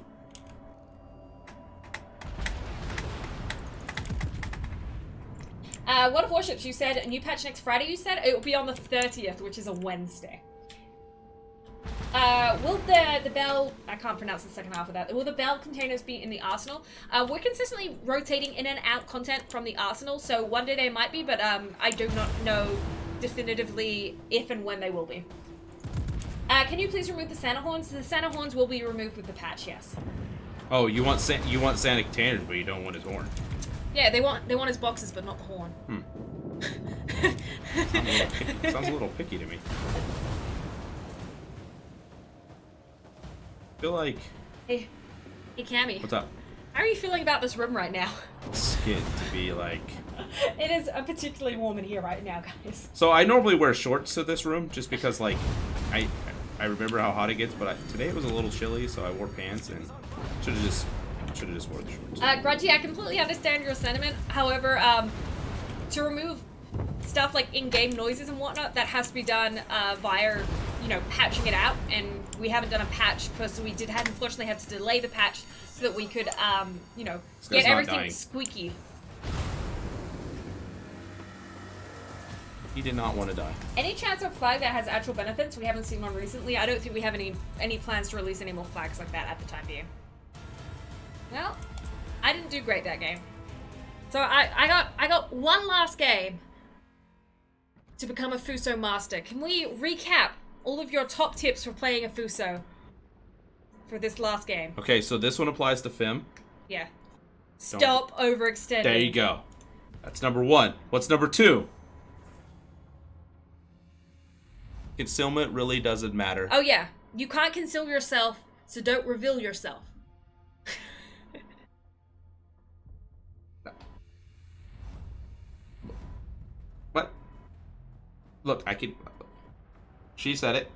Speaker 1: What of Warships, you said a new patch next Friday, you said? It will be on the 30th, which is a Wednesday. Will the Bell... I can't pronounce the second half of that. Will the Bell containers be in the Arsenal? We're consistently rotating in and out content from the Arsenal, so one day they might be, but I do not know definitively if and when they will be. Can you please remove the Santa horns? The Santa horns will be removed with the patch, yes.
Speaker 2: Oh, you want Santa containers, but you don't want his horn.
Speaker 1: Yeah, they want his boxes, but not the horn.
Speaker 2: Sounds a little picky to me. I feel like...
Speaker 1: Hey Cammy.
Speaker 2: What's up?
Speaker 1: How are you feeling about this room right now?
Speaker 2: It's good to be like...
Speaker 1: It is particularly warm in here right now, guys.
Speaker 2: So I normally wear shorts to this room, just because like, I remember how hot it gets, but today it was a little chilly, so I wore pants and should have just wore the shorts.
Speaker 1: Grudgy, I completely understand your sentiment. However, to remove stuff like in-game noises and whatnot, that has to be done via, you know, patching it out. And we haven't done a patch because we unfortunately had to delay the patch so that we could, you know, get everything squeaky.
Speaker 2: He did not want to die.
Speaker 1: Any chance of flag that has actual benefits? We haven't seen one recently. I don't think we have any plans to release any more flags like that at the time being. Well, I didn't do great that game. So I got one last game to become a Fuso master. Can we recap all of your top tips for playing a Fuso for this last game?
Speaker 2: Okay, so this one applies to Fem.
Speaker 1: Yeah. Stop overextending.
Speaker 2: There you go. That's number one. What's number two? Concealment really doesn't matter.
Speaker 1: Oh yeah, you can't conceal yourself, so don't reveal yourself.
Speaker 2: What? Look, I can... She said it.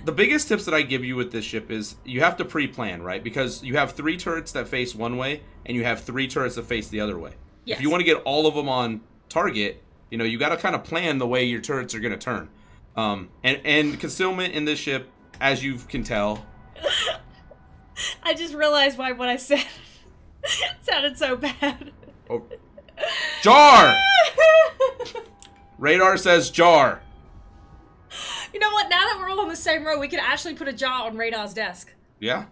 Speaker 2: The biggest tips that I give you with this ship is you have to pre-plan, right? Because you have 3 turrets that face one way, and you have 3 turrets that face the other way.
Speaker 1: Yes.
Speaker 2: If you want to get all of them on target, you know, you got to kind of plan the way your turrets are going to turn. And concealment in this ship, as you can tell...
Speaker 1: I just realized why what I said sounded so bad.
Speaker 2: Oh. Jar! Radar says jar.
Speaker 1: You know what? Now that we're all on the same row, we could actually put a jar on Radar's desk.
Speaker 2: Yeah.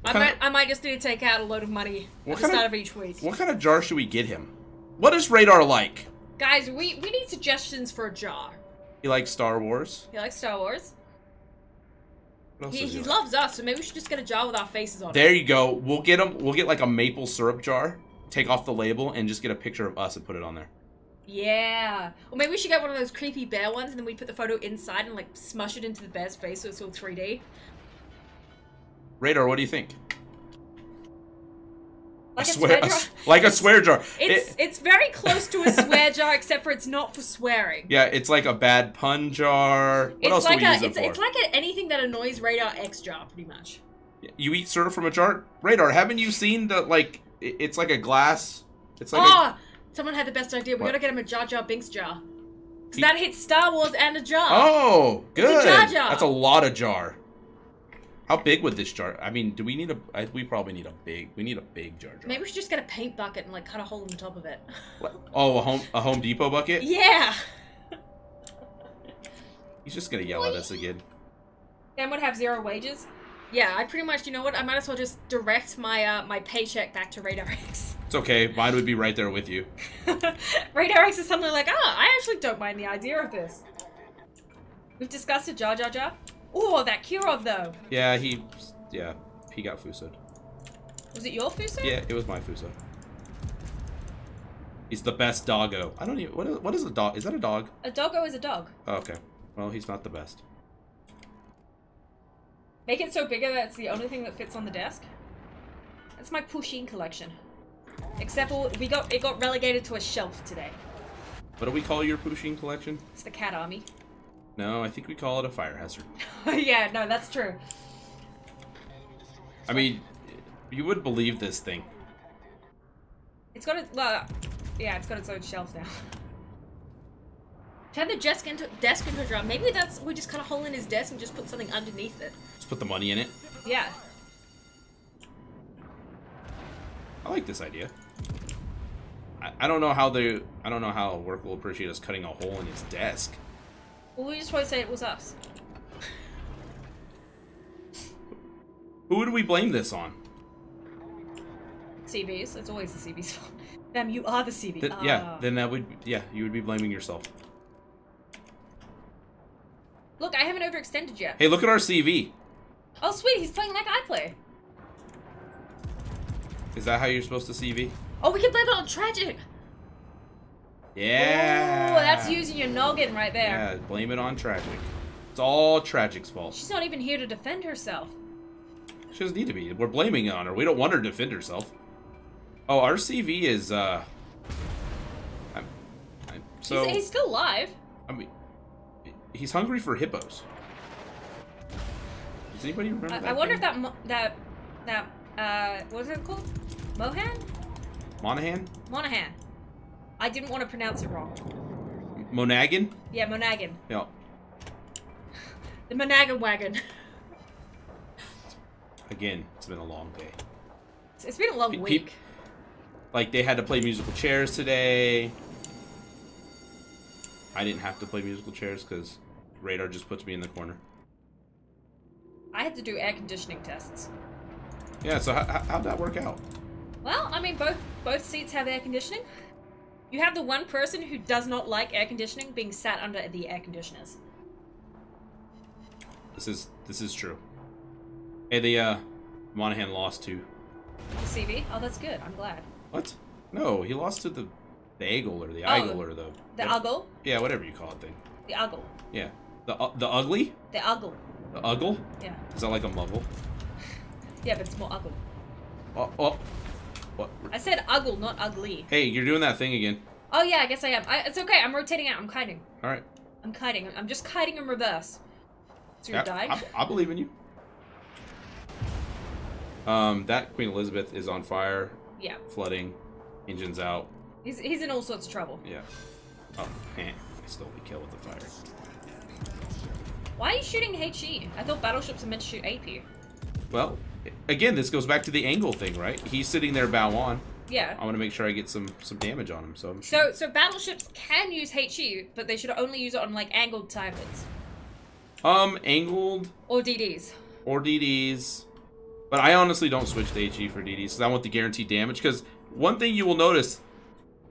Speaker 1: I might just need to take out a load of money at the start of each week.
Speaker 2: What kind of jar should we get him? What is Radar like?
Speaker 1: Guys, we need suggestions for a jar.
Speaker 2: He likes Star Wars.
Speaker 1: He likes Star Wars.
Speaker 2: What else
Speaker 1: He loves us, so maybe we should just get a jar with our faces on it.
Speaker 2: There you go. We'll get like a maple syrup jar, take off the label, and just get a picture of us and put it on there.
Speaker 1: Yeah. Or maybe we should get one of those creepy bear ones, and then we put the photo inside and like smush it into the bear's face so it's all 3D.
Speaker 2: Radar, what do you think?
Speaker 1: Like a swear jar?
Speaker 2: Like a swear jar.
Speaker 1: It's very close to a swear jar, except for it's not for swearing.
Speaker 2: Yeah, it's like a bad pun jar. What else do we use it for?
Speaker 1: It's like anything that annoys Radar X jar, pretty much.
Speaker 2: You eat syrup from a jar? Radar, haven't you seen the, like, it's like a glass? It's like
Speaker 1: someone had the best idea. We gotta get him a Jar Jar Binks jar. Because that hits Star Wars and a jar.
Speaker 2: Oh, good.
Speaker 1: It's a Jar Jar.
Speaker 2: That's a lot of jar. How big would this jar? I mean, do we need we probably need a big jar.
Speaker 1: Maybe we should just get a paint bucket and like cut a hole in the top of it.
Speaker 2: What? Oh, a Home Depot bucket?
Speaker 1: Yeah.
Speaker 2: He's just gonna yell at us again.
Speaker 1: Dan would have 0 wages. Yeah, I pretty much, you know what? I might as well just direct my my paycheck back to Radar X.
Speaker 2: It's okay. Mine would be right there with you.
Speaker 1: Radar X is suddenly like, I actually don't mind the idea of this. We've discussed it, Jar Jar Jar. Oh, that Kirov though.
Speaker 2: Yeah, he got Fuso'd.
Speaker 1: Was it your Fuso?
Speaker 2: Yeah, it was my Fuso. He's the best doggo. I don't even. What is a dog? Is that a dog?
Speaker 1: A doggo is a dog.
Speaker 2: Oh, okay. Well, he's not the best.
Speaker 1: Make it so bigger that it's the only thing that fits on the desk. That's my Pusheen collection. Except for it got relegated to a shelf today.
Speaker 2: What do we call your Pusheen collection?
Speaker 1: It's the cat army.
Speaker 2: No, I think we call it a fire hazard.
Speaker 1: Yeah, no, that's true.
Speaker 2: I mean, you would believe this thing.
Speaker 1: It's got yeah, it's got its own shelf now. Turn the desk into a drum. Maybe we just cut a hole in his desk and just put something underneath it.
Speaker 2: Just put the money in it.
Speaker 1: Yeah.
Speaker 2: I like this idea. I don't know how work will appreciate us cutting a hole in his desk.
Speaker 1: Well, we just want to say it was us.
Speaker 2: Who would we blame this on?
Speaker 1: CVs. It's always the CV's fault. Them, you are the CV.
Speaker 2: Yeah, then you would be blaming yourself.
Speaker 1: Look, I haven't overextended yet.
Speaker 2: Hey, look at our CV.
Speaker 1: Oh, sweet, he's playing like I play.
Speaker 2: Is that how you're supposed to CV?
Speaker 1: Oh, we can blame it on Tragic.
Speaker 2: Yeah.
Speaker 1: Oh, that's using your noggin right there.
Speaker 2: Yeah, blame it on Tragic. It's all Tragic's fault.
Speaker 1: She's not even here to defend herself.
Speaker 2: She doesn't need to be. We're blaming it on her. We don't want her to defend herself. Oh, our CV is, so...
Speaker 1: He's still alive.
Speaker 2: I mean, he's hungry for hippos. Does anybody remember that?
Speaker 1: I wonder if that what was it called? Mohan?
Speaker 2: Monahan?
Speaker 1: Monahan. I didn't want to pronounce it wrong.
Speaker 2: Monaghan?
Speaker 1: Yeah, Monaghan.
Speaker 2: Yeah.
Speaker 1: The Monaghan wagon.
Speaker 2: Again, it's been a long day.
Speaker 1: It's been a long week.
Speaker 2: Like, they had to play musical chairs today. I didn't have to play musical chairs because Radar just puts me in the corner.
Speaker 1: I had to do air conditioning tests.
Speaker 2: Yeah, so how'd that work out?
Speaker 1: Well, I mean, both seats have air conditioning. You have the one person who does not like air conditioning being sat under the air conditioners.
Speaker 2: This is true. Hey, the Monahan lost to
Speaker 1: the CV. Oh, that's good. I'm glad.
Speaker 2: What? No, he lost to the Eagle or the Eagle or the
Speaker 1: Uggle.
Speaker 2: Yeah, whatever you call it thing.
Speaker 1: The Uggle.
Speaker 2: Yeah, the ugly.
Speaker 1: The Uggle.
Speaker 2: The Uggle.
Speaker 1: Yeah.
Speaker 2: Is that like a muggle?
Speaker 1: Yeah, but it's more Uggle.
Speaker 2: Oh. What?
Speaker 1: I said Uggle, not ugly.
Speaker 2: Hey, you're doing that thing again.
Speaker 1: Oh yeah, I guess I am. It's okay. I'm rotating out. I'm kiting.
Speaker 2: All right.
Speaker 1: I'm kiting. I'm just kiting in reverse. So you're dying.
Speaker 2: I believe in you. That Queen Elizabeth is on fire.
Speaker 1: Yeah.
Speaker 2: Flooding. Engines out.
Speaker 1: He's in all sorts of trouble.
Speaker 2: Yeah. Oh, I stole the kill with the fire.
Speaker 1: Why are you shooting HE? I thought battleships are meant to shoot AP.
Speaker 2: Well, again, this goes back to the angle thing, right? He's sitting there bow on.
Speaker 1: Yeah.
Speaker 2: I want to make sure I get some damage on him.
Speaker 1: So battleships can use HE, but they should only use it on like angled targets.
Speaker 2: Angled.
Speaker 1: Or DDs.
Speaker 2: Or DDs. But I honestly don't switch to HE for DDs because I want the guaranteed damage. Because one thing you will notice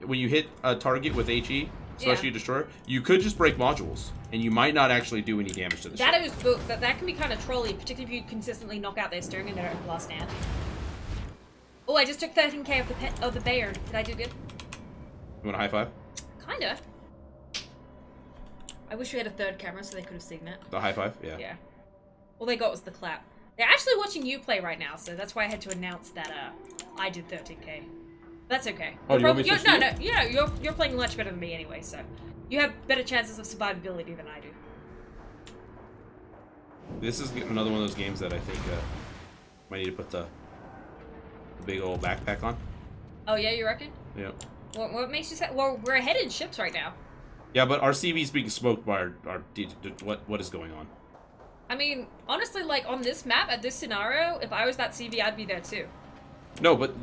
Speaker 2: when you hit a target with HE, especially a destroyer, you could just break modules, and you might not actually do any damage to the ship.
Speaker 1: That can be kind of trolly, particularly if you consistently knock out their steering in their last stand. Oh, I just took 13k of the Bayern. Did I do good?
Speaker 2: You want a high five?
Speaker 1: Kinda. I wish we had a third camera so they could have seen it.
Speaker 2: The high five? Yeah.
Speaker 1: Yeah. All they got was the clap. They're actually watching you play right now, so that's why I had to announce that I did 13k. That's okay.
Speaker 2: Oh, you want me to
Speaker 1: you're playing much better than me anyway, so you have better chances of survivability than I do.
Speaker 2: This is another one of those games that I think might need to put the big old backpack on.
Speaker 1: Oh yeah, you reckon?
Speaker 2: Yeah.
Speaker 1: What makes you say? Well, we're ahead in ships right now.
Speaker 2: Yeah, but our CV's being smoked by our what is going on?
Speaker 1: I mean, honestly, like on this map at this scenario, if I was that CV, I'd be there too.
Speaker 2: No, but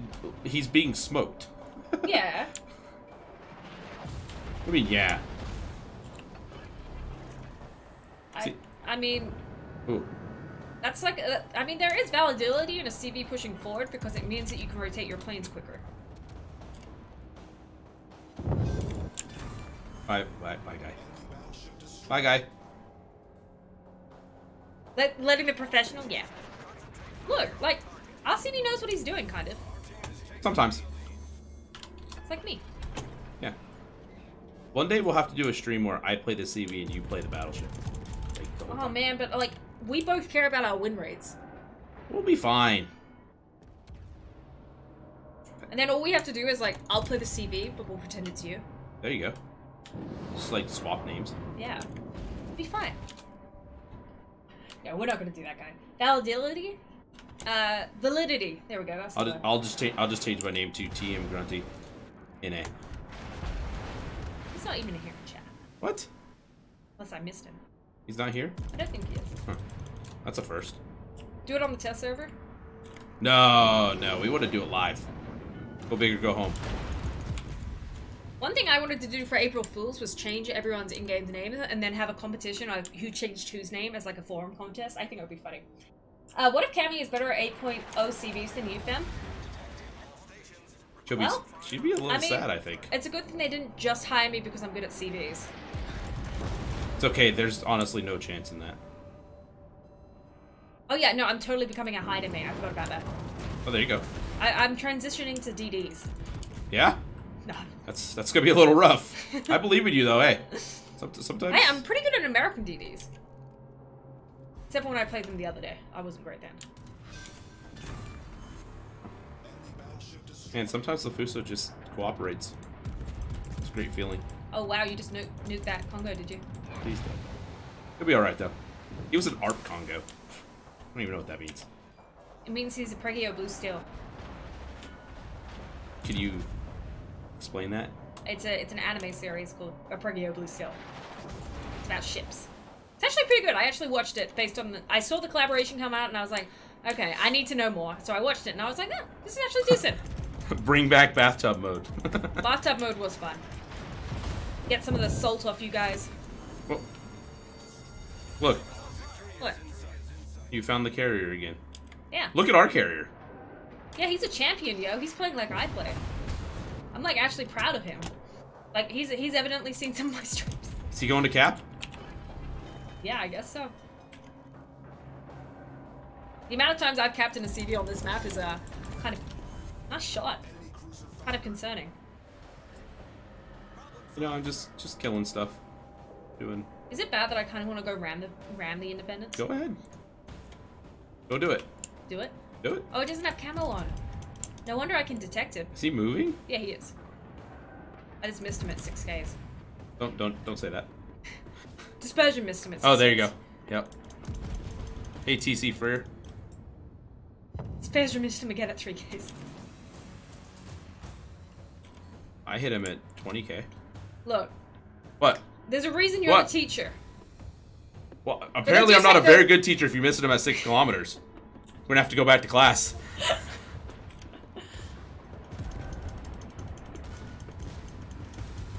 Speaker 2: he's being smoked.
Speaker 1: Yeah.
Speaker 2: I mean, yeah.
Speaker 1: I mean.
Speaker 2: Ooh.
Speaker 1: That's like, I mean, there is validity in a CV pushing forward because it means that you can rotate your planes quicker.
Speaker 2: Bye, guy. Bye, guy.
Speaker 1: Letting the professional, yeah. Look, like, RCB knows what he's doing, kind of.
Speaker 2: Sometimes.
Speaker 1: It's like me.
Speaker 2: Yeah. One day we'll have to do a stream where I play the CV and you play the battleship. Like, the whole time.
Speaker 1: Man, but, like, we both care about our win rates.
Speaker 2: We'll be fine.
Speaker 1: And then all we have to do is, like, I'll play the CV, but we'll pretend it's you.
Speaker 2: There you go. Just, like, swap names.
Speaker 1: Yeah. It'll be fine. Yeah, we're not gonna do that, guy. Validity? Validity. There we go. That's
Speaker 2: I'll just change my name to TM Grunty. NA.
Speaker 1: He's not even here in chat.
Speaker 2: What?
Speaker 1: Unless I missed him.
Speaker 2: He's not here?
Speaker 1: I don't think he is.
Speaker 2: Huh. That's a first.
Speaker 1: Do it on the test server?
Speaker 2: No, we want to do it live. Go big or go home.
Speaker 1: One thing I wanted to do for April Fools was change everyone's in-game names and then have a competition of who changed whose name as like a forum contest. I think it would be funny. What if Cammy is better at 8.0 CVs than you, Fem?
Speaker 2: She'd be a little sad, I think.
Speaker 1: It's a good thing they didn't just hire me because I'm good at CVs.
Speaker 2: It's okay, there's honestly no chance in that.
Speaker 1: Oh yeah, no, I'm totally becoming a hider main. I forgot about that.
Speaker 2: Oh, there you go.
Speaker 1: I'm transitioning to DDs.
Speaker 2: Yeah?
Speaker 1: No.
Speaker 2: That's gonna be a little rough. I believe in you though, hey. Sometimes.
Speaker 1: Hey, I'm pretty good at American DDs. Except for when I played them the other day. I wasn't great then.
Speaker 2: Man, sometimes the Fuso just cooperates. It's a great feeling.
Speaker 1: Oh wow, you just nuked that Congo, did you?
Speaker 2: Please don't. He'll be alright though. He was an ARP Congo. I don't even know what that means.
Speaker 1: It means he's a Pregio Blue Steel.
Speaker 2: Could you explain that?
Speaker 1: It's an anime series called Pregio Blue Steel. It's about ships. It's actually pretty good. I actually watched it based on I saw the collaboration come out and I was like, okay, I need to know more. So I watched it and I was like, no, this is actually decent.
Speaker 2: Bring back bathtub mode.
Speaker 1: Bathtub mode was fun. Get some of the salt off you guys.
Speaker 2: Well, look.
Speaker 1: What?
Speaker 2: You found the carrier again.
Speaker 1: Yeah.
Speaker 2: Look at our carrier.
Speaker 1: Yeah, he's a champion, yo. He's playing like I play. I'm like actually proud of him. Like he's evidently seen some of my streams.
Speaker 2: Is he going to cap?
Speaker 1: Yeah, I guess so. The amount of times I've capped in a CV on this map is kind of not shot. Kind of concerning.
Speaker 2: You know, I'm just killing stuff. Doing.
Speaker 1: Is it bad that I kind of want to go ram the Independence?
Speaker 2: Go ahead. Go do it.
Speaker 1: Do it?
Speaker 2: Do it.
Speaker 1: Oh, it doesn't have camo on. No wonder I can detect it.
Speaker 2: Is he moving?
Speaker 1: Yeah, he is. I just missed him at 6Ks.
Speaker 2: Don't say that.
Speaker 1: Dispersion missed him at 6Ks.
Speaker 2: Oh, there you go. Yep. Hey, TC Freer.
Speaker 1: Dispersion missed him again at 3Ks.
Speaker 2: I hit him at 20K.
Speaker 1: Look.
Speaker 2: What?
Speaker 1: There's a reason you're a teacher.
Speaker 2: Well, apparently I'm not a very good teacher if you're missing him at 6 kilometers. We're gonna have to go back to class.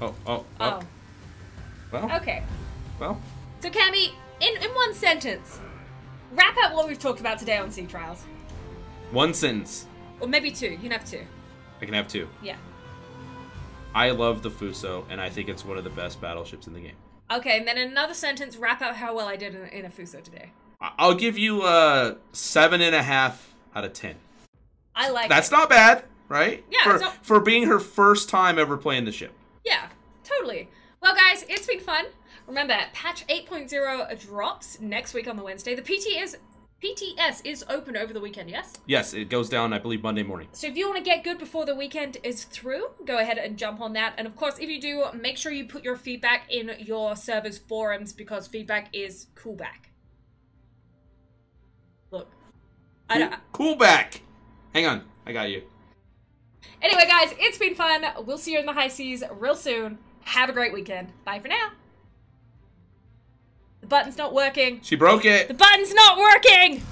Speaker 2: Oh. Well.
Speaker 1: Okay.
Speaker 2: Well.
Speaker 1: So, Cammy, in one sentence, wrap up what we've talked about today on Sea Trials.
Speaker 2: One sentence.
Speaker 1: Or maybe two. You can have two.
Speaker 2: I can have two.
Speaker 1: Yeah.
Speaker 2: I love the Fuso, and I think it's one of the best battleships in the game.
Speaker 1: Okay, and then in another sentence, wrap up how well I did in a Fuso today.
Speaker 2: I'll give you 7.5 out of 10.
Speaker 1: I like
Speaker 2: That's not bad, right?
Speaker 1: Yeah.
Speaker 2: For being her first time ever playing the ship.
Speaker 1: Yeah, totally. Well, guys, it's been fun. Remember, patch 8.0 drops next week on the Wednesday. The PTS is open over the weekend, yes?
Speaker 2: Yes, it goes down, I believe, Monday morning.
Speaker 1: So if you want to get good before the weekend is through, go ahead and jump on that. And of course, if you do, make sure you put your feedback in your server's forums because feedback is coolback. Look.
Speaker 2: Coolback! Hang on, I got you.
Speaker 1: Anyway, guys, it's been fun. We'll see you in the high seas real soon. Have a great weekend. Bye for now. The button's not working.
Speaker 2: She broke it.
Speaker 1: The button's not working!